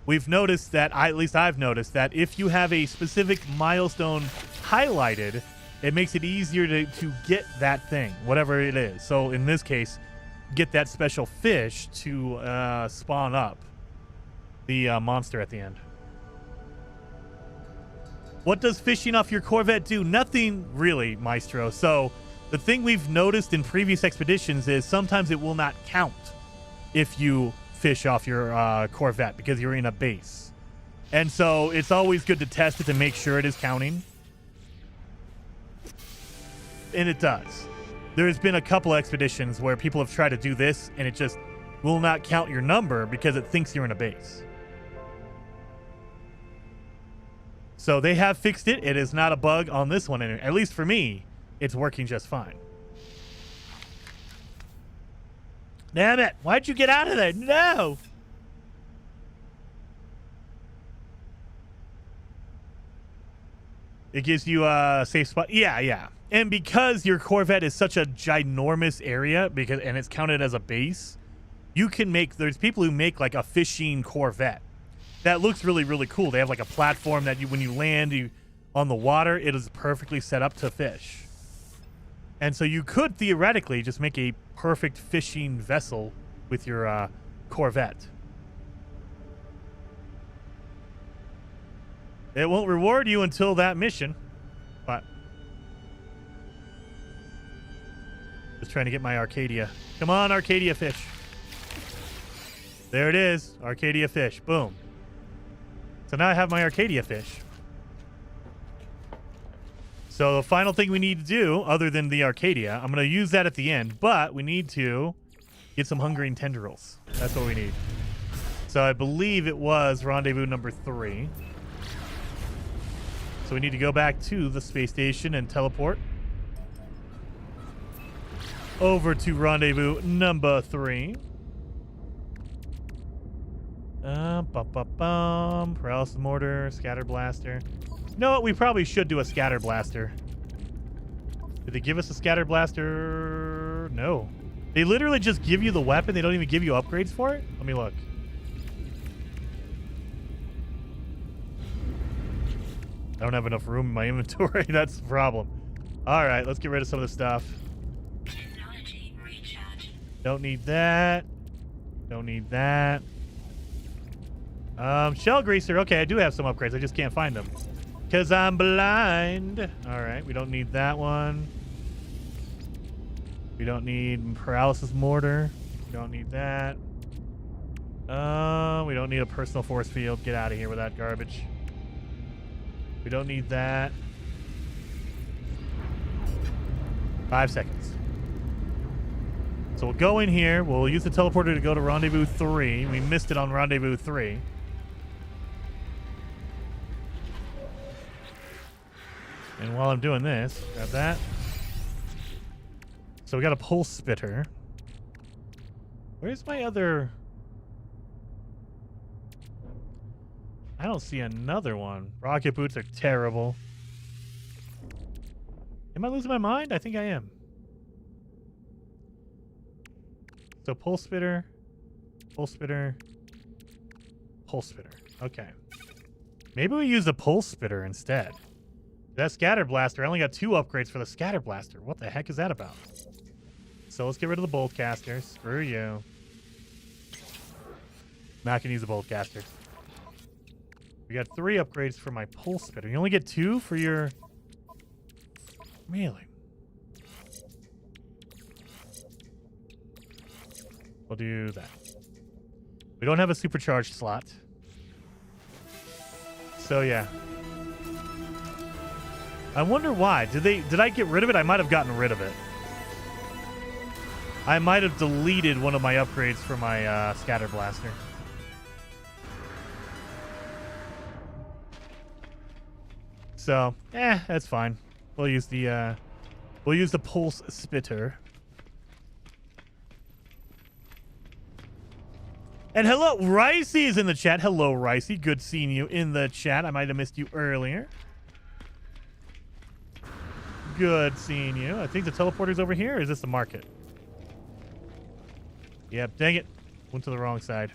We've noticed that, at least I've noticed that if you have a specific milestone highlighted, it makes it easier to get that thing, whatever it is. So in this case, get that special fish to spawn up the monster at the end. What does fishing off your Corvette do? Nothing really, Maestro. So the thing we've noticed in previous expeditions is sometimes it will not count if you fish off your Corvette because you're in a base. And so it's always good to test it to make sure it is counting. And it does. There's been a couple expeditions where people have tried to do this and it just will not count your number because it thinks you're in a base. So they have fixed it. It is not a bug on this one. At least for me, it's working just fine. Damn it. Why'd you get out of there? No. It gives you a safe spot. Yeah. And because your Corvette is such a ginormous area, and it's counted as a base, you can make, there's people who make like a fishing Corvette. That looks really, really cool. They have like a platform that when you land on the water, it is perfectly set up to fish. And so you could theoretically just make a perfect fishing vessel with your Corvette. It won't reward you until that mission, but just trying to get my Arcadia. Come on, Arcadia fish. There it is, Arcadia fish. Boom. So now I have my Arcadia fish. So the final thing we need to do, other than the Arcadia, I'm going to use that at the end, but we need to get some hungering tendrils. That's what we need. So I believe it was rendezvous number 3. So we need to go back to the space station and teleport over to rendezvous number 3. Paralysis mortar, scatter blaster. You know what? We probably should do a scatter blaster. Did they give us a scatter blaster? No. They literally just give you the weapon. They don't even give you upgrades for it? Let me look. I don't have enough room in my inventory. That's the problem. All right, let's get rid of some of the stuff. Technology recharging. Don't need that. Don't need that. Shell greaser. Okay, I do have some upgrades. I just can't find them because I'm blind. All right, we don't need that one. We don't need paralysis mortar. We don't need that. We don't need a personal force field. Get out of here with that garbage. We don't need that. 5 seconds. So we'll go in here. We'll use the teleporter to go to Rendezvous 3. We missed it on Rendezvous 3. And while I'm doing this, grab that. So we got a pulse spitter. Where's my other... I don't see another one. Rocket boots are terrible. Am I losing my mind? I think I am. So pulse spitter, pulse spitter, pulse spitter. Okay. Maybe we use the pulse spitter instead. That scatter blaster, I only got 2 upgrades for the scatter blaster. What the heck is that about? So let's get rid of the bolt caster. Screw you. Not gonna use the bolt caster. We got 3 upgrades for my pulse spitter. You only get 2 for your... Really? We'll do that. We don't have a supercharged slot. So yeah. I wonder why. Did I get rid of it? I might have gotten rid of it. I might have deleted one of my upgrades for my scatter blaster. So, that's fine. We'll use the pulse spitter. And hello, Ricey is in the chat. Hello, Ricey. Good seeing you in the chat. I might have missed you earlier. Good seeing you. I think the teleporter's over here. Or is this the market? Yep, dang it. Went to the wrong side.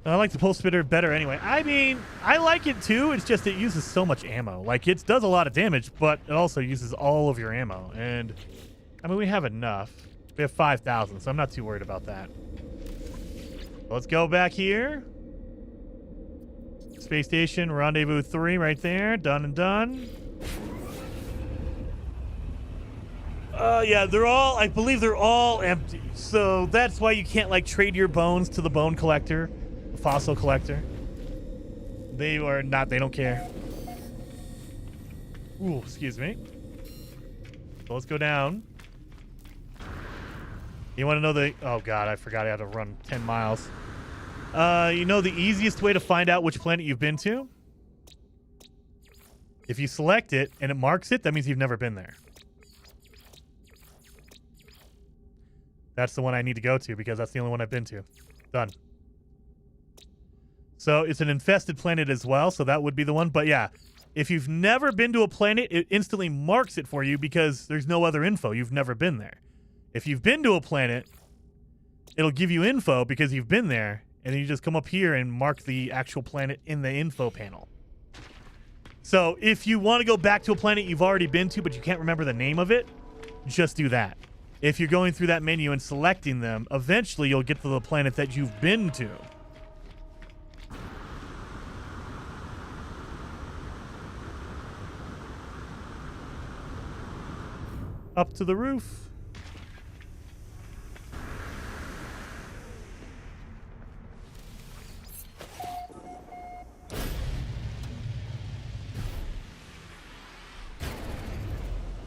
I like the pulse spitter better anyway. I mean, I like it too. It's just it uses so much ammo. Like, it does a lot of damage, but it also uses all of your ammo. And, I mean, we have enough. We have 5,000, so I'm not too worried about that. Let's go back here. Space Station, Rendezvous 3 right there. Done and done. Yeah, I believe they're all empty. So that's why you can't, like, trade your bones to the bone collector, the fossil collector. They don't care. Ooh, excuse me. So let's go down. You want to know oh God, I forgot I had to run 10 miles. You know the easiest way to find out which planet you've been to? If you select it and it marks it, that means you've never been there. That's the one I need to go to because that's the only one I've been to. Done. So it's an infested planet as well, so that would be the one. But yeah, if you've never been to a planet, it instantly marks it for you because there's no other info. You've never been there. If you've been to a planet, it'll give you info because you've been there, and then you just come up here and mark the actual planet in the info panel. So if you want to go back to a planet you've already been to, but you can't remember the name of it, just do that. If you're going through that menu and selecting them, eventually you'll get to the planet that you've been to. Up to the roof.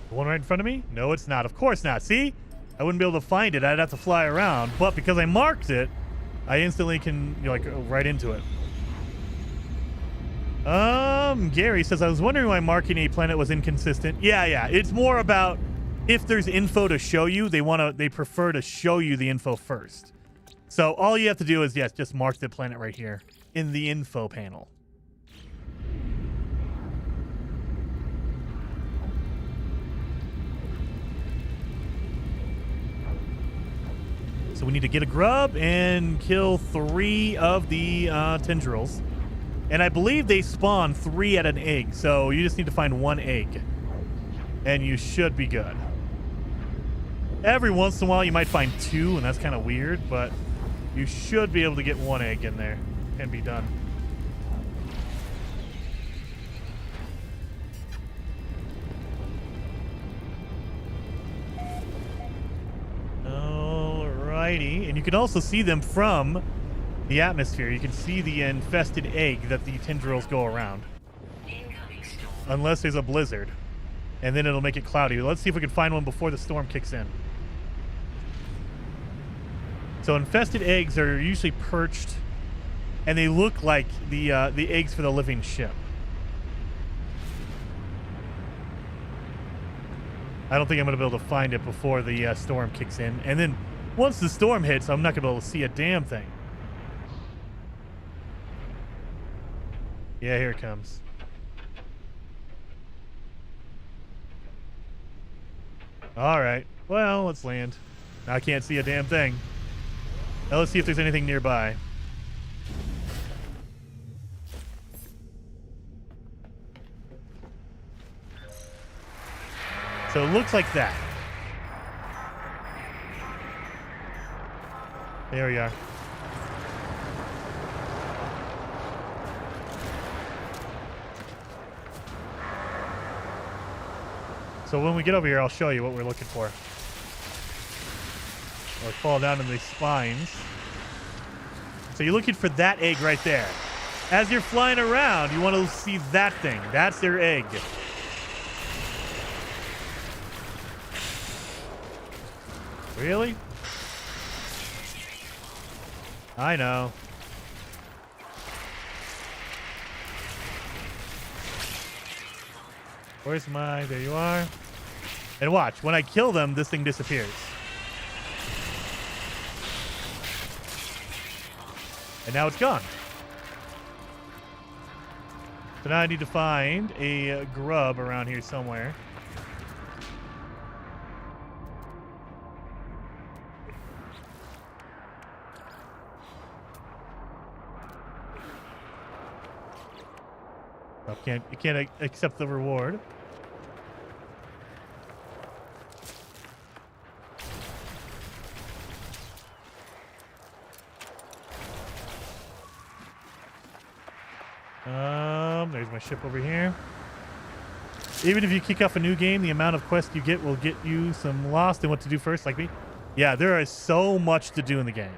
The one right in front of me? No, it's not. Of course not. See? I wouldn't be able to find it. I'd have to fly around. But because I marked it, I instantly can, go right into it. Gary says, I was wondering why marking a planet was inconsistent. Yeah. It's more about if there's info to show you, they prefer to show you the info first. So all you have to do is, yes, just mark the planet right here in the info panel. So we need to get a grub and kill 3 of the tendrils. And I believe they spawn 3 at an egg. So you just need to find 1 egg. And you should be good. Every once in a while you might find 2, and that's kind of weird. But you should be able to get 1 egg in there and be done. Alrighty, and you can also see them from the atmosphere, you can see the infested egg that the tendrils go around. Incoming storm. Unless there's a blizzard. And then it'll make it cloudy. Let's see if we can find one before the storm kicks in. So infested eggs are usually perched, and they look like the eggs for the living ship. I don't think I'm going to be able to find it before the storm kicks in. And then once the storm hits, I'm not going to be able to see a damn thing. Yeah, here it comes. All right. Well, let's land. I can't see a damn thing. Now let's see if there's anything nearby. So it looks like that. There we are. So when we get over here, I'll show you what we're looking for. Or fall down in these spines. So you're looking for that egg right there. As you're flying around, you want to see that thing. That's their egg. Really? I know. Where's my... There you are. And watch. When I kill them, this thing disappears. And now it's gone. So now I need to find a grub around here somewhere. You can't accept the reward. There's my ship over here. Even if you kick off a new game, the amount of quests you get will get you some lost in what to do first, like me. Yeah, there is so much to do in the game.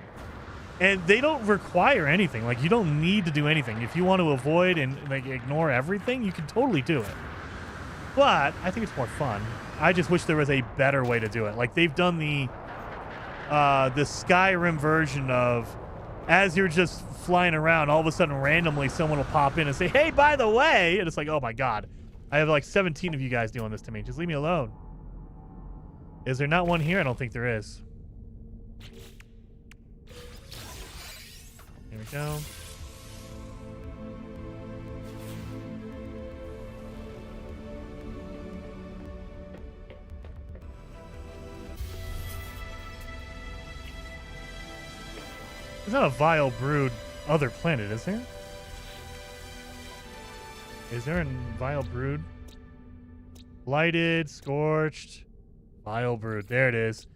And they don't require anything. Like, you don't need to do anything. If you want to avoid and like ignore everything, you can totally do it. But I think it's more fun. I just wish there was a better way to do it. Like, they've done the Skyrim version of, as you're just flying around, all of a sudden randomly someone will pop in and say, hey, by the way, and it's like, oh my god, I have like 17 of you guys doing this to me. Just leave me alone. Is there not one here? I don't think there is. Here we go. There's not a vile brood other planet, is there? Is there a vile brood? Blighted, scorched, vile brood. There it is.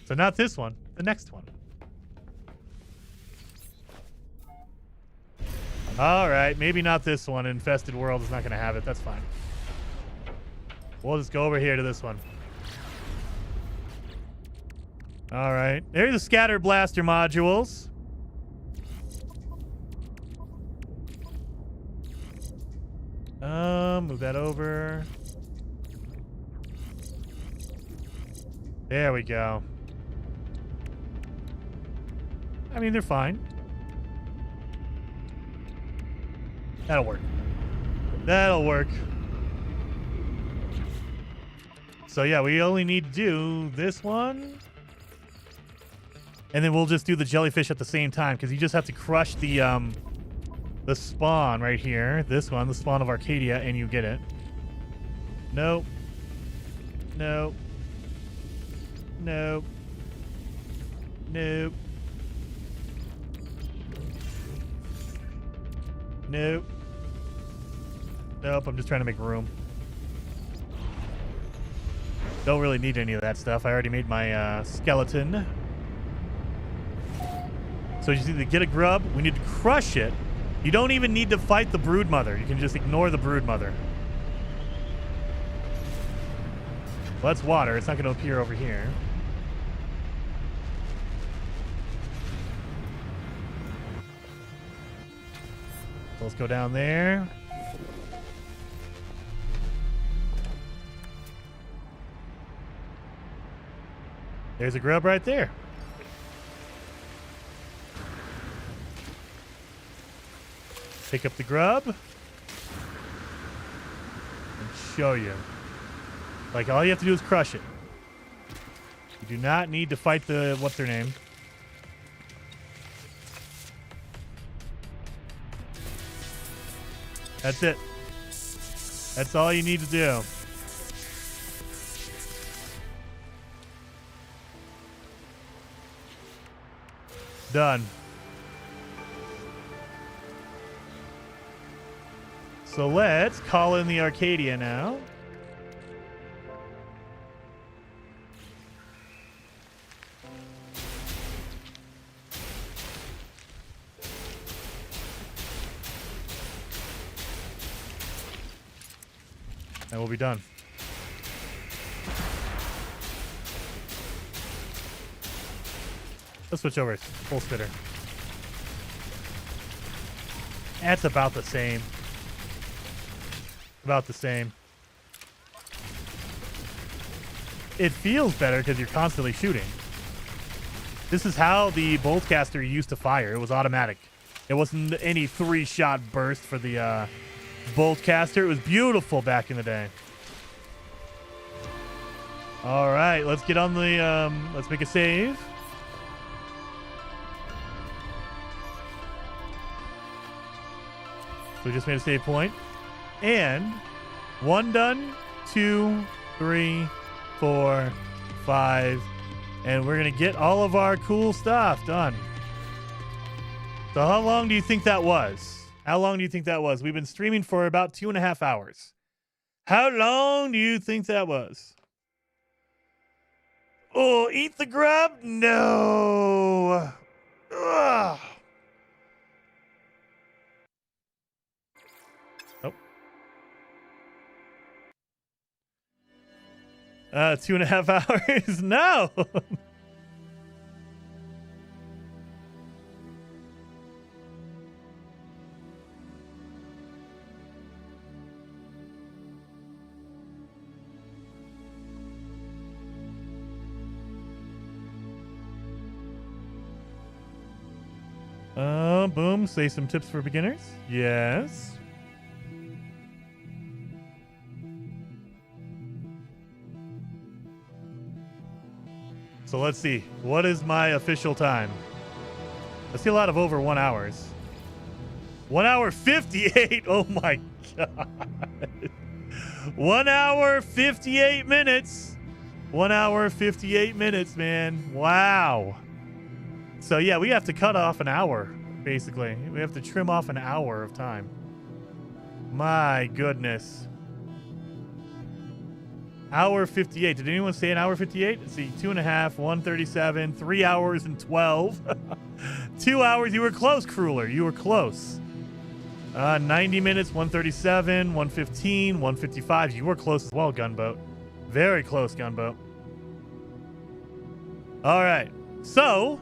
So not this one, the next one. All right, maybe not this one. Infested World is not going to have it. That's fine. We'll just go over here to this one. All right. There's the scatter blaster modules. Move that over. There we go. I mean, they're fine. That'll work. That'll work. So yeah, we only need to do this one. And then we'll just do the jellyfish at the same time, because you just have to crush the spawn right here. This one, the spawn of Arcadia, and you get it. Nope. Nope. Nope. Nope. Nope. Nope, I'm just trying to make room. Don't really need any of that stuff. I already made my skeleton. So you need to get a grub. We need to crush it. You don't even need to fight the broodmother. You can just ignore the broodmother. Well, that's water. It's not going to appear over here. Let's go down there. There's a grub right there. Pick up the grub. And show you. Like, all you have to do is crush it. You do not need to fight the... What's their name? That's it. That's all you need to do. Done. So let's call in the Arcadia now. And we'll be done. Let's switch over. Full spitter. That's about the same. About the same. It feels better because you're constantly shooting. This is how the boltcaster used to fire. It was automatic. It wasn't any 3-shot burst for the boltcaster. It was beautiful back in the day. All right, let's get on the let's make a save. So we just made a save point. And 1 done, 2, 3, 4, 5, and we're gonna get all of our cool stuff done. So how long do you think that was? How long do you think that was? We've been streaming for about 2.5 hours. How long do you think that was? Oh, eat the grub? No. Ugh. Nope. 2.5 hours? No. Boom. Say some tips for beginners. Yes. So let's see. What is my official time? I see a lot of over 1 hours. 1 hour 58. Oh my God. 1 hour 58 minutes. 1 hour 58 minutes, man. Wow. So yeah, we have to cut off an hour, basically. We have to trim off an hour of time. My goodness. Hour 58. Did anyone say an hour 58? Let's see, 2.5, 137, 3 hours and 12. 2 hours. You were close, Crueler. You were close. 90 minutes, 137, 115, 155. You were close as well, Gunboat. Very close, Gunboat. All right. So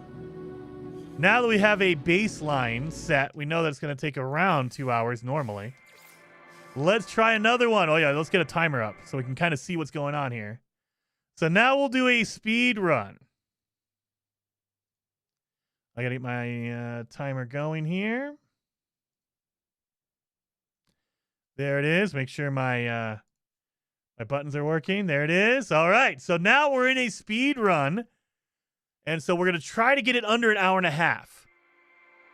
now that we have a baseline set, we know that it's going to take around 2 hours normally. Let's try another one. Oh, yeah, let's get a timer up so we can kind of see what's going on here. So now we'll do a speed run. I got to get my timer going here. There it is. Make sure my my buttons are working. There it is. All right. So now we're in a speed run. And so we're going to try to get it under an hour and a half.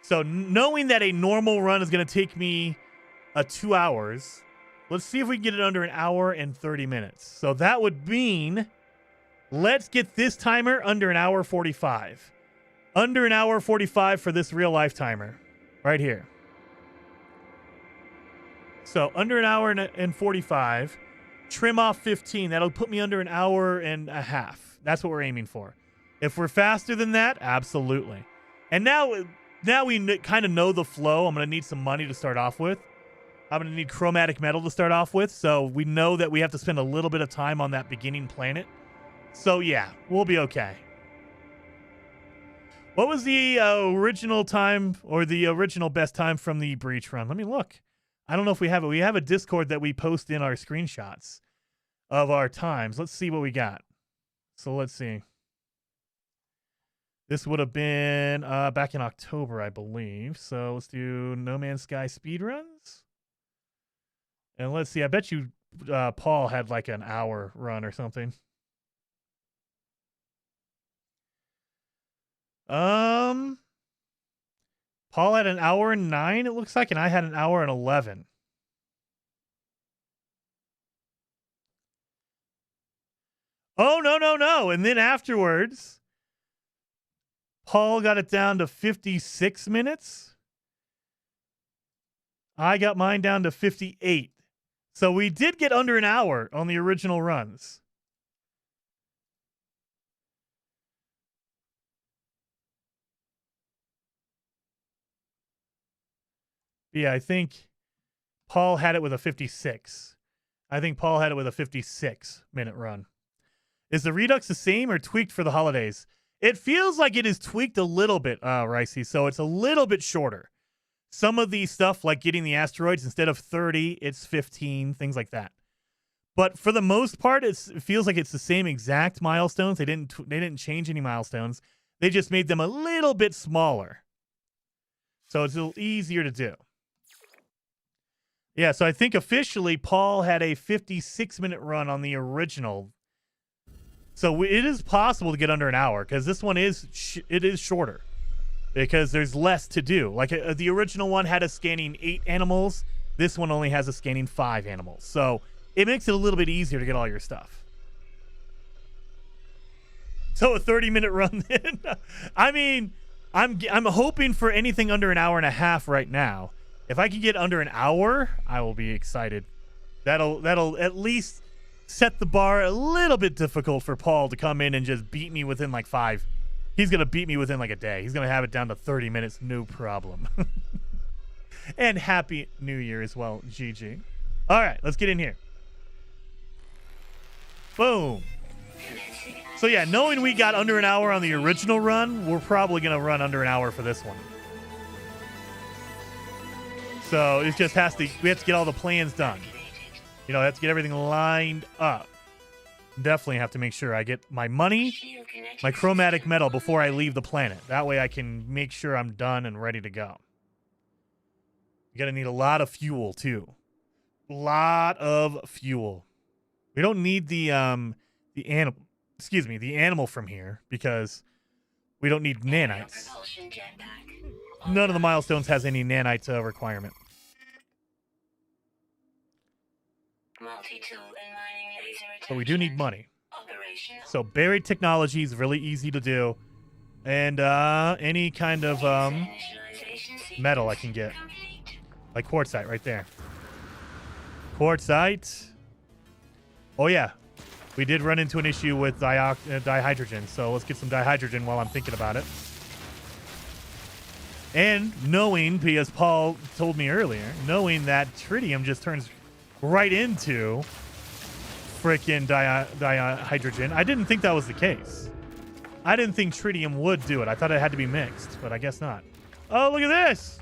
So knowing that a normal run is going to take me 2 hours, let's see if we can get it under an hour and 30 minutes. So that would mean let's get this timer under an hour 45. Under an hour 45 for this real life timer right here. So under an hour and 45, trim off 15. That'll put me under an hour and a half. That's what we're aiming for. If we're faster than that, absolutely. And now we kind of know the flow. I'm going to need some money to start off with. I'm going to need chromatic metal to start off with. So we know that we have to spend a little bit of time on that beginning planet. So yeah, we'll be okay. What was the original time or the original best time from the breach run? Let me look. I don't know if we have it. We have a Discord that we post in our screenshots of our times. Let's see what we got. So let's see. This would have been back in October, I believe. So let's do No Man's Sky speedruns. And let's see. I bet you Paul had like an hour run or something. Paul had an hour and 9, it looks like, and I had an hour and 11. Oh, no. And then afterwards, Paul got it down to 56 minutes. I got mine down to 58. So we did get under an hour on the original runs. Yeah, I think Paul had it with a 56. I think Paul had it with a 56-minute run. Is the Redux the same or tweaked for the holidays? It feels like it is tweaked a little bit, Ricey, so it's a little bit shorter. Some of the stuff, like getting the asteroids, instead of 30, it's 15, things like that. But for the most part, it feels like it's the same exact milestones. They didn't change any milestones. They just made them a little bit smaller. So it's a little easier to do. Yeah, so I think officially Paul had a 56-minute run on the original. So it is possible to get under an hour because this one is shorter because there's less to do. Like the original one had us scanning 8 animals. This one only has us scanning 5 animals. So it makes it a little bit easier to get all your stuff. So a 30-minute run then. I mean, I'm hoping for anything under an hour and a half right now. If I can get under an hour, I will be excited. That'll at least set the bar a little bit difficult for Paul to come in and just beat me within like 5. He's going to beat me within like a day. He's going to have it down to 30 minutes, no problem. And Happy New Year as well, GG. All right, let's get in here. Boom. So yeah, knowing we got under an hour on the original run, we're probably going to run under an hour for this one. So it just we have to get all the plans done. You know, I have to get everything lined up. Definitely have to make sure I get my money, my chromatic metal before I leave the planet. That way I can make sure I'm done and ready to go. You're going to need a lot of fuel too. A lot of fuel. We don't need the animal from here because we don't need nanites. None of the milestones has any nanite requirement. But we do need money. So buried technology is really easy to do. And any kind of metal I can get. Like quartzite right there. Quartzite. Oh yeah. We did run into an issue with dihydrogen. So let's get some dihydrogen while I'm thinking about it. And knowing, because Paul told me earlier, knowing that tritium just turns right into freaking dihydrogen. I didn't think that was the case. I didn't think tritium would do it. I thought it had to be mixed, but I guess not. Oh, look at this.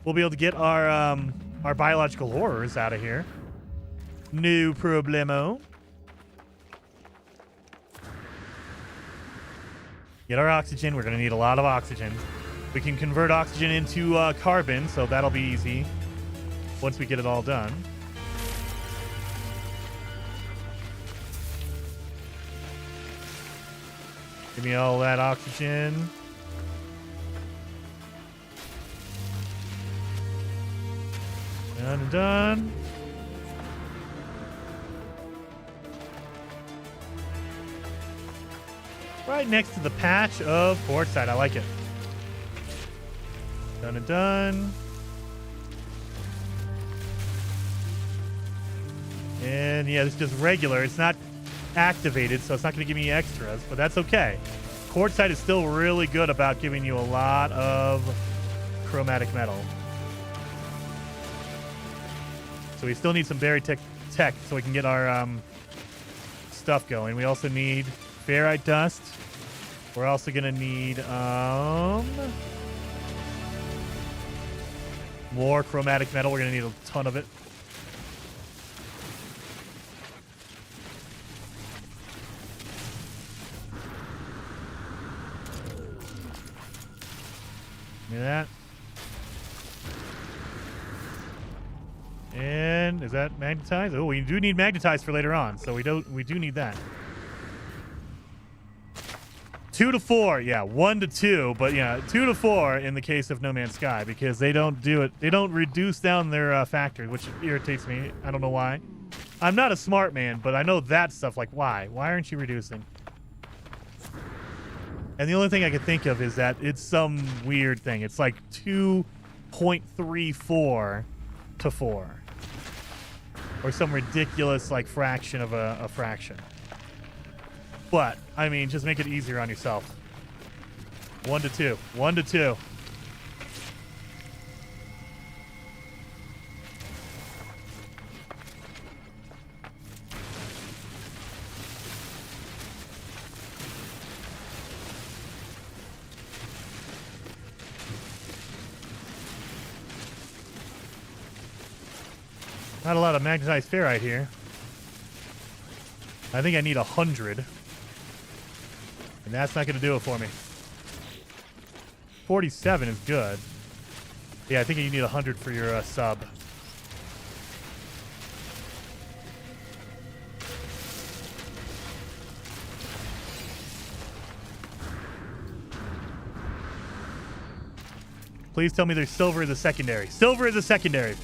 We'll be able to get our biological horrors out of here. No problemo. Get our oxygen. We're going to need a lot of oxygen. We can convert oxygen into carbon, so that'll be easy once we get it all done. Give me all that oxygen. Done. Right next to the patch of quartzite. I like it. Done and done. And yeah, this is just regular. It's not activated, so it's not going to give me extras, but that's okay. Quartzite is still really good about giving you a lot of chromatic metal. So we still need some buried tech so we can get our stuff going. We also need ferrite dust. We're also gonna need more chromatic metal. We're gonna need a ton of it. Give me that. And is that magnetized? Oh, we do need magnetized for later on, so we do need that. 2 to 4, yeah, 1 to 2, but yeah, 2 to 4 in the case of No Man's Sky because they don't do it. They don't reduce down their factory, which irritates me. I don't know why. I'm not a smart man, but I know that stuff. Like, why? Why aren't you reducing? And the only thing I can think of is that it's some weird thing. It's like 2.34 to 4, or some ridiculous like fraction of a fraction. But, I mean, just make it easier on yourself. 1 to 2. 1 to 2. Not a lot of magnetized ferrite here. I think I need 100. And that's not going to do it for me. 47 is good. Yeah, I think you need 100 for your sub. Please tell me there's silver as a secondary. Silver is a secondary.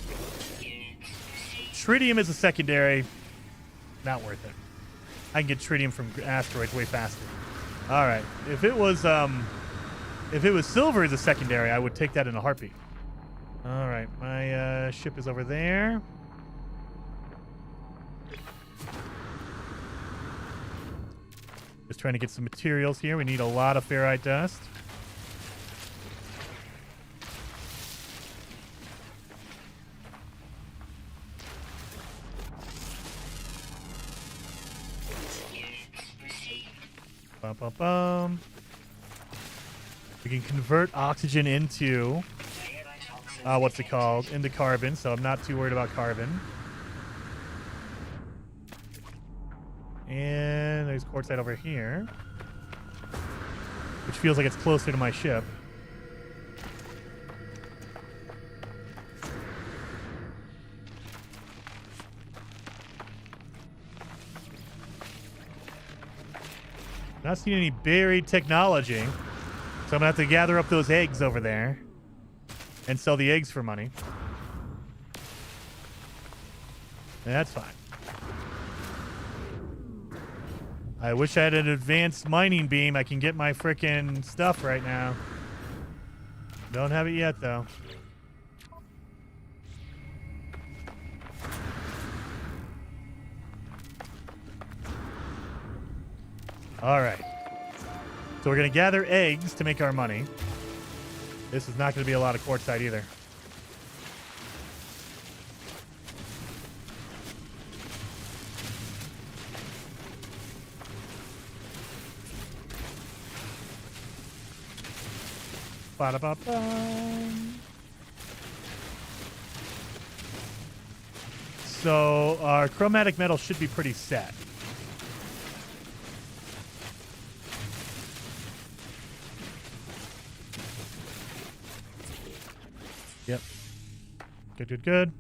Tritium is a secondary. Not worth it. I can get tritium from asteroids way faster. All right. If it was silver as a secondary, I would take that in a heartbeat. All right. My ship is over there. Just trying to get some materials here. We need a lot of ferrite dust. Bum, bum, bum. We can convert oxygen into what's it called? Into carbon, so I'm not too worried about carbon. And there's quartzite over here, which feels like it's closer to my ship. Not seeing any buried technology, so I'm gonna have to gather up those eggs over there and sell the eggs for money. That's fine. I wish I had an advanced mining beam. I can get my frickin' stuff right now. Don't have it yet, though. All right. So we're going to gather eggs to make our money. This is not going to be a lot of quartzite either. Ba-da-ba-ba. So our chromatic metal should be pretty set. Yep. Good, good, good.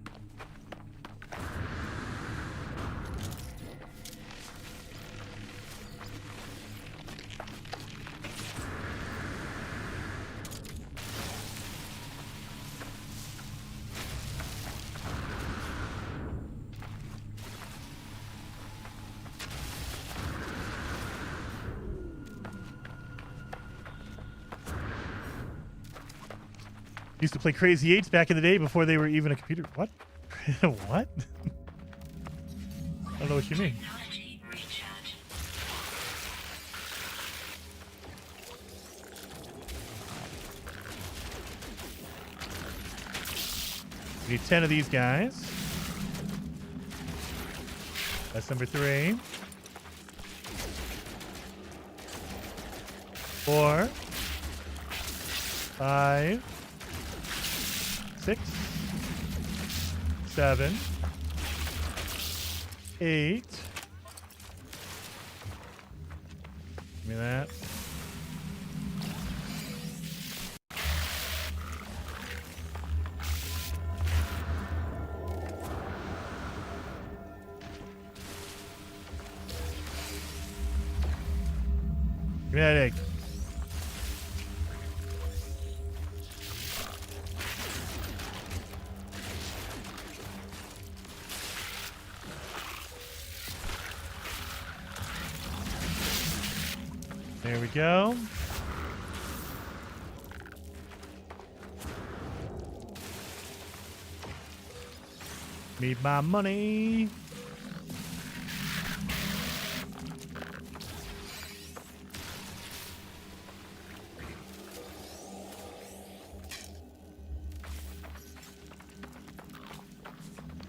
Used to play Crazy Eights back in the day before they were even a computer. What? What? I don't know what you mean. We need 10 of these guys. That's number 3. 4, 5, 6, 7, 8. Give me that. Give me that egg. There we go. Need my money.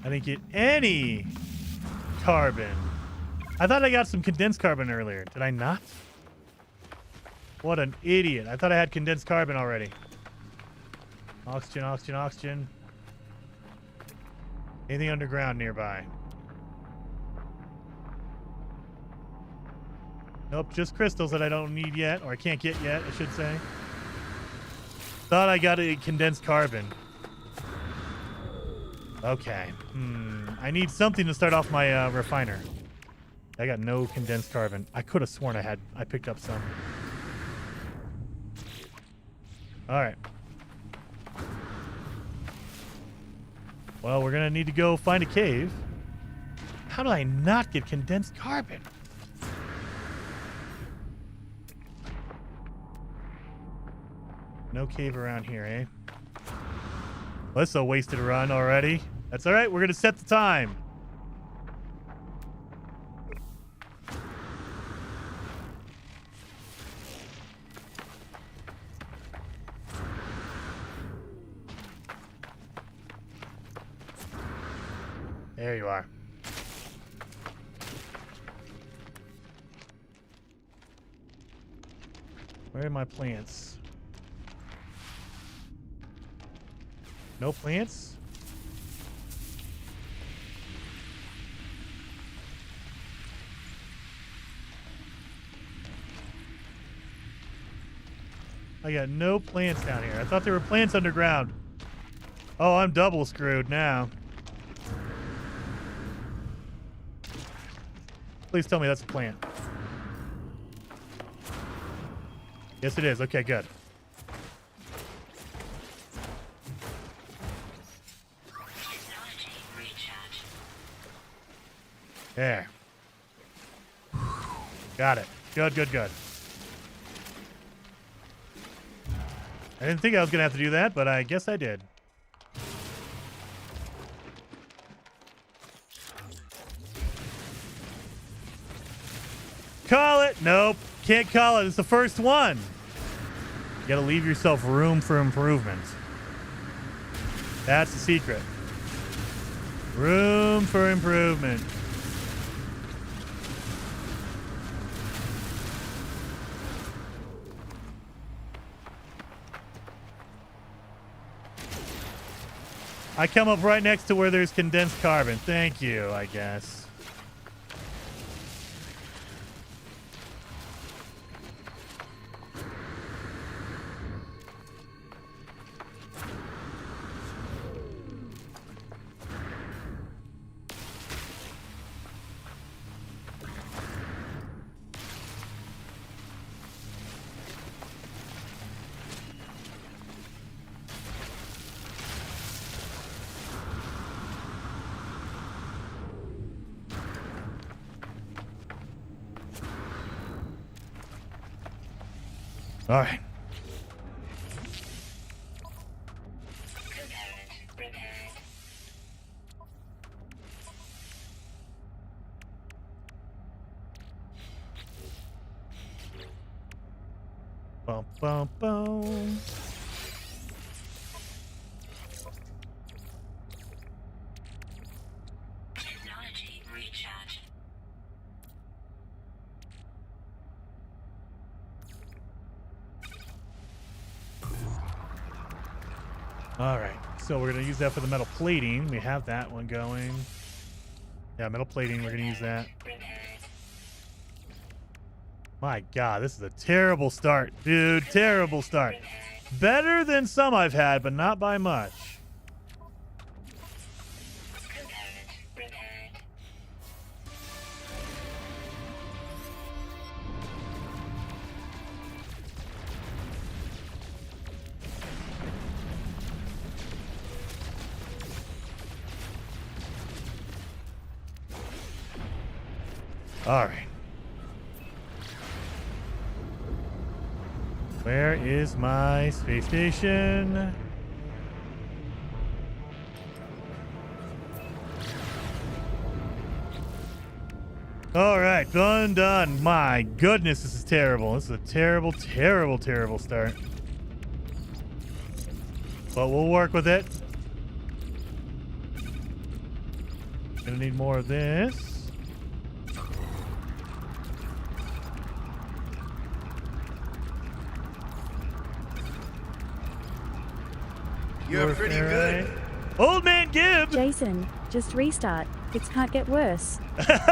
I didn't get any carbon. I thought I got some condensed carbon earlier. Did I not? What an idiot. I thought I had condensed carbon already. Oxygen, oxygen, oxygen. Anything underground nearby? Nope, just crystals that I don't need yet, or I can't get yet, I should say. Thought I got a condensed carbon. Okay. I need something to start off my refiner. I got no condensed carbon. I could have sworn I picked up some. All right. Well, we're going to need to go find a cave. How do I not get condensed carbon? No cave around here, eh? Well, that's a wasted run already. That's all right. We're going to set the time. There you are. Where are my plants? No plants? I got no plants down here. I thought there were plants underground. Oh, I'm double screwed now. Please tell me that's a plant. Yes, it is. Okay, good. There. Got it. Good, good, good. I didn't think I was going to have to do that, but I guess I did. Call it. Nope. Can't call it. It's the first one. You got to leave yourself room for improvement. That's the secret. Room for improvement. I come up right next to where there's condensed carbon. Thank you, I guess. All right. Bum, bum, bum. Technology recharge. Technology All right, so we're gonna use that for the metal plating. We have that one going. Yeah, metal plating, we're gonna use that. My God, this is a terrible start, dude. Terrible start. Better than some I've had, but not by much. All right. Where is my space station? All right, done. My goodness, this is terrible. This is a terrible, terrible, terrible start. But we'll work with it. Gonna need more of this. You're pretty good. Old man Gibb! Jason, just restart. It can't get worse.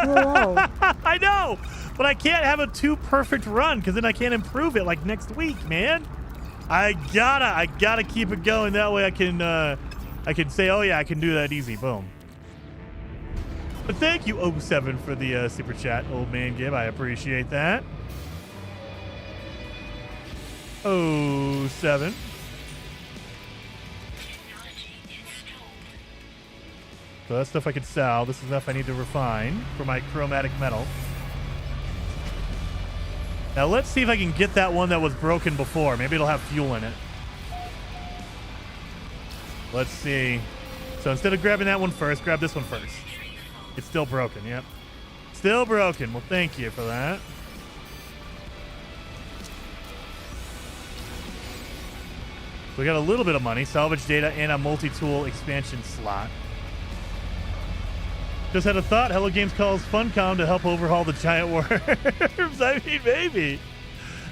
Lol. I know! But I can't have a too perfect run because then I can't improve it like next week, man. I gotta keep it going. That way I can say, oh yeah, I can do that easy. Boom. But thank you, 07, for the super chat, old man Gibb. I appreciate that. 07. So that's stuff I could sell. This is stuff I need to refine for my chromatic metal. Now let's see if I can get that one that was broken before. Maybe it'll have fuel in it. Let's see. So instead of grabbing that one first, grab this one first. It's still broken, yep. Still broken. Well, thank you for that. We got a little bit of money, salvage data, and a multi-tool expansion slot. Just had a thought. Hello Games calls Funcom to help overhaul the giant worms. I mean, maybe.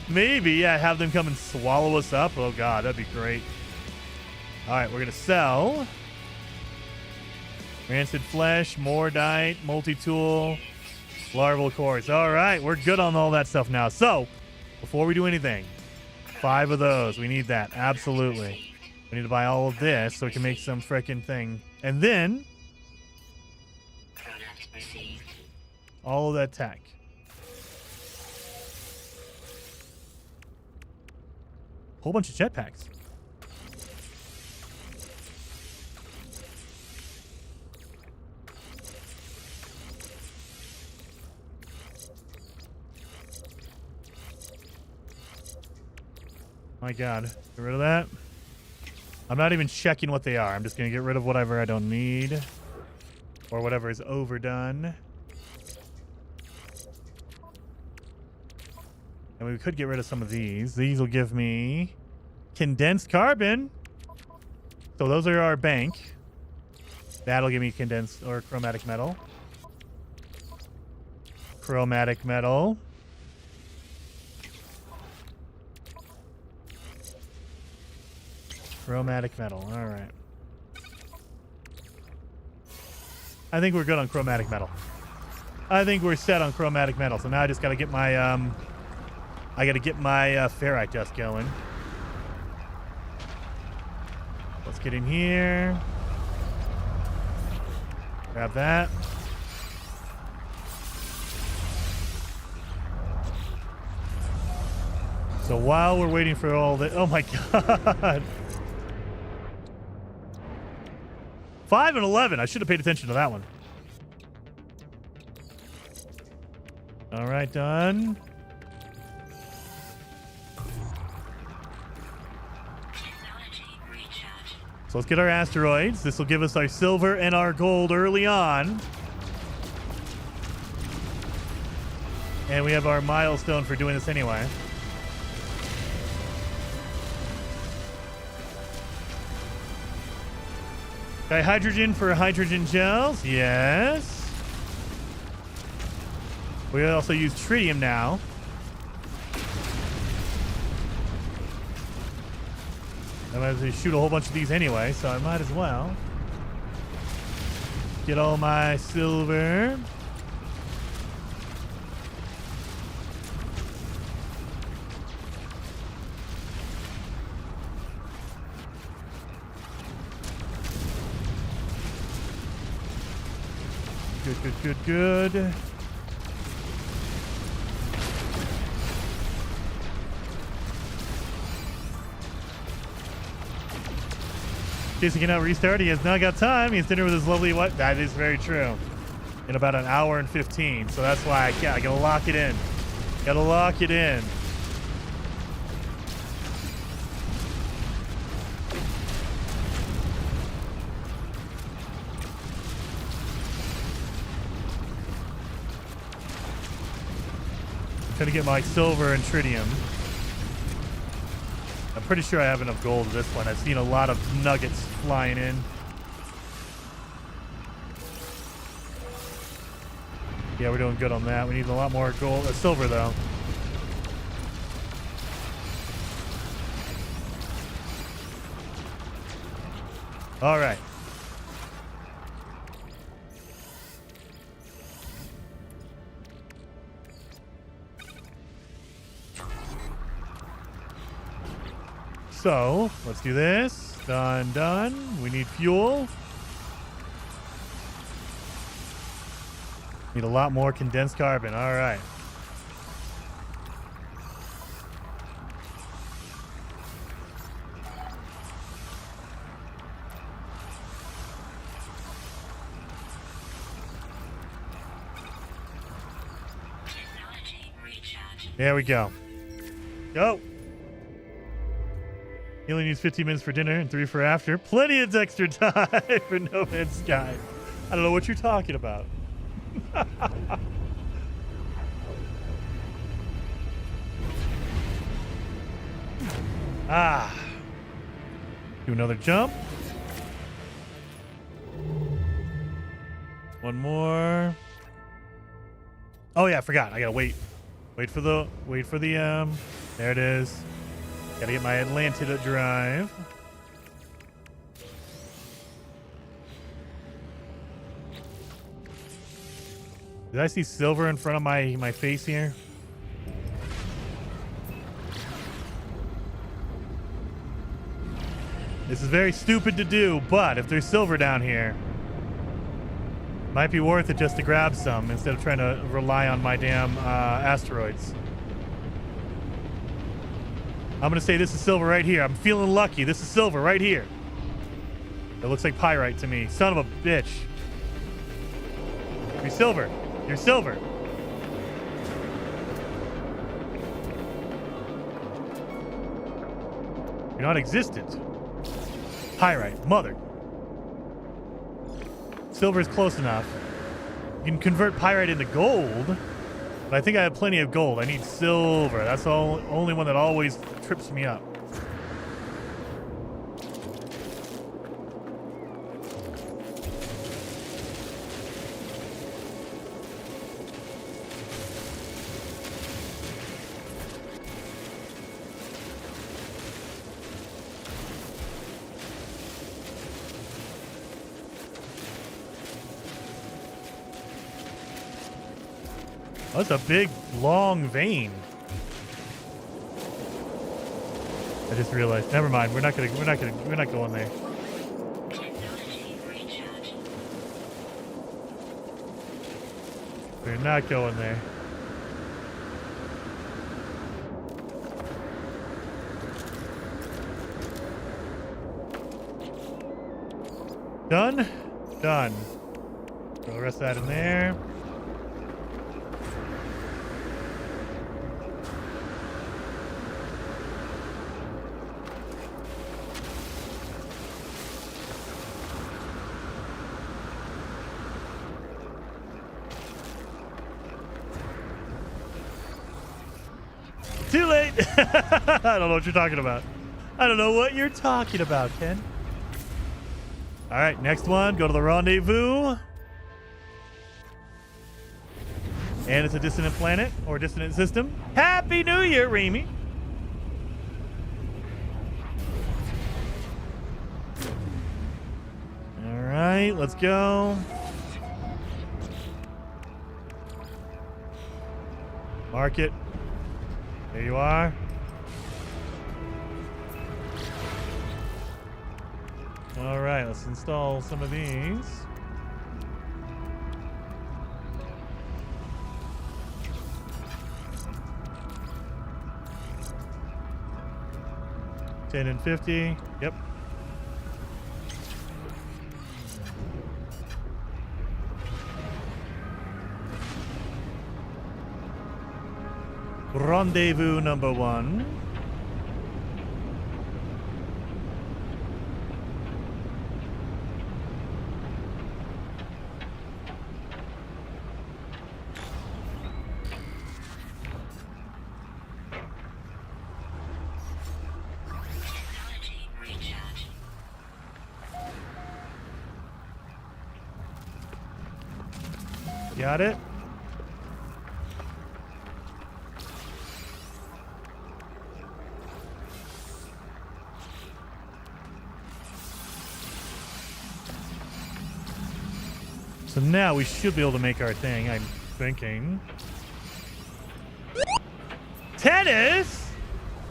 Maybe, yeah, have them come and swallow us up. Oh, God, that'd be great. All right, we're going to sell. Rancid flesh, Mordite, multi-tool, larval cores. All right, we're good on all that stuff now. So, before we do anything, 5 of those. We need that. Absolutely. We need to buy all of this so we can make some frickin' thing. And then all of that tech. Whole bunch of jetpacks. My God. Get rid of that. I'm not even checking what they are. I'm just going to get rid of whatever I don't need. Or whatever is overdone. And we could get rid of some of these. These will give me condensed carbon. So those are our bank. That'll give me condensed or chromatic metal. Chromatic metal. Chromatic metal. All right. I think we're good on chromatic metal. I think we're set on chromatic metal. So now I just got to get my I got to get my ferrite dust going. Let's get in here. Grab that. So while we're waiting for all the... Oh, my God. 5 and 11. I should have paid attention to that one. All right, done. So let's get our asteroids. This will give us our silver and our gold early on. And we have our milestone for doing this anyway. Dihydrogen for hydrogen gels. Yes. We also use tritium now. I'm going to shoot a whole bunch of these anyway, so I might as well get all my silver. Good. Jason cannot restart. He has not got time. He has dinner with his lovely wife. That is very true. In about an hour and 15. So that's why I gotta lock it in. Gotta lock it in. I'm trying to get my silver and tritium. I'm pretty sure I have enough gold at this point. I've seen a lot of nuggets flying in. Yeah, we're doing good on that. We need a lot more gold, silver though. All right. So, let's do this. Done. We need fuel. Need a lot more condensed carbon. All right. Technology recharge. There we go. Go. He only needs 15 minutes for dinner and 3 for after. Plenty of extra time for No Man's Sky. I don't know what you're talking about. Do another jump. One more. Oh yeah, I forgot. I gotta wait. Wait for the there it is. Gotta get my Atlantida drive. Did I see silver in front of my face here? This is very stupid to do, but if there's silver down here, might be worth it just to grab some instead of trying to rely on my damn asteroids. I'm gonna say this is silver right here. I'm feeling lucky. This is silver right here. It looks like pyrite to me. Son of a bitch. You're silver. You're silver. You're not existent. Pyrite. Mother. Silver is close enough. You can convert pyrite into gold. But I think I have plenty of gold. I need silver. That's the only one that always trips me up. Oh, that's a big, long vein. I just realized. Never mind. We're not going there. Technology recharge. We're not going there. Done. Done. Throw the rest of that in there. Too late. I don't know what you're talking about. I don't know what you're talking about, Ken. All right, next one. Go to the Rendezvous. And it's a dissonant planet or dissonant system. Happy New Year, Remy. let's go. Mark it. There you are. All right, let's install some of these. $10 and $50. Yep. Rendezvous number 1. Technology recharge. Got it. So now we should be able to make our thing, I'm thinking. Tennis!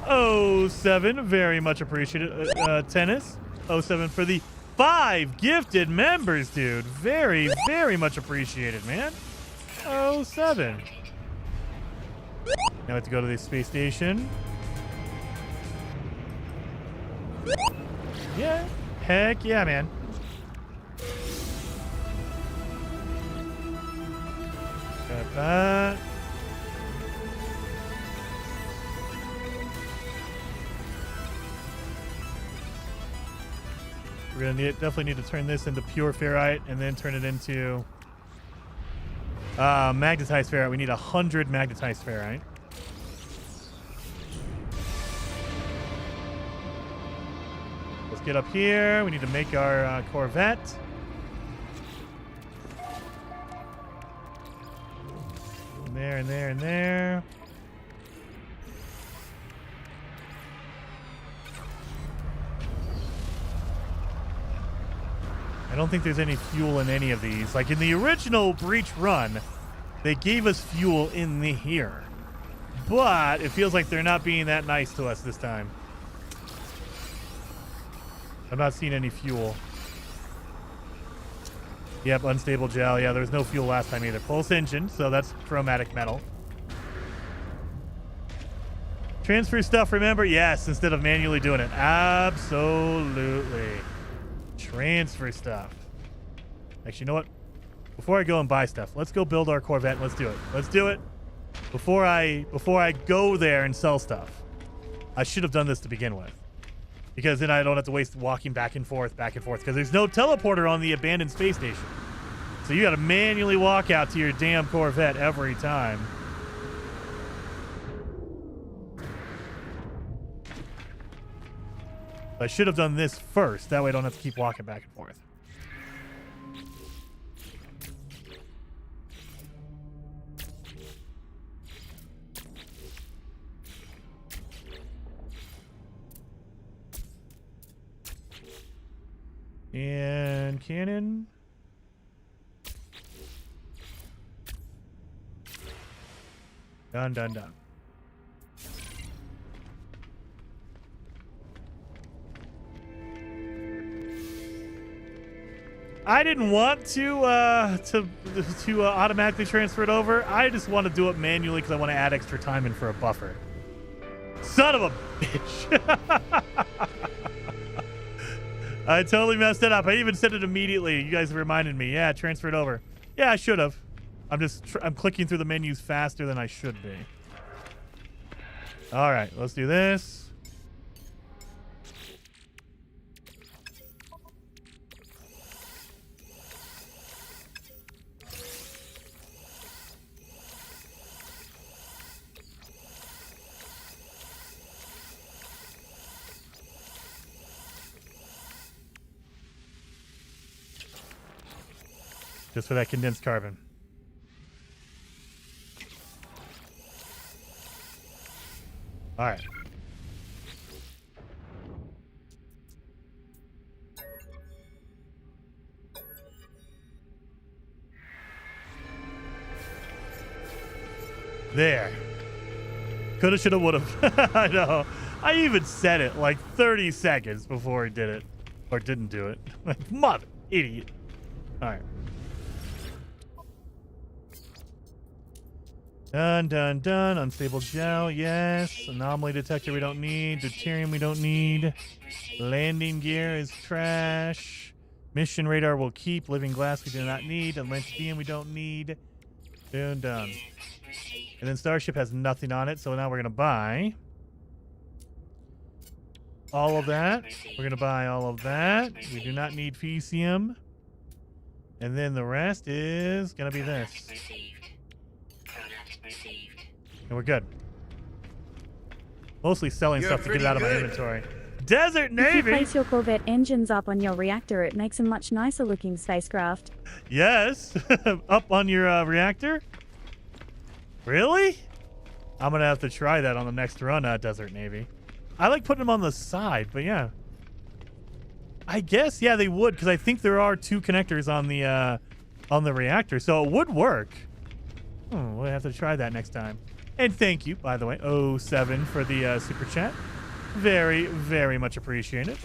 07, very much appreciated. Tennis, 07 for the 5 gifted members, dude. Very, very much appreciated, man. 07. Now we have to go to the space station. Yeah, heck yeah, man. Got that. We're gonna definitely need to turn this into pure ferrite and then turn it into magnetized ferrite. We need 100 magnetized ferrite. Let's get up here. We need to make our Corvette. And there, and there, and there. I don't think there's any fuel in any of these. Like in the original Breach run, they gave us fuel in here. But it feels like they're not being that nice to us this time. I'm not seeing any fuel. Yep, unstable gel. Yeah, there was no fuel last time either. Pulse engine, so that's chromatic metal. Transfer stuff, remember? Yes, instead of manually doing it. Absolutely. Transfer stuff. Actually, you know what? Before I go and buy stuff, let's go build our Corvette. Let's do it. Let's do it. Before I go there and sell stuff. I should have done this to begin with. Because then I don't have to waste walking back and forth, because there's no teleporter on the abandoned space station. So you got to manually walk out to your damn Corvette every time. I should have done this first. That way I don't have to keep walking back and forth. And cannon. Done, done, done. I didn't want to automatically transfer it over. I just want to do it manually because I want to add extra time in for a buffer. Son of a bitch. I totally messed it up. I even said it immediately. You guys reminded me. Yeah, transfer it over. Yeah, I should have. I'm clicking through the menus faster than I should be. All right, let's do this. Just for that condensed carbon. All right. There. Coulda, shoulda, woulda. I know. I even said it like 30 seconds before he did it. Or didn't do it. Like, mother. Idiot. Alright. Done, done, done. Unstable gel, yes. Anomaly detector we don't need. Deuterium we don't need. Landing gear is trash. Mission radar we'll keep. Living glass we do not need. Atlantean we don't need. Done, done. And then Starship has nothing on it, so now we're going to buy all of that. We're going to buy all of that. We do not need Fecium. And then the rest is going to be this. And we're good. Mostly selling stuff to get it out of my inventory. Desert If you Navy! place your Corvette engines up on your reactor, it makes a much nicer looking spacecraft. Yes. Up on your reactor? Really? I'm going to have to try that on the next run at Desert Navy. I like putting them on the side, but yeah. I guess, yeah, they would, because I think there are 2 connectors on the reactor, so it would work. We'll have to try that next time. And thank you, by the way, 07 for the super chat. Very, very much appreciated.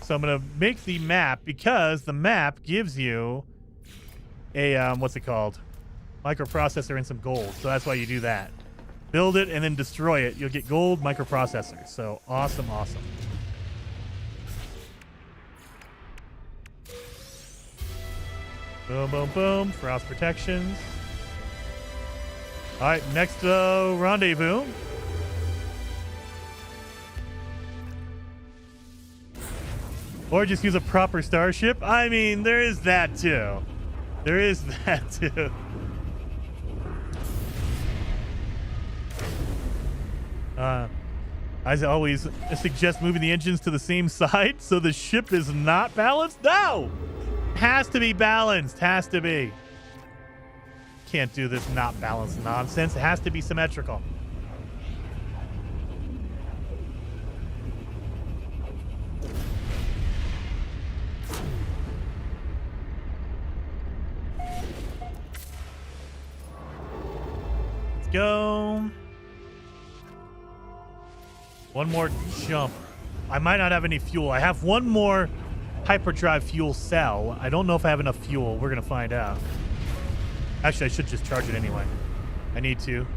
So I'm going to make the map because the map gives you a, what's it called? Microprocessor and some gold. So that's why you do that. Build it and then destroy it. You'll get gold microprocessor. So awesome, awesome. Boom, boom, boom. Frost protections. All right, next rendezvous. Or just use a proper starship. I mean, there is that too. There is that too. I always suggest moving the engines to the same side so the ship is not balanced. No! Has to be balanced. Has to be. Can't do this not balanced nonsense. It has to be symmetrical. Let's go. One more jump. I might not have any fuel. I have one more hyperdrive fuel cell. I don't know if I have enough fuel. We're going to find out. Actually, I should just charge it anyway. I need to.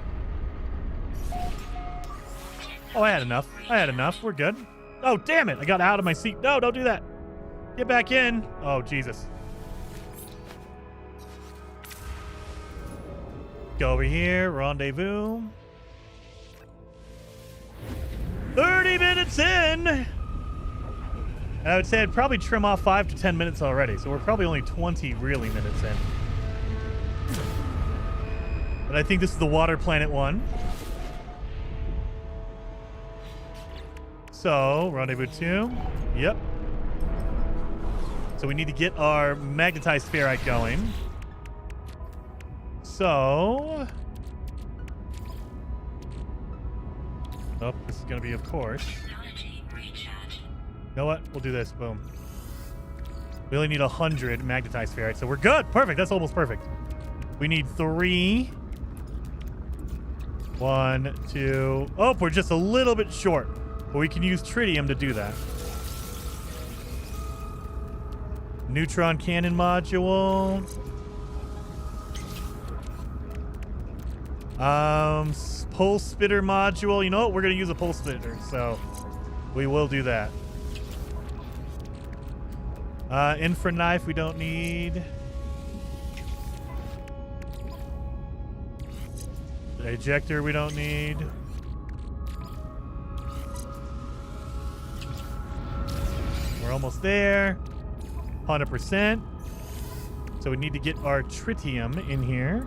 Oh, I had enough. I had enough. We're good. Oh, damn it. I got out of my seat. No, don't do that. Get back in. Oh, Jesus. Go over here. Rendezvous. 30 minutes in. I would say I'd probably trim off 5 to 10 minutes already. So we're probably only 20 really minutes in. But I think this is the water planet one. So, rendezvous 2. Yep. So we need to get our magnetized ferrite going. So... Oh, this is going to be, of course. You know what? We'll do this. Boom. We only need 100 magnetized ferrite, so we're good. Perfect. That's almost perfect. We need 3. 1, 2. Oh, we're just a little bit short. But we can use tritium to do that. Neutron cannon module. Pulse spitter module. You know what? We're going to use a pulse spitter, so we will do that. Infra knife we don't need. The ejector we don't need. We're almost there. 100%. So we need to get our tritium in here.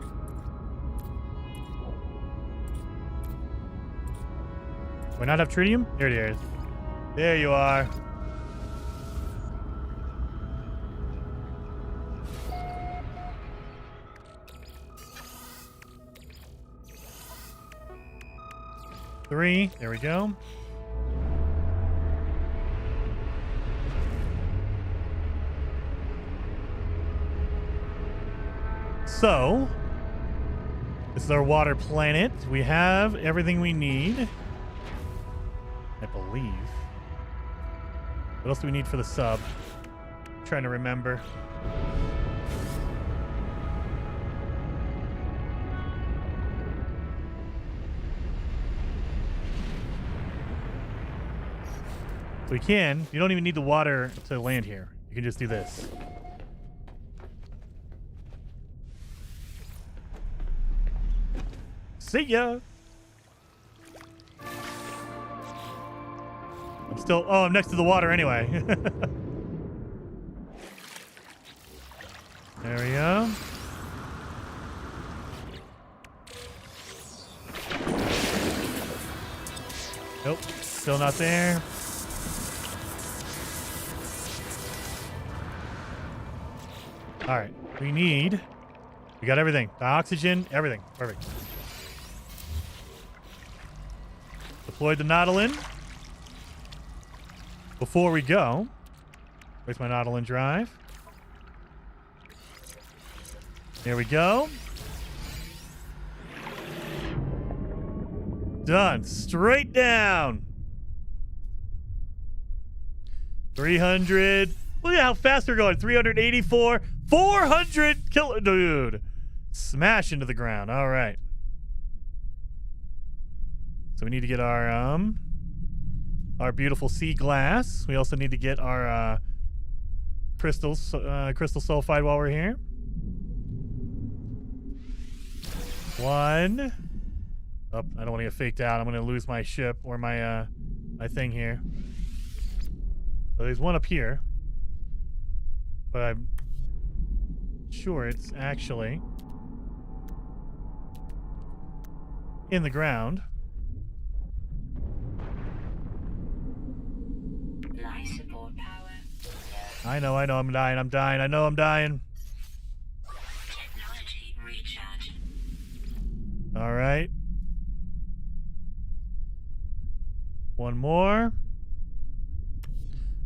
Do I not have tritium? Here it is. There you are. Three. There we go. So, This is our water planet. We have everything we need. I believe. What else do we need for the sub? I'm trying to remember. So we can. You don't even need the water to land here. You can just do this. See ya. I'm next to the water anyway. There we go. Nope, still not there. All right, we got everything. The oxygen, everything. Perfect. Deployed the Nautilin. Before we go, where's my Nautilin drive? There we go. Done. Straight down. 300. Look at how fast we're going. 384. 400 kilo. Dude. Smash into the ground. All right. So we need to get our beautiful sea glass. We also need to get our crystal sulfide while we're here. 1. Oh, I don't want to get faked out. I'm going to lose my ship or my thing here. So there's one up here. But I'm sure it's actually in the ground. Life support power. I know, I'm dying, I know I'm dying. Technology recharge. All right. One more.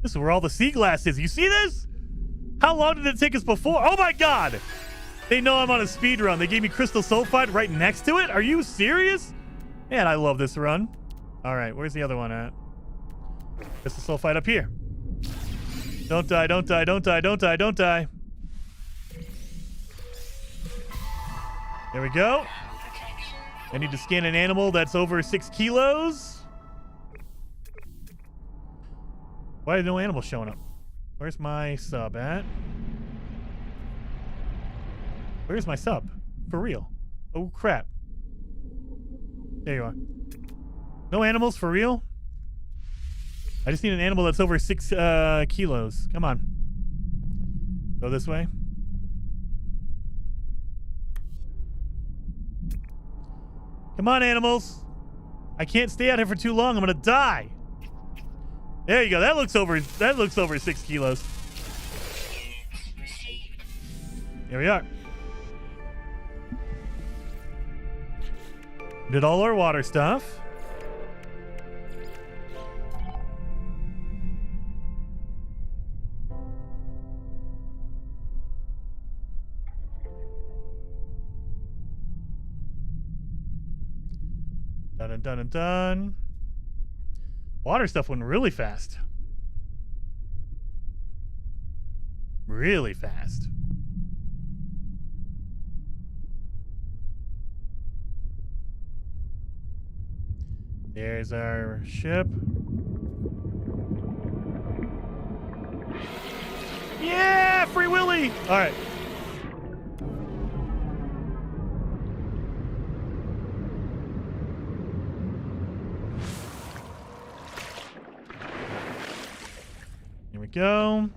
This is where all the sea glass is. You see this? How long did it take us before? Oh my God! They know I'm on a speed run. They gave me crystal sulfide right next to it? Are you serious? Man, I love this run. All right, where's the other one at? Crystal sulfide up here. Don't die, don't die, don't die, don't die, don't die. There we go. I need to scan an animal that's over 6 kilos. Why are no animals showing up? Where's my sub at? Where's my sub? For real. Oh, crap. There you are. No animals for real? I just need an animal that's over 6 kilos. Come on. Go this way. Come on, animals. I can't stay out here for too long. I'm gonna die. There you go. That looks over 6 kilos. Here we are. Did all our water stuff. Done and done and done. Water stuff went really fast. Really fast. There's our ship. Yeah, Free Willy! All right. Here we go.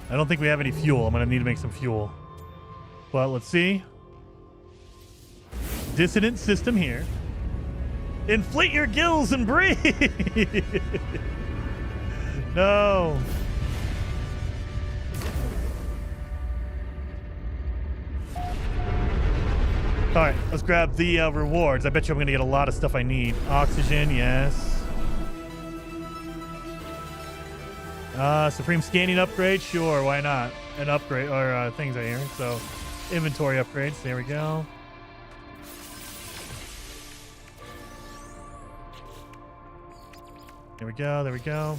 I don't think we have any fuel. I'm going to need to make some fuel. But let's see. Dissonant system here. Inflate your gills and breathe. No. All right, let's grab the rewards. I bet you I'm going to get a lot of stuff I need. Oxygen, yes. Supreme scanning upgrade. Sure, why not? An upgrade or things right here. So, inventory upgrades. There we go. There we go. There we go.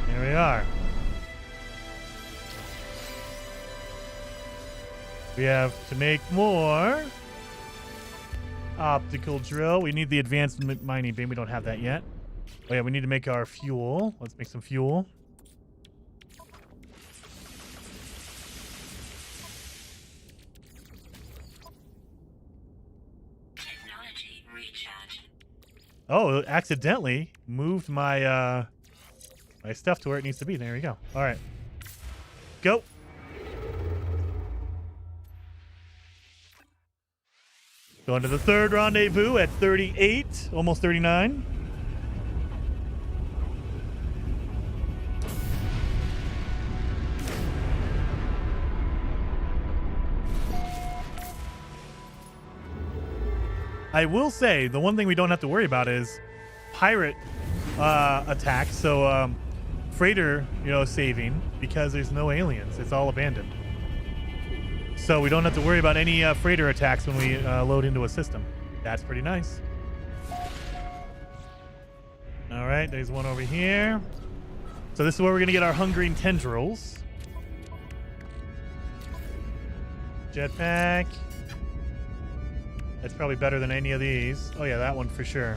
There we are. We have to make more optical drill. We need the advanced mining beam. We don't have that yet. Oh yeah, we need to make our fuel. Let's make some fuel. Technology recharge. Oh, it accidentally moved my my stuff to where it needs to be. There we go. All right. Go. Going to the third rendezvous at 38, almost 39. I will say the one thing we don't have to worry about is pirate attacks. So freighter, saving because there's no aliens. It's all abandoned. So we don't have to worry about any freighter attacks when we load into a system. That's pretty nice. All right, there's one over here. So this is where we're going to get our hungering tendrils. Jetpack. That's probably better than any of these. Oh yeah, that one for sure.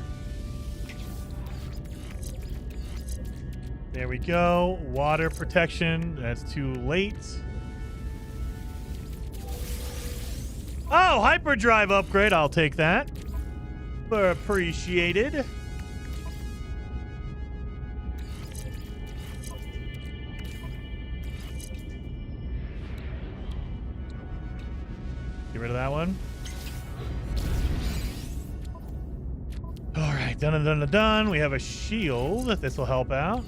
There we go. Water protection. That's too late. Oh, hyperdrive upgrade. I'll take that. Appreciated. Get rid of that one. All right, done. We have a shield. This will help out.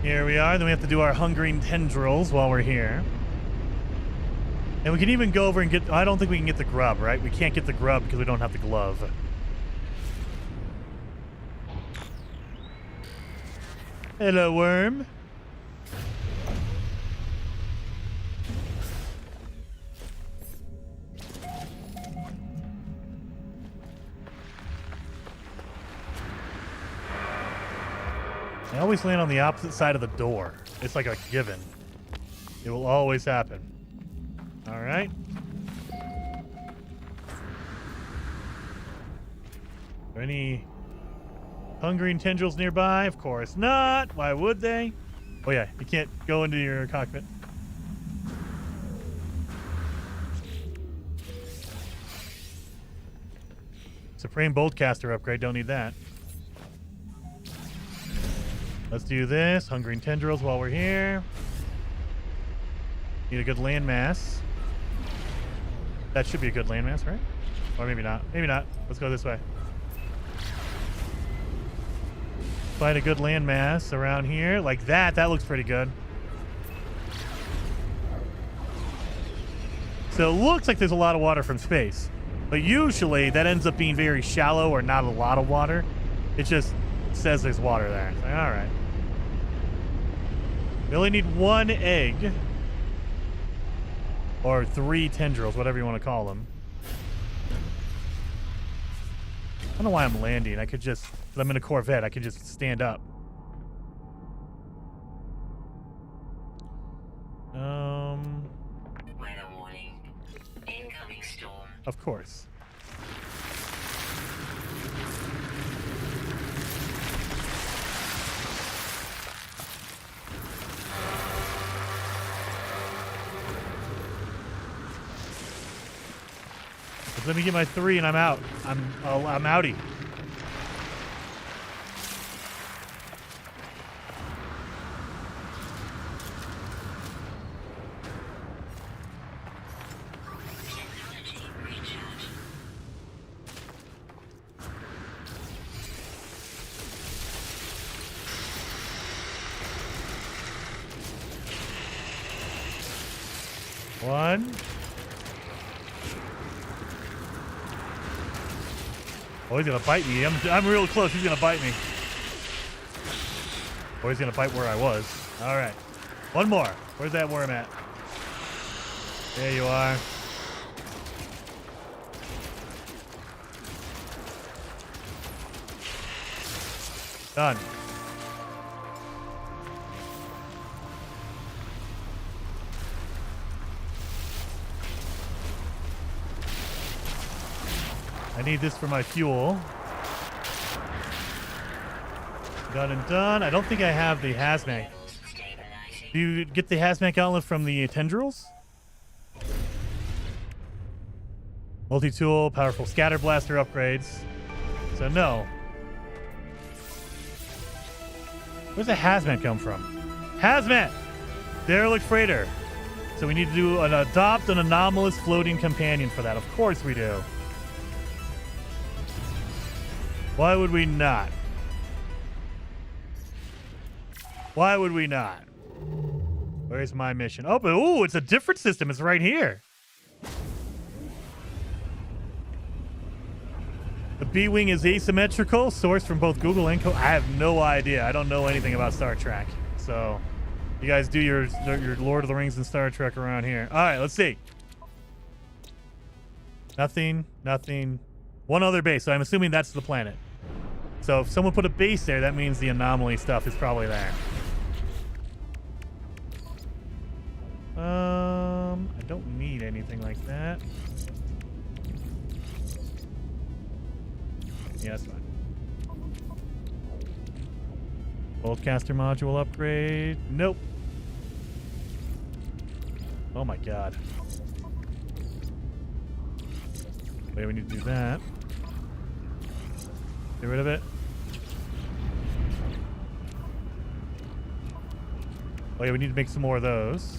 Here we are. Then we have to do our hungering tendrils while we're here. And we can even go over and get... I don't think we can get the grub, right? We can't get the grub because we don't have the glove. Hello, worm. I always land on the opposite side of the door. It's like a given. It will always happen. All right. Are there any hungering tendrils nearby? Of course not. Why would they? Oh yeah, you can't go into your cockpit. Supreme Boltcaster upgrade. Don't need that. Let's do this. Hungering tendrils while we're here. Need a good landmass. That should be a good landmass, right? Or maybe not. Maybe not. Let's go this way. Find a good landmass around here. Like that. That looks pretty good. So it looks like there's a lot of water from space. But usually that ends up being very shallow or not a lot of water. It just says there's water there. Like, all right. We only need one egg. Or 3 tendrils, whatever you want to call them. I don't know why I'm landing. I could just... I'm in a Corvette. I could just stand up. Weather warning. Incoming storm. Of course. Let me get my 3 and I'm out. I'm outie. Technology recharge. One. Oh, he's gonna bite me. I'm real close. He's gonna bite me. Oh, he's gonna bite where I was. All right. One more. Where's that worm at? There you are. Done. I need this for my fuel. Done and done. I don't think I have the hazmat. Do you get the hazmat gauntlet from the tendrils? Multi-tool, powerful scatter blaster upgrades. So no. Where's the hazmat come from? Hazmat! Derelict freighter. So we need to do adopt an anomalous floating companion for that. Of course we do. Why would we not? Why would we not? Where's my mission? Oh, but ooh, it's a different system. It's right here. The B-Wing is asymmetrical, sourced from both Google and I have no idea. I don't know anything about Star Trek. So you guys do your Lord of the Rings and Star Trek around here. All right, let's see. Nothing, nothing. One other base, so I'm assuming that's the planet. So if someone put a base there, that means the anomaly stuff is probably there. I don't need anything like that. Yeah, that's fine. Boltcaster module upgrade. Nope. Oh my god. Wait, we need to do that. Get rid of it. Oh yeah, we need to make some more of those.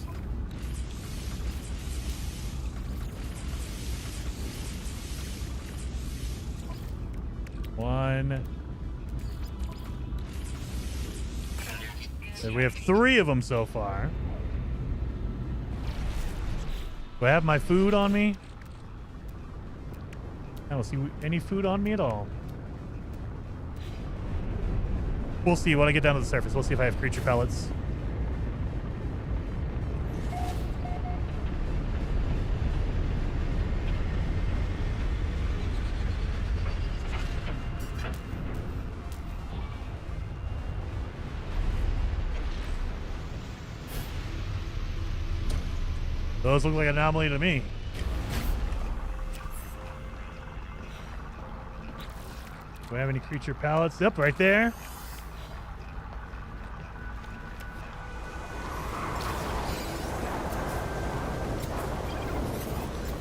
One. So we have 3 of them so far. Do I have my food on me? I don't see any food on me at all. We'll see when I get down to the surface. We'll see if I have creature pellets. Those look like an anomaly to me. Do I have any creature pallets? Yep, right there.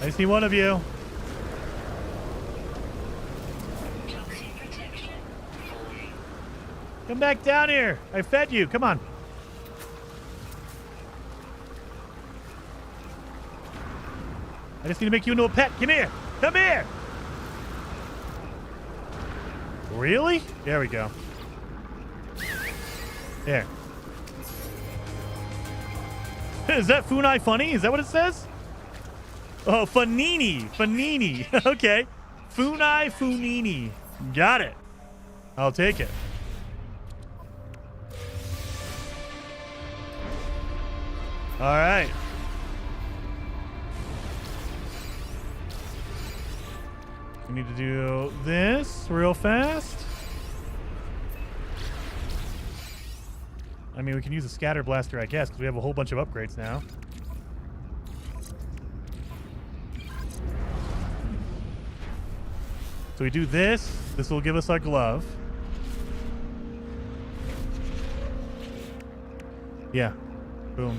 I see one of you. Come back down here. I fed you. Come on. I just need to make you into a pet. Come here. Come here. Really? There we go. There. Is that Funai funny? Is that what it says? Oh, Fanini. Fanini. Okay. Funai Funini. Got it. I'll take it. All right. We need to do this real fast. I mean, we can use a scatter blaster, I guess, because we have a whole bunch of upgrades now. So we do this. This will give us our glove. Yeah. Boom.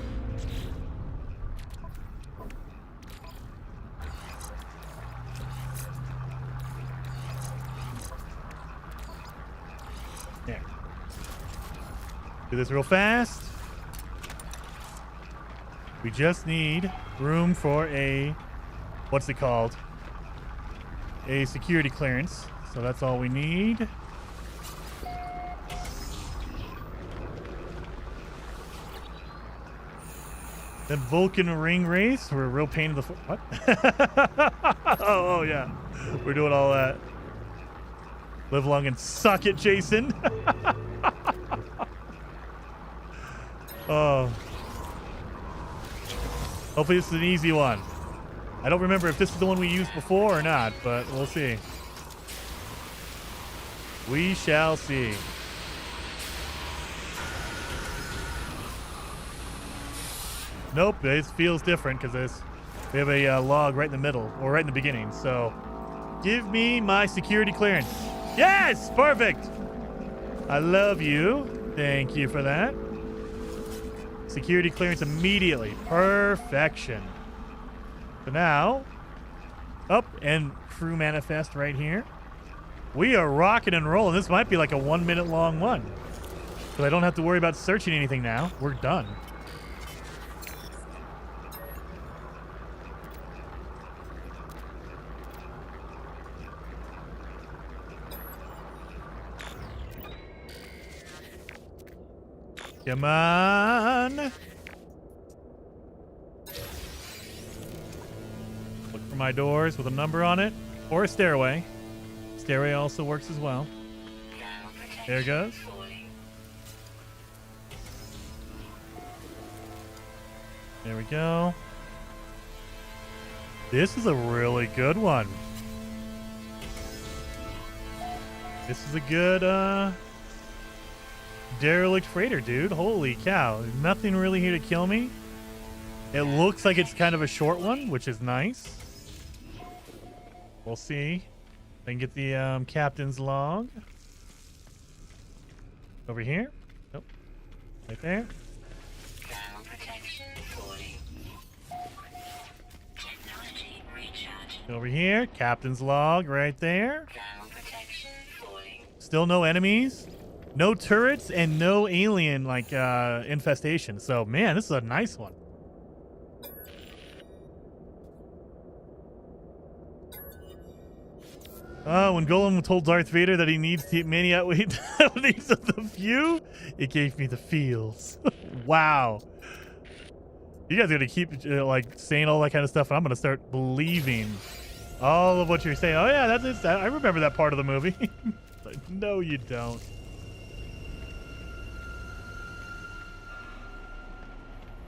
There. Do this real fast. We just need room for a, what's it called? A security clearance. So that's all we need. Then Vulcan ring race. We're a real pain in the foot. What? Oh, yeah. We're doing all that. Live long and suck it, Jason. Oh. Hopefully this is an easy one. I don't remember if this is the one we used before or not, but we'll see. We shall see. Nope, this feels different because we have a log right in the middle, or right in the beginning. So, give me my security clearance. Yes, perfect. I love you. Thank you for that. Security clearance immediately. Perfection. So now, up and crew manifest right here. We are rocking and rolling. This might be like a 1 minute long one. But I don't have to worry about searching anything now. We're done. Come on. Look for my doors with a number on it. Or a stairway. Stairway also works as well. There it goes. There we go. This is a really good one. This is a good, Derelict freighter, dude. Holy cow. There's nothing really here to kill me. It looks like it's kind of a short one, which is nice. We'll see. I can get the captain's log. Over here. Nope. Right there. Protection 40. Technology recharge. Over here. Captain's log right there. Protection 40. Still no enemies. No turrets and no alien like infestation. So man, this is a nice one. When Golem told Darth Vader that he needs to many outweigh needs of the view, it gave me the feels. Wow. You guys are gonna keep like saying all that kind of stuff, and I'm gonna start believing all of what you're saying. Oh yeah, that's it. I remember that part of the movie. Like, no, you don't.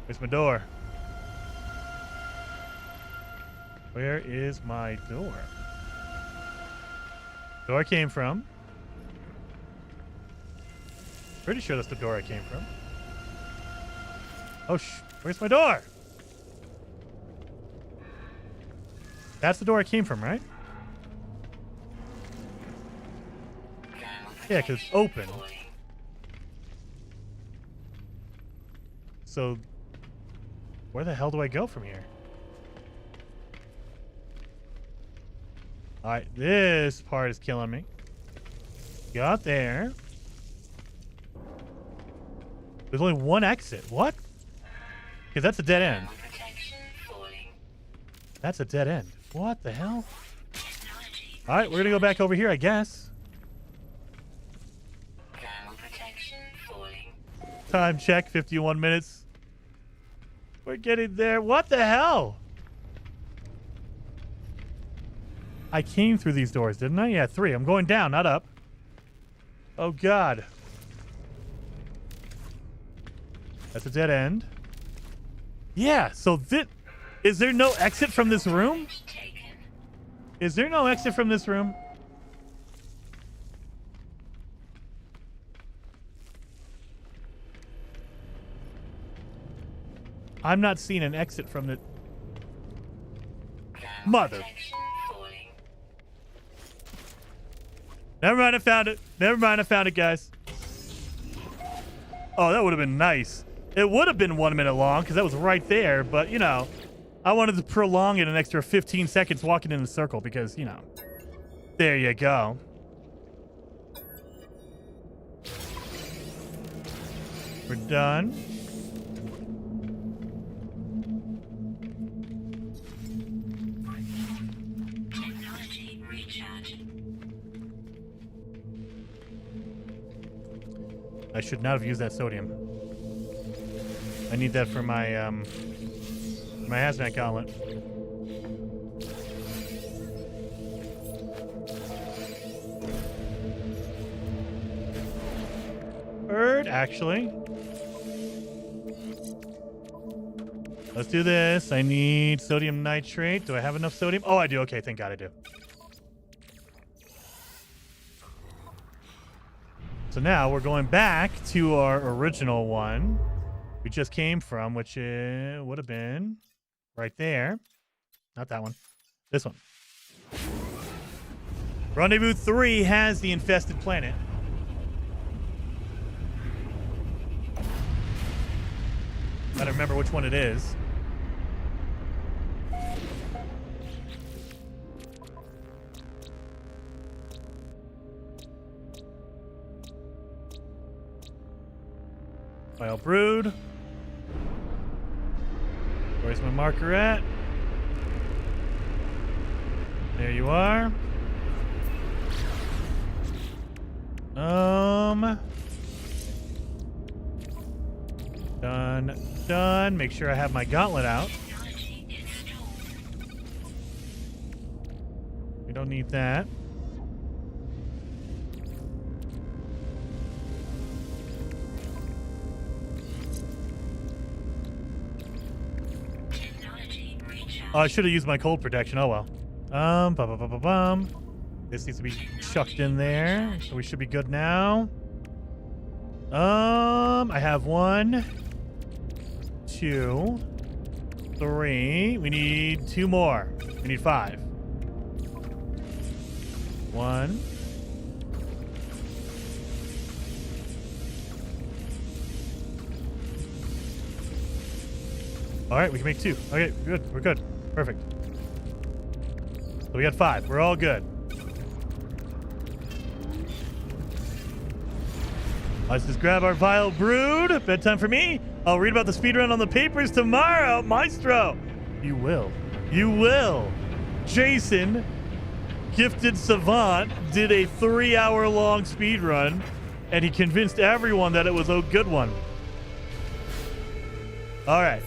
Where's my door? Where is my door? Door I came from. Pretty sure that's the door I came from. Oh, where's my door? That's the door I came from, right? Yeah, because it's open. So, where the hell do I go from here? Alright, this part is killing me. Got there. There's only one exit. What? Because that's a dead end. That's a dead end. What the hell? Alright, we're gonna go back over here, I guess. Time check, 51 minutes. We're getting there. What the hell? I came through these doors, didn't I? Yeah, 3. I'm going down, not up. Oh, God. That's a dead end. Yeah, so is there no exit from this room? Is there no exit from this room? I'm not seeing an exit from the... Mother... Never mind, I found it. Never mind, I found it, guys. Oh, that would have been nice. It would have been 1 minute long because that was right there, but, you know, I wanted to prolong it an extra 15 seconds walking in a circle because, you know, there you go. We're done. Technology recharge. I should not have used that sodium. I I need that for my my hazmat gauntlet. Bird, actually. Let's do this. I need sodium nitrate. Do I have enough sodium? Oh, I do. Okay, thank God I do. So now we're going back to our original one we just came from, which would have been right there. Not that one. This one. Rendezvous 3 has the infested planet. I don't remember which one it is. Vile brood. Where's my marker at? There you are. Done. Make sure I have my gauntlet out. We don't need that. Oh, I should have used my cold protection. Oh well. This needs to be chucked in there, so we should be good now. I have 1, 2, 3. We need 2 more. We need 5. 1. All right, we can make 2. Okay, good. We're good. Perfect. So we got 5. We're all good. Let's just grab our vile brood. Bedtime for me. I'll read about the speedrun on the papers tomorrow. Maestro. You will. You will. Jason, gifted savant, did a 3-hour-long speedrun, and he convinced everyone that it was a good one. All right.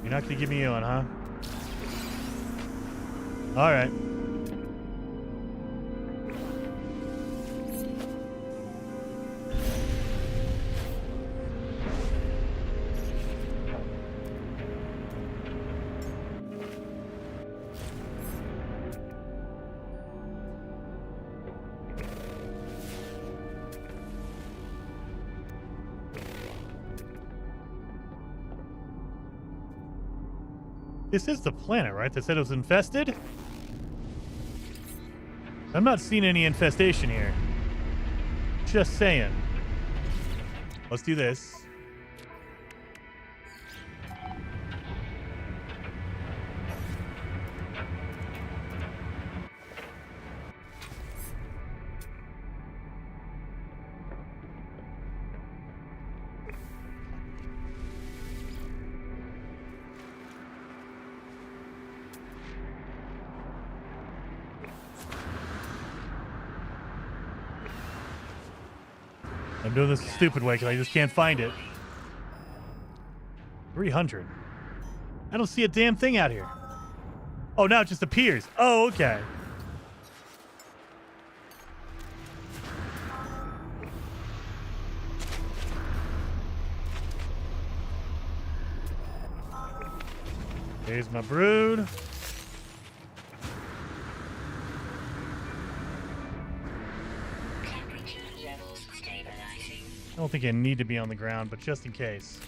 You're not going to give me one, huh? All right. This is the planet, right? That said it was infested? I'm not seeing any infestation here. Just saying. Let's do this. I'm doing this the stupid way because I just can't find it. 300. I don't see a damn thing out here. Oh, now it just appears. Oh, okay. Here's my brood. I don't think I need to be on the ground, but just in case.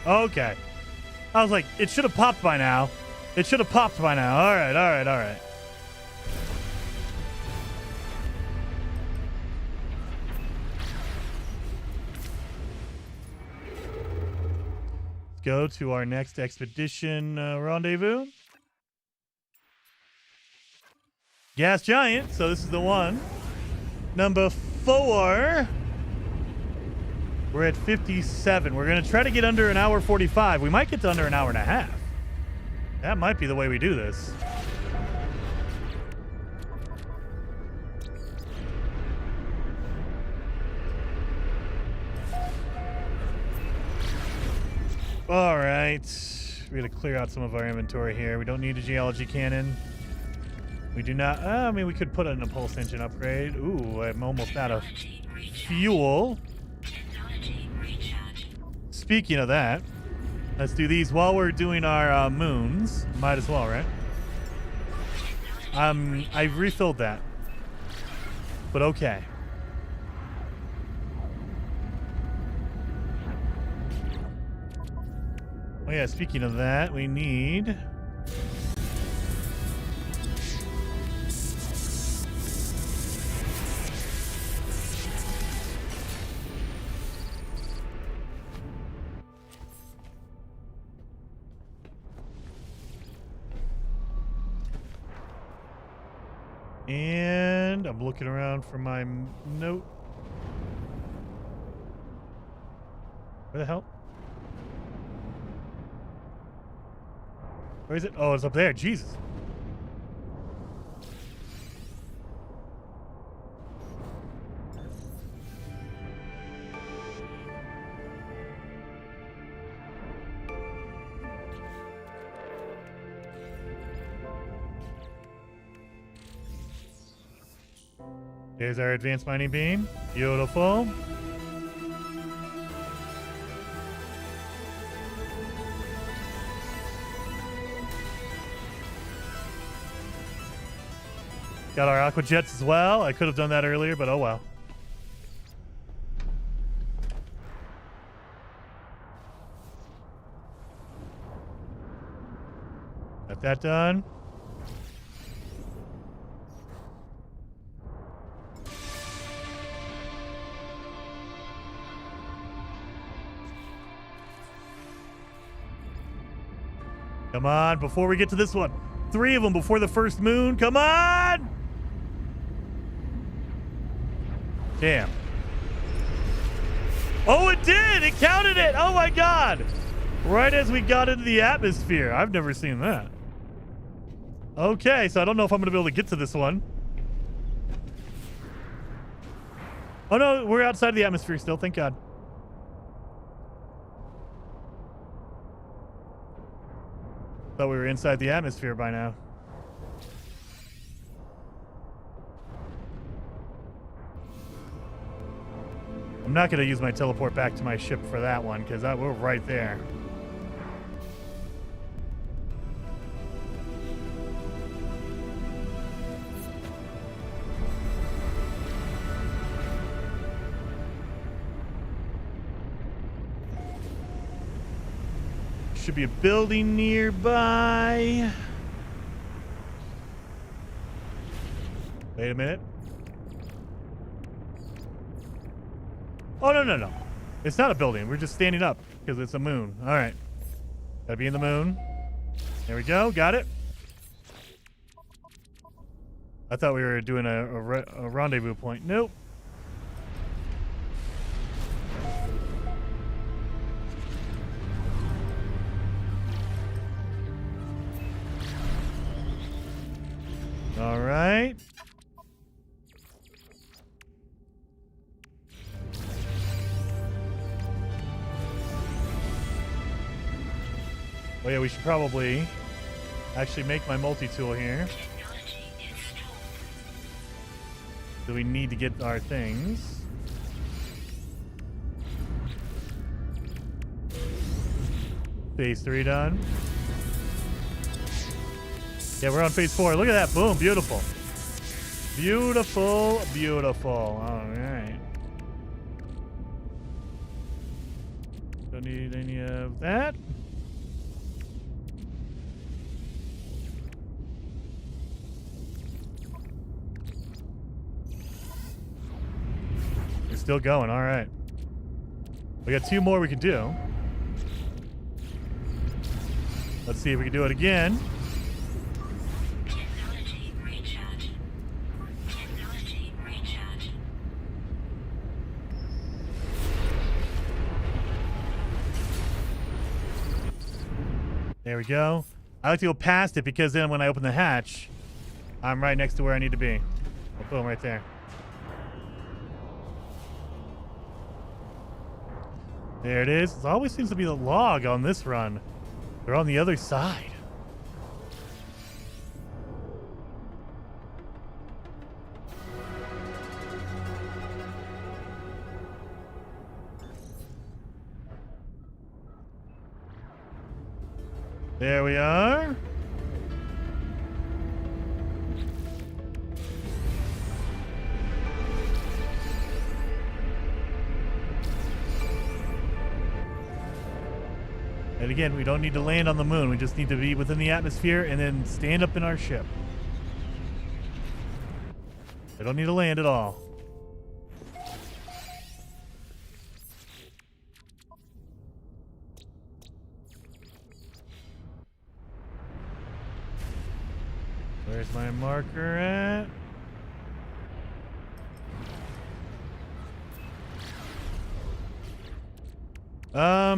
Okay. I was like, it should have popped by now. It should have popped by now. All right, all right, all right. Go to our next expedition rendezvous. Gas giant. So this is the one. Number 4. We're at 57. We're going to try to get under an hour 45. We might get to under an hour and a half. That might be the way we do this. All right. We're going to clear out some of our inventory here. We don't need a geology cannon. We do not. I mean, we could put in a pulse engine upgrade. Ooh, I'm almost out of fuel. Speaking of that, let's do these while we're doing our moons. Might as well, right? I've refilled that. But okay. Oh yeah, speaking of that, we need... And I'm looking around for my note. Where the hell? Where is it? Oh, it's up there. Jesus. There's our advanced mining beam. Beautiful. Got our aqua jets as well. I could have done that earlier, but oh well. Got that done. Come on, before we get to this one. 3 of them before the first moon. Come on! Damn. Oh, it did! It counted it! Oh my god! Right as we got into the atmosphere. I've never seen that. Okay, so I don't know if I'm going to be able to get to this one. Oh no, we're outside of the atmosphere still, thank god. Thought we were inside the atmosphere by now. I'm not going to use my teleport back to my ship for that one because we're right there. Should be a building nearby. Wait a minute. Oh, no. It's not a building. We're just standing up because it's a moon. All right. Gotta be in the moon. There we go. Got it. I thought we were doing a rendezvous point. Nope. All right. Oh yeah, we should probably actually make my multi-tool here. So we need to get our things. Phase 3 done. Yeah, we're on phase 4. Look at that. Boom. Beautiful. Beautiful. Beautiful. All right. Don't need any of that. We're still going. All right. We got 2 more we can do. Let's see if we can do it again. There we go. I like to go past it because then when I open the hatch, I'm right next to where I need to be. Oh, boom, right there. There it is. It always seems to be the log on this run. They're on the other side. There we are. And again, we don't need to land on the moon. We just need to be within the atmosphere and then stand up in our ship. I don't need to land at all. Where's my marker at?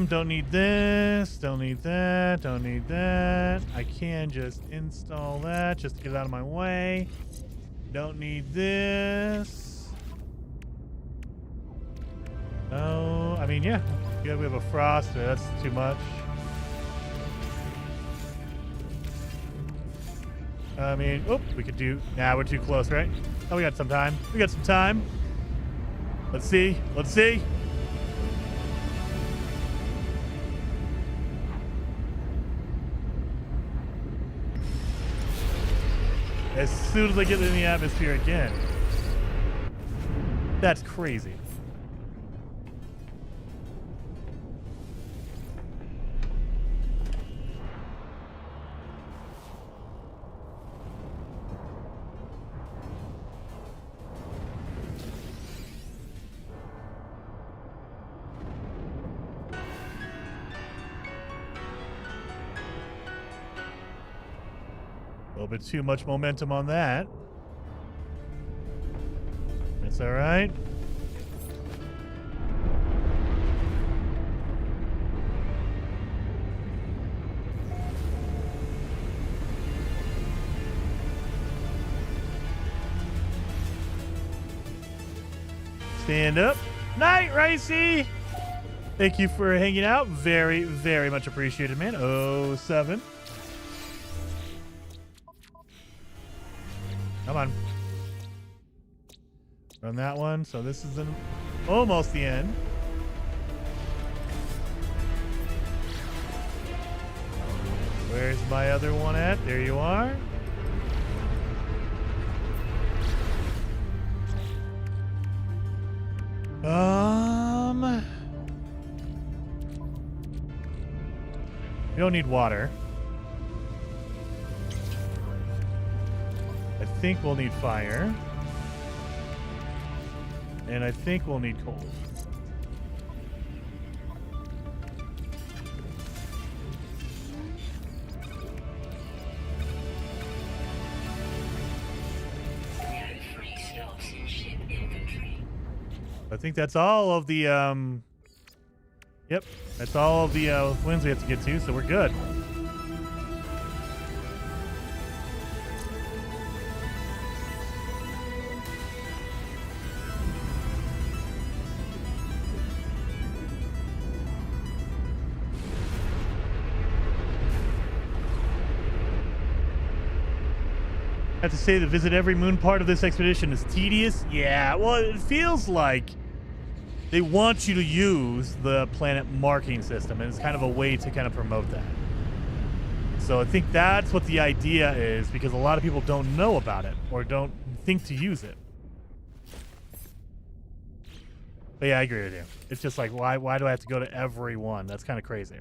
Don't need this, don't need that, don't need that. I can just install that just to get it out of my way. Don't need this. Oh, I mean, yeah. Yeah, we have a frost, but that's too much. I mean, oh, we could do. Nah, we're too close, right? Oh, we got some time. We got some time. Let's see. Let's see. As soon as I get in the atmosphere again. That's crazy. A little bit too much momentum on that. That's all right. Stand up. Night, Ricey. Thank you for hanging out. Very, very much appreciated, man. 07. Come on. Run that one. So this is almost the end. Where's my other one at? There you are. We don't need water. I think we'll need fire. And I think we'll need coal. I think that's all of the, yep, that's all of the wins we have to get to, so we're good. I have to say that visit every moon part of this expedition is tedious. Yeah, well, it feels like they want you to use the planet marking system, and it's kind of a way to kind of promote that. So I think that's what the idea is, because a lot of people don't know about it or don't think to use it. But yeah, I agree with you. It's just like, why do I have to go to every one? That's kind of crazy.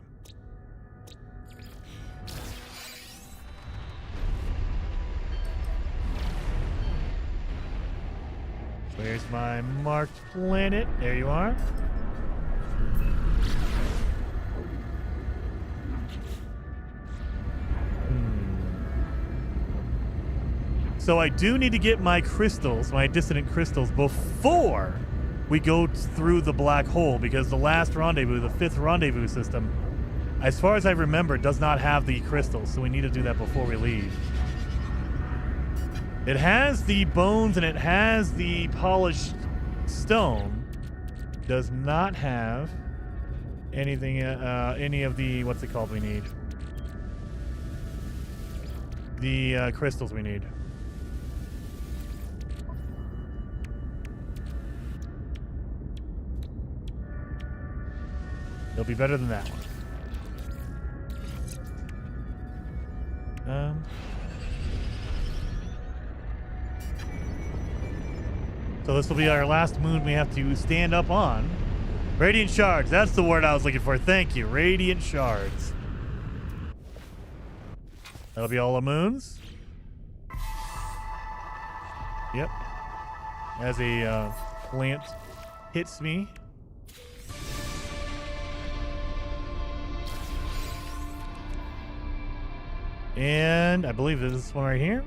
Where's my marked planet? There you are. So I do need to get my crystals, my dissonant crystals, before we go through the black hole, because the last rendezvous, the 5th rendezvous system, as far as I remember, does not have the crystals, so we need to do that before we leave. It has the bones and it has the polished stone. Does not have anything, any of the, what's it called we need? The crystals we need. It'll be better than that one. So this will be our last moon we have to stand up on. Radiant shards. That's the word I was looking for. Thank you. Radiant shards. That'll be all the moons. Yep. As a plant hits me. And I believe there's this one right here.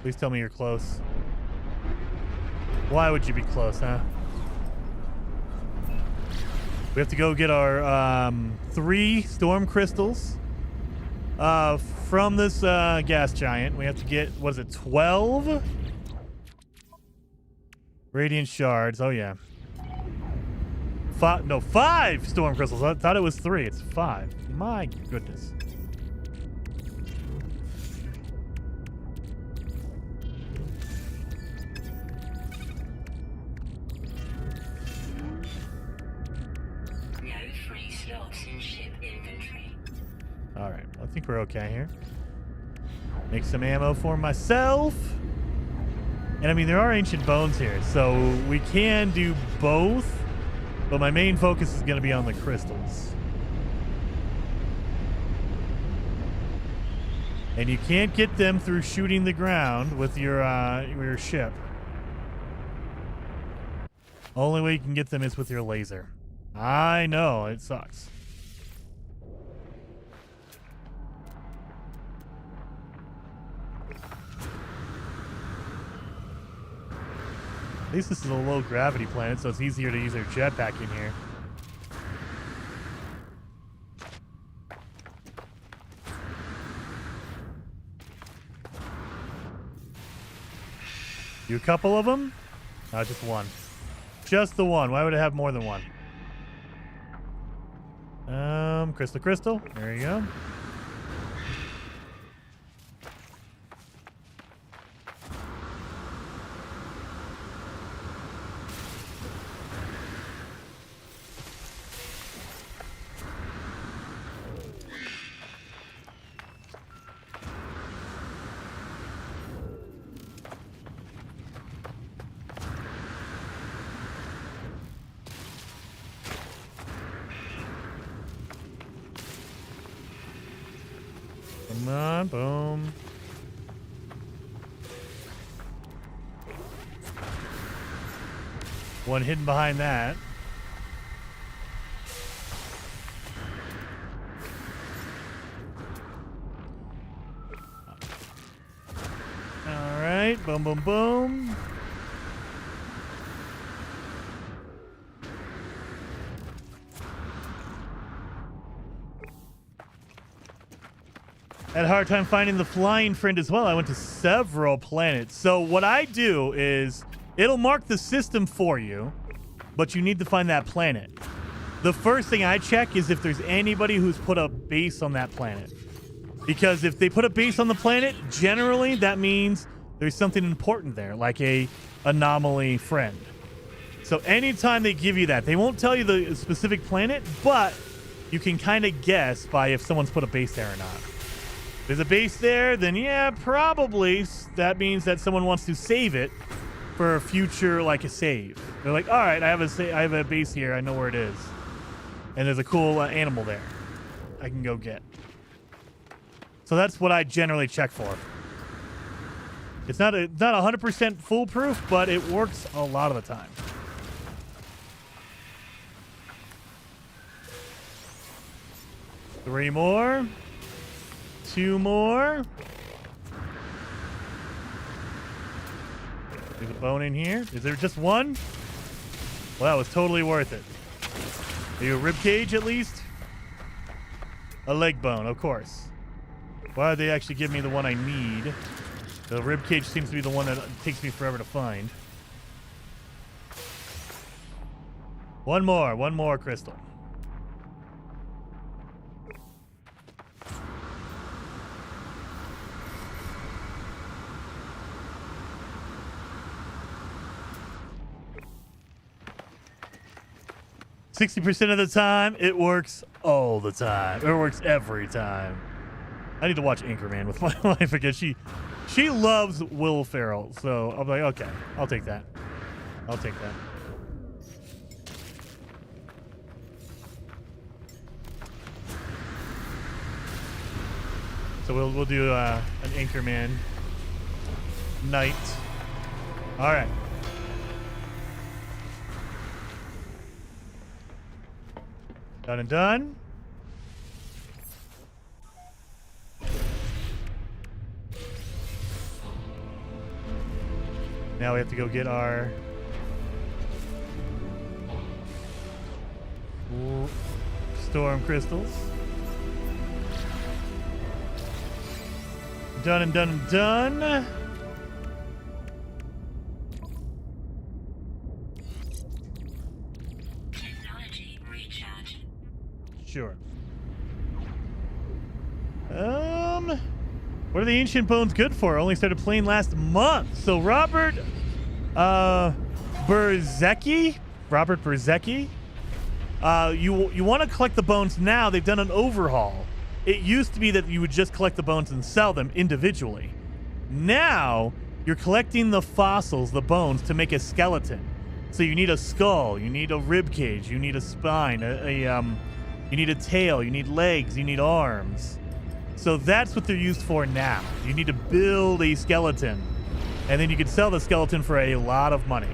Please tell me you're close. Why would you be close, huh? We have to go get our 3 storm crystals from this gas giant. We have to get, what is it, 12 radiant shards. Oh yeah, 5 storm crystals. I thought it was 3. It's 5. My goodness. All right, I think we're okay here. Make some ammo for myself. And I mean, there are ancient bones here, so we can do both, but my main focus is going to be on the crystals. And you can't get them through shooting the ground with your ship. Only way you can get them is with your laser. I know, it sucks. At least this is a low gravity planet, so it's easier to use their jetpack in here. Do a couple of them? No, just one. Just the one. Why would it have more than one? Crystal. There you go. Come on, boom. One hidden behind that. All right, boom, boom, boom. Had a hard time finding the flying friend as well. I went to several planets. So what I do is it'll mark the system for you, but you need to find that planet. The first thing I check is if there's anybody who's put a base on that planet. Because if they put a base on the planet, generally that means there's something important there, like a anomaly friend. So anytime they give you that, they won't tell you the specific planet, but you can kind of guess by if someone's put a base there or not. There's a base there, then yeah, probably that means that someone wants to save it for a future, like a save. They're like, all right, I have a base here. I know where it is, and there's a cool animal there I can go get. So that's what I generally check for. It's not 100% foolproof, but it works a lot of the time. 3 more. 2 more. There's a bone in here. Is there just one? Well, that was totally worth it. Are you a rib cage at least? A leg bone, of course. Why did they actually give me the one I need? The rib cage seems to be the one that takes me forever to find. One more crystal. "60% of the time, it works all the time. It works every time." I need to watch Anchorman with my wife again. She loves Will Ferrell, so I'm like, okay, I'll take that. I'll take that. So we'll do an Anchorman night. All right. Done and done. Now we have to go get our storm crystals. Done and done and done. Technology recharge. Sure. What are the ancient bones good for? I only started playing last month. So Robert Berzecki, you want to collect the bones now. They've done an overhaul. It used to be that you would just collect the bones and sell them individually. Now you're collecting the fossils, the bones, to make a skeleton. So you need a skull, you need a rib cage, you need a spine, you need a tail, you need legs, you need arms. So that's what they're used for now. You need to build a skeleton, and then you can sell the skeleton for a lot of money.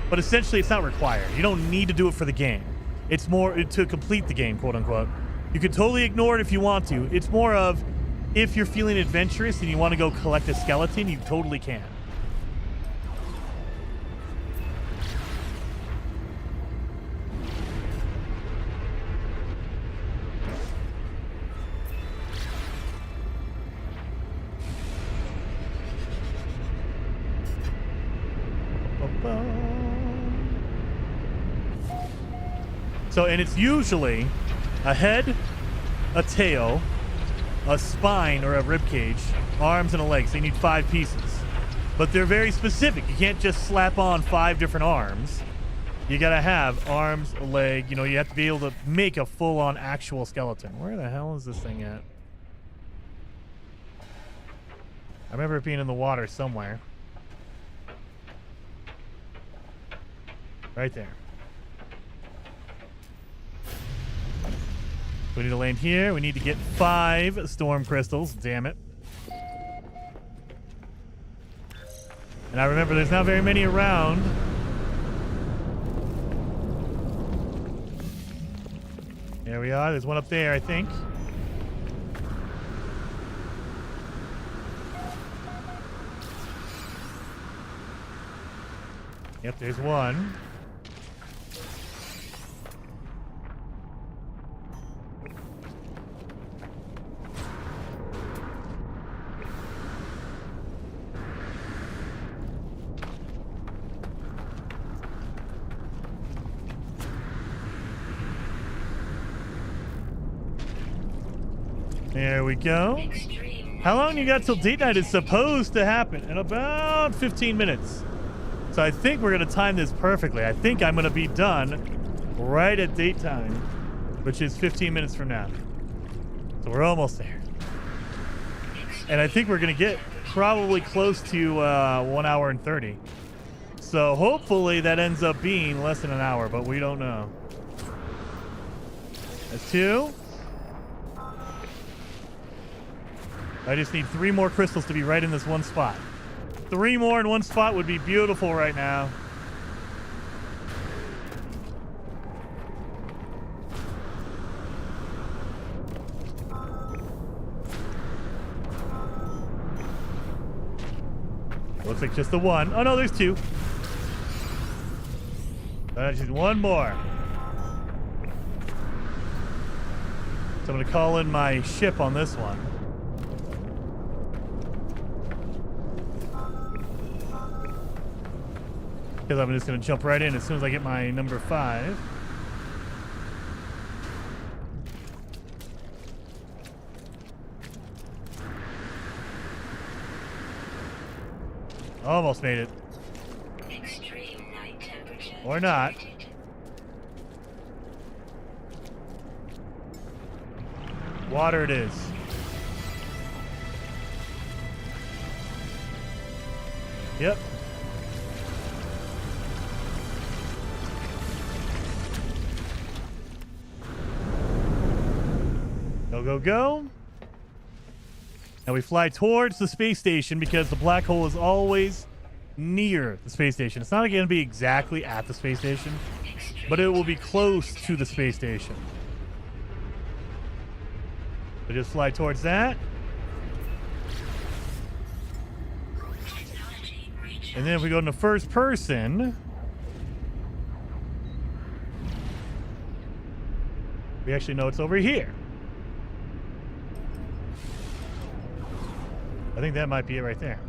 But essentially, it's not required. You don't need to do it for the game. It's more to complete the game, quote unquote. You can totally ignore it if you want to. It's more of, if you're feeling adventurous and you want to go collect a skeleton, you totally can. So, and it's usually a head, a tail, a spine or a rib cage, arms, and a leg. So you need 5 pieces. But they're very specific. You can't just slap on 5 different arms. You gotta have arms, a leg. You know, you have to be able to make a full-on actual skeleton. Where the hell is this thing at? I remember it being in the water somewhere. Right there. We need to land here. We need to get 5 storm crystals. Damn it. And I remember there's not very many around. There we are. There's one up there, I think. Yep, there's one. There we go. How long you got till date night is supposed to happen? In about 15 minutes. So I think we're going to time this perfectly. I think I'm going to be done right at date time, which is 15 minutes from now. So we're almost there. And I think we're going to get probably close to 1 hour and 30. So hopefully that ends up being less than an hour, but we don't know. That's 2. I just need 3 more crystals to be right in this one spot. 3 more in one spot would be beautiful right now. Perfect. Just the one. Oh, no, there's two. Just one more. So I'm going to call in my ship on this one. Because I'm just going to jump right in as soon as I get my number 5. Almost made it. Extreme night temperature. Or not. Water it is. Yep. Go, go, go. Now we fly towards the space station because the black hole is always near the space station. It's not going to be exactly at the space station, but it will be close to the space station. So just fly towards that. And then if we go into first person, we actually know it's over here. I think that might be it right there.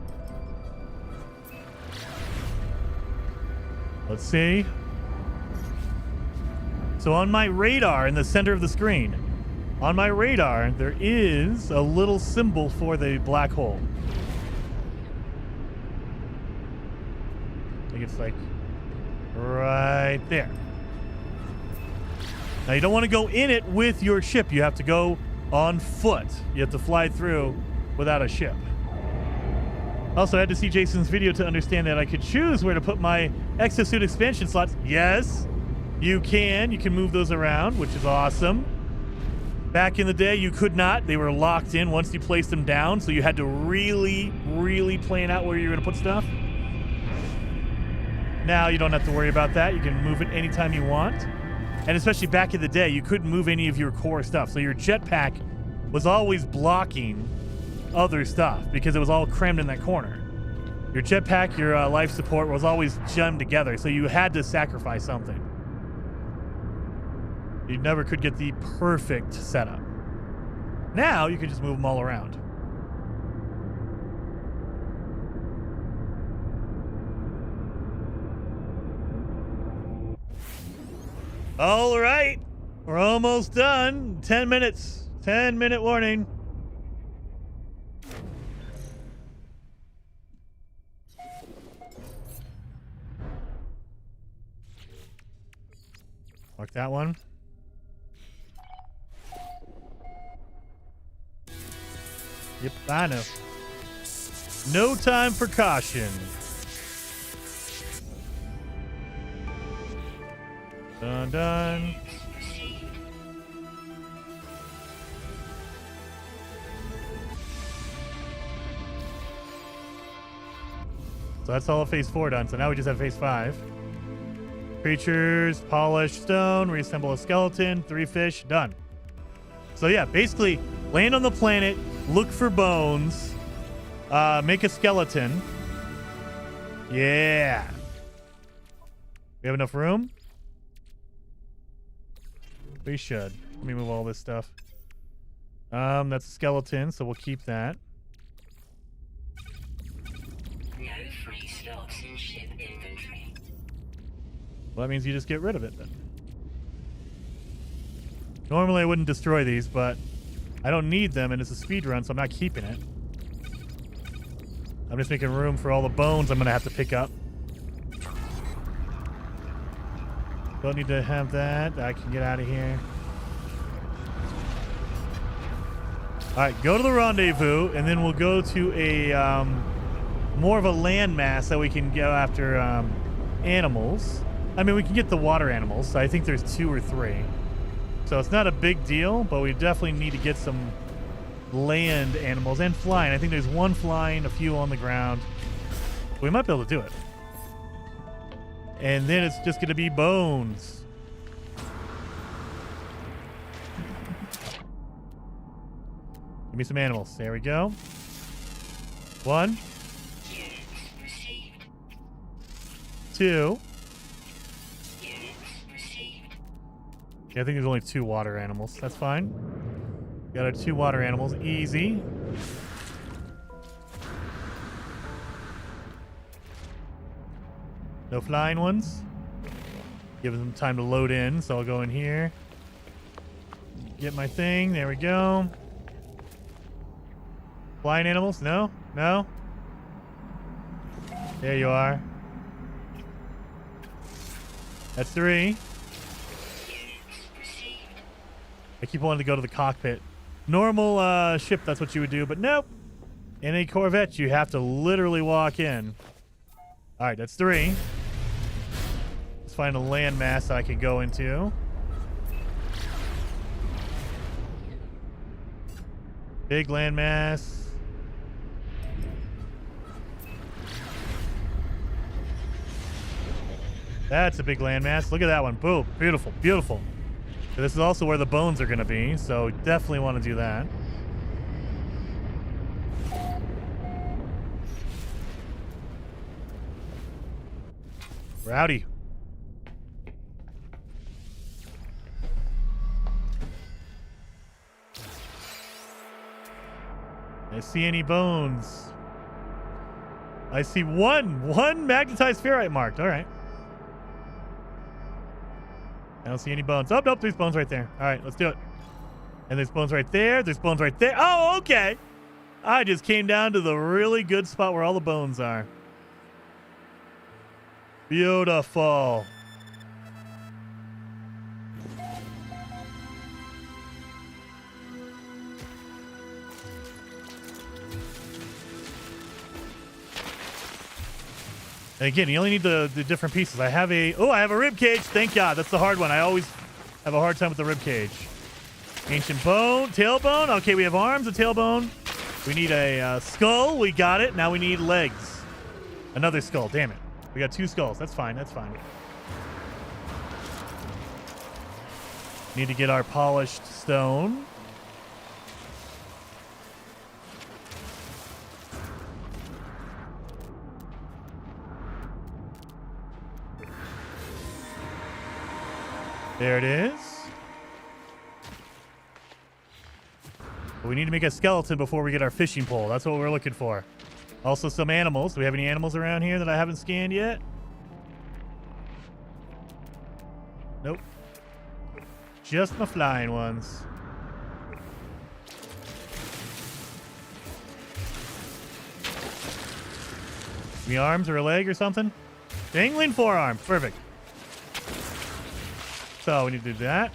Let's see. So on my radar in the center of the screen, on my radar, there is a little symbol for the black hole. I think it's like right there. Now you don't want to go in it with your ship. You have to go on foot. You have to fly through without a ship. Also, I had to see Jason's video to understand that I could choose where to put my exosuit expansion slots. Yes, you can. You can move those around, which is awesome. Back in the day, you could not. They were locked in once you placed them down, so you had to really, really plan out where you're going to put stuff. Now you don't have to worry about that. You can move it anytime you want. And especially back in the day, you couldn't move any of your core stuff. So your jetpack was always blocking other stuff because it was all crammed in that corner. Your jetpack, your life support was always jammed together, so you had to sacrifice something. You never could get the perfect setup. Now you can just move them all around. All right, we're almost done. 10 minutes. 10-minute warning. Mark that one. Yep, I know. No time for caution. Dun dun. So that's all of phase 4 done. So now we just have phase 5. Creatures, polish stone, reassemble a skeleton, 3 fish, done. So yeah, basically land on the planet, look for bones, make a skeleton. Yeah. We have enough room? We should. Let me move all this stuff. That's a skeleton, so we'll keep that. No free slots in ship inventory. Well, that means you just get rid of it then. Normally I wouldn't destroy these, but I don't need them and it's a speed run, so I'm not keeping it. I'm just making room for all the bones I'm going to have to pick up. Don't need to have that. I can get out of here. Alright, go to the rendezvous, and then we'll go to a more of a landmass that we can go after animals. I mean, we can get the water animals. I think there's 2 or 3. So it's not a big deal, but we definitely need to get some land animals and flying. I think there's 1 flying, a few on the ground. We might be able to do it. And then it's just going to be bones. Give me some animals. There we go. 1. 2. Units received. Yeah, I think there's only 2 water animals. That's fine. Got our 2 water animals. Easy. No flying ones. Giving them time to load in, so I'll go in here. Get my thing. There we go. Flying animals? No? No? There you are. That's 3. I keep wanting to go to the cockpit. Normal ship, that's what you would do, but nope. In a Corvette, you have to literally walk in. All right, that's 3. Let's find a landmass that I can go into. Big landmass. That's a big landmass. Look at that one. Boom. Beautiful. Beautiful. So this is also where the bones are going to be, so definitely want to do that. Rowdy. I see any bones. I see one magnetized ferrite marked. All right. I don't see any bones. Oh, nope, there's bones right there. All right, let's do it. And there's bones right there. There's bones right there. Oh, okay. I just came down to the really good spot where all the bones are. Beautiful. And again, you only need the different pieces. I have a rib cage. Thank God. That's the hard one. I always have a hard time with the rib cage. Ancient bone, tailbone. Okay, we have arms, a tailbone. We need a skull. We got it. Now we need legs. Another skull. Damn it. We got 2 skulls. That's fine. That's fine. Need to get our polished stone. There it is. But we need to make a skeleton before we get our fishing pole. That's what we're looking for. Also some animals. Do we have any animals around here that I haven't scanned yet? Nope. Just the flying ones. Any arms or a leg or something? Dangling forearm. Perfect. So we need to do that.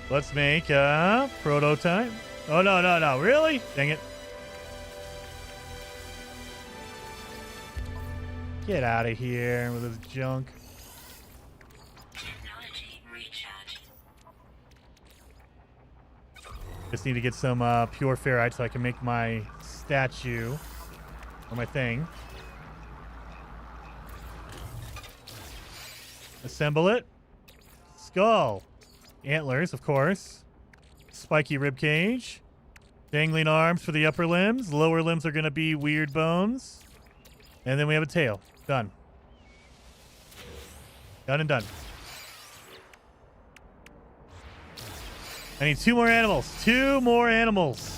Let's make a prototype. Oh, no. Really? Dang it. Get out of here with this junk. Technology recharge. Just need to get some pure ferrite so I can make my statue or my thing. Assemble it. Skull. Antlers, of course. Spiky rib cage. Dangling arms for the upper limbs. Lower limbs are going to be weird bones. And then we have a tail. Done. Done and done. I need 2 more animals. 2 more animals.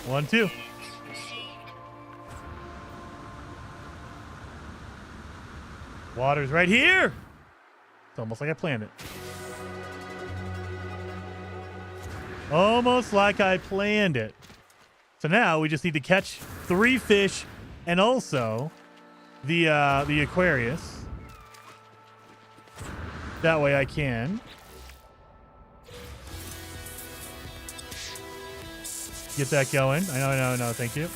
One, 2. Water's right here. It's almost like I planned it. Almost like I planned it. So now we just need to catch 3 fish and also the Aquarius. That way I can get that going. I know. Thank you.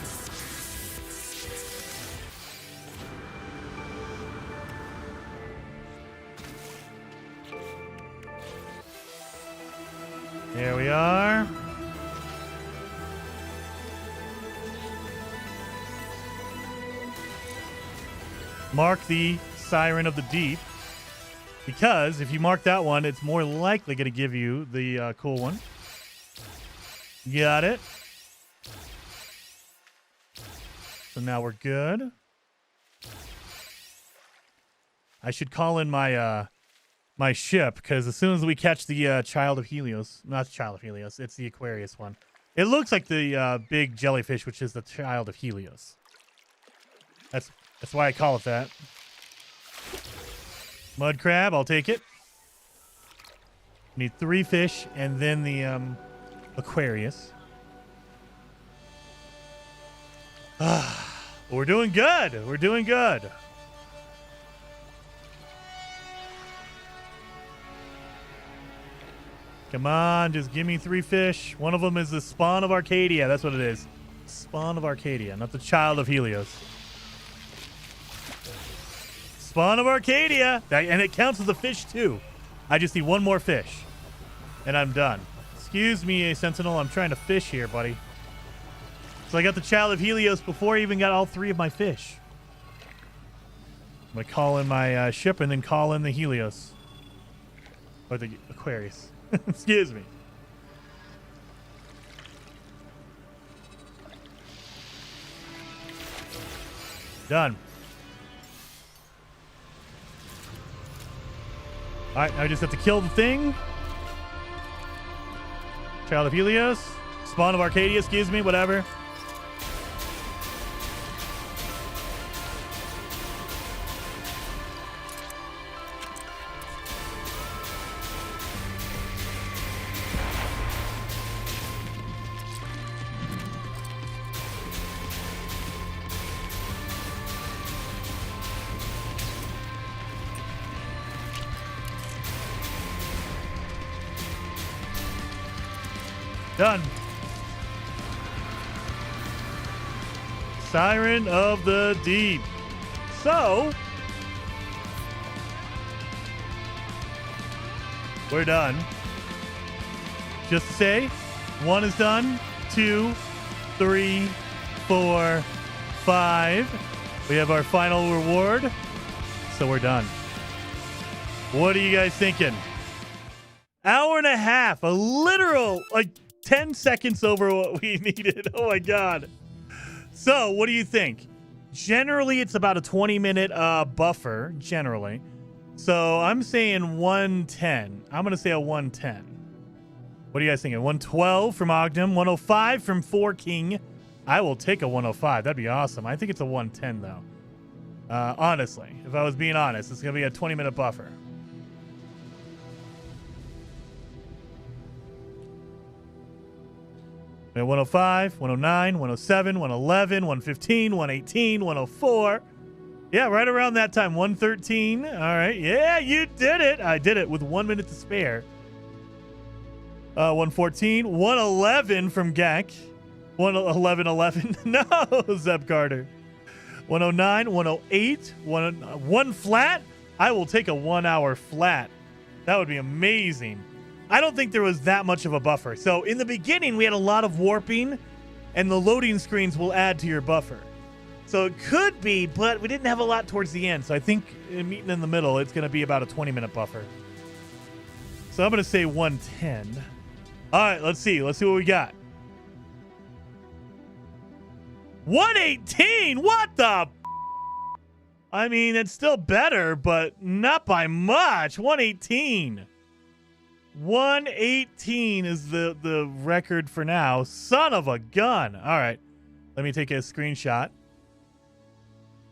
There we are. Mark the Siren of the Deep. Because if you mark that one, it's more likely going to give you the cool one. Got it. So now we're good. I should call in my my ship, because as soon as we catch the Child of Helios, not the Child of Helios, it's the Aquarius one. It looks like the big jellyfish, which is the Child of Helios. That's why I call it that. Mud crab, I'll take it. Need 3 fish and then the Aquarius. We're doing good. We're doing good. Come on, just give me 3 fish. One of them is the spawn of Arcadia. That's what it is. Spawn of Arcadia, not the Child of Helios. Spawn of Arcadia. And it counts as a fish, too. I just need 1 more fish. And I'm done. Excuse me, Sentinel. I'm trying to fish here, buddy. So I got the Child of Helios before I even got all 3 of my fish. I'm going to call in my ship and then call in the Helios. Or the Aquarius. Excuse me. Done. All right, now I just have to kill the thing. Child of Helios. Spawn of Arcadia, excuse me, whatever. Done. Siren of the Deep. So, we're done. Just to say, 1 is done, 2, 3, 4, 5. We have our final reward. So we're done. What are you guys thinking? Hour and a half, a literal, 10 seconds over what we needed. Oh my God. So what do you think? Generally, it's about a 20-minute buffer, generally. So I'm saying 110. I'm going to say a 110. What are you guys thinking? 112 from Ogden, 105 from 4 King. I will take a 105. That'd be awesome. I think it's a 110, though. Honestly, if I was being honest, it's going to be a 20-minute buffer. We have 105, 109, 107, 111, 115, 118, 104. Yeah, right around that time. 113. All right. Yeah, you did it. I did it with 1 minute to spare. 114, 111 from Gak. 111. No, Zeb Carter. 109, 108, 1 flat. I will take a 1 hour flat. That would be amazing. I don't think there was that much of a buffer. So in the beginning, we had a lot of warping, and the loading screens will add to your buffer. So it could be, but we didn't have a lot towards the end. So I think meeting in the middle, it's going to be about a 20-minute buffer. So I'm going to say 110. All right, let's see. Let's see what we got. 118? What the? I mean, it's still better, but not by much. 118. 118 is the record for now. Son of a gun. All right. Let me take a screenshot.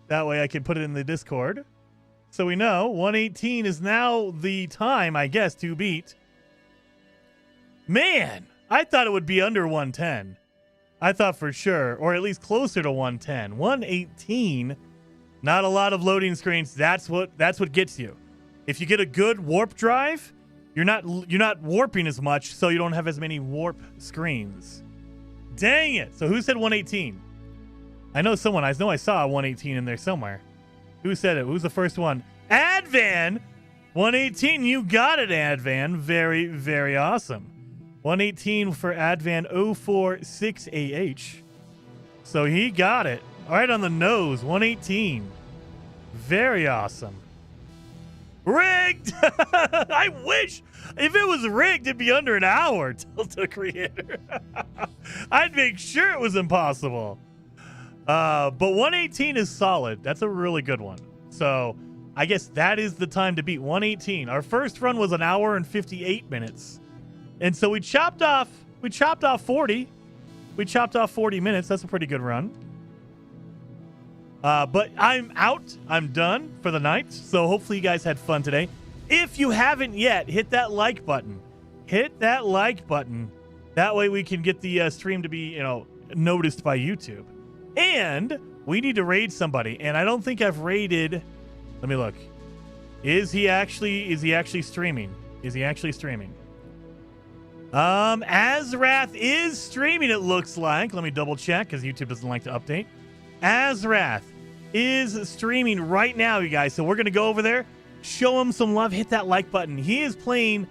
That way I can put it in the Discord. So we know 118 is now the time, I guess, to beat. Man, I thought it would be under 110. I thought for sure, or at least closer to 110. 118, not a lot of loading screens. That's what gets you. If you get a good warp drive, you're not warping as much, so you don't have as many warp screens. Dang it. So who said 118? I know someone. I know I saw a 118 in there somewhere. Who said it? Who's the first one? Advan! 118. You got it, Advan. Very, very awesome. 118 for Advan 046AH. So he got it. Right on the nose. 118. Very awesome. Rigged! I wish if it was rigged, it'd be under an hour, Delta Creator. I'd make sure it was impossible. But 118 is solid. That's a really good one. So I guess that is the time to beat 118. Our first run was an hour and 58 minutes. And so we chopped off 40. We chopped off 40 minutes. That's a pretty good run. But I'm out. I'm done for the night. So hopefully you guys had fun today. If you haven't yet, hit that like button. Hit that like button. That way we can get the stream to be, noticed by YouTube. And we need to raid somebody. And I don't think I've raided. Let me look. Is he actually streaming? Is he actually streaming? Azrath is streaming, it looks like. Let me double check because YouTube doesn't like to update. Azrath is streaming right now, you guys. So we're going to go over there, show him some love, hit that like button. He is playing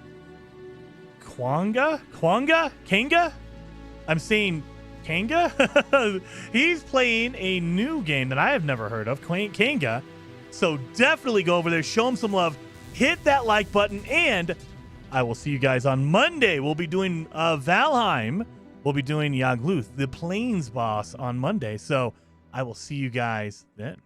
Kanga? I'm saying Kanga? He's playing a new game that I have never heard of, Kanga. So definitely go over there, show him some love, hit that like button, and I will see you guys on Monday. We'll be doing Valheim. We'll be doing Yagluth, the Plains boss, on Monday. So I will see you guys then.